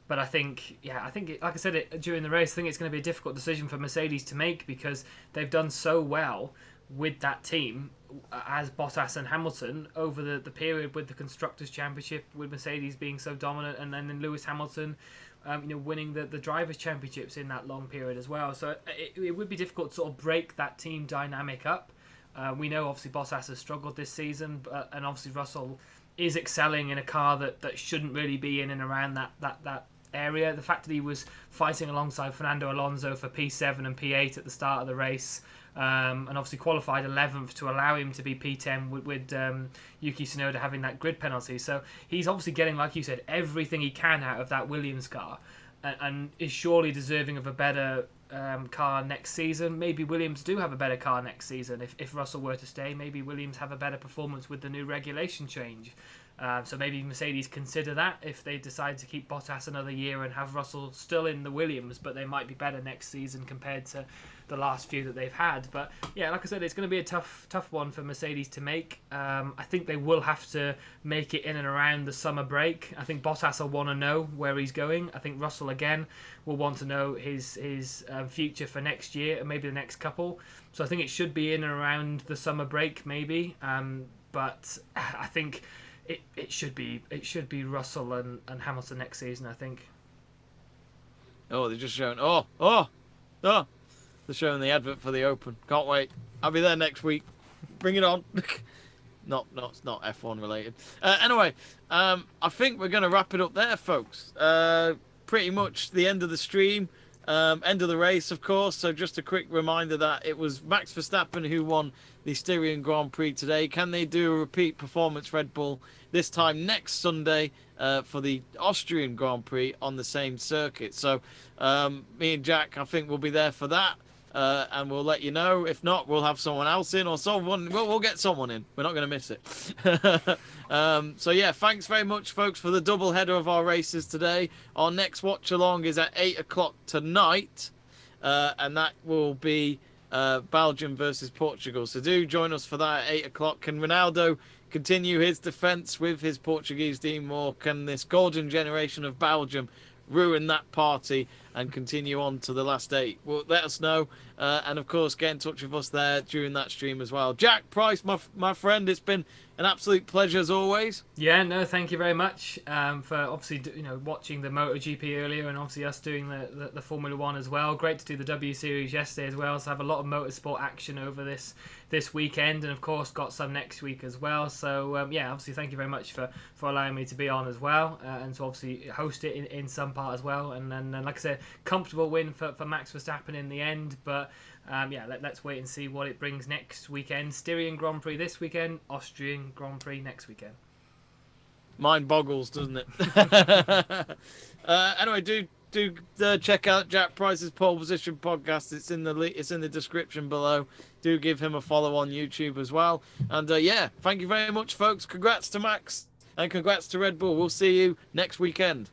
Speaker 2: But I think, like I said during the race, I think it's going to be a difficult decision for Mercedes to make because they've done so well with that team as Bottas and Hamilton over the period with the Constructors' Championship, with Mercedes being so dominant, and then Lewis Hamilton winning the Drivers' Championships in that long period as well. So it would be difficult to sort of break that team dynamic up. We know obviously Bottas has struggled this season, and obviously Russell is excelling in a car that shouldn't really be in and around that area. The fact that he was fighting alongside Fernando Alonso for P7 and P8 at the start of the race, and obviously qualified 11th to allow him to be P10 with Yuki Tsunoda having that grid penalty. So he's obviously getting, like you said, everything he can out of that Williams car, and is surely deserving of a better car next season. Maybe Williams do have a better car next season. If Russell were to stay, maybe Williams have a better performance with the new regulation change. So maybe Mercedes consider that if they decide to keep Bottas another year and have Russell still in the Williams, but they might be better next season compared to the last few that they've had. But yeah, like I said, it's going to be a tough one for Mercedes to make. I think they will have to make it in and around the summer break. I think Bottas will want to know where he's going. I think Russell again will want to know his future for next year and maybe the next couple. So I think it should be in and around the summer break maybe. But I think it should be Russell and Hamilton next season, I think.
Speaker 1: Oh, they're just showing. They're showing the advert for the Open. Can't wait. I'll be there next week. Bring it on. It's not F1 related. Anyway, I think we're going to wrap it up there, folks. Pretty much the end of the stream. End of the race, of course. So just a quick reminder that it was Max Verstappen who won the Styrian Grand Prix today. Can they do a repeat performance, Red Bull, this time next Sunday for the Austrian Grand Prix on the same circuit? So me and Jack, I think we'll be there for that. And we'll let you know. If not, we'll have someone else in, or someone. We'll get someone in. We're not going to miss it. So yeah, thanks very much, folks, for the double header of our races today. Our next watch along is at 8 o'clock tonight, and that will be Belgium versus Portugal. So do join us for that at 8 o'clock. Can Ronaldo continue his defence with his Portuguese team, or can this golden generation of Belgium ruin that party and continue on to the last 8? Well, let us know, and of course get in touch with us there during that stream as well. Jack Price, my friend, it's been an absolute pleasure as always.
Speaker 2: Yeah, no, thank you very much for obviously watching the MotoGP earlier, and obviously us doing the Formula One as well. Great to do the W Series yesterday as well, so have a lot of motorsport action over this weekend, and of course got some next week as well. So yeah, obviously thank you very much for allowing me to be on as well, and to obviously host it in some part as well. And then like I said, comfortable win for Max Verstappen in the end, but yeah, let's wait and see what it brings next weekend. Styrian Grand Prix this weekend, Austrian Grand Prix next weekend.
Speaker 1: Mind boggles, doesn't it? Anyway, do check out Jack Price's Pole Position podcast. It's in the description below. Do give him a follow on YouTube as well. And yeah, thank you very much, folks. Congrats to Max and congrats to Red Bull. We'll see you next weekend.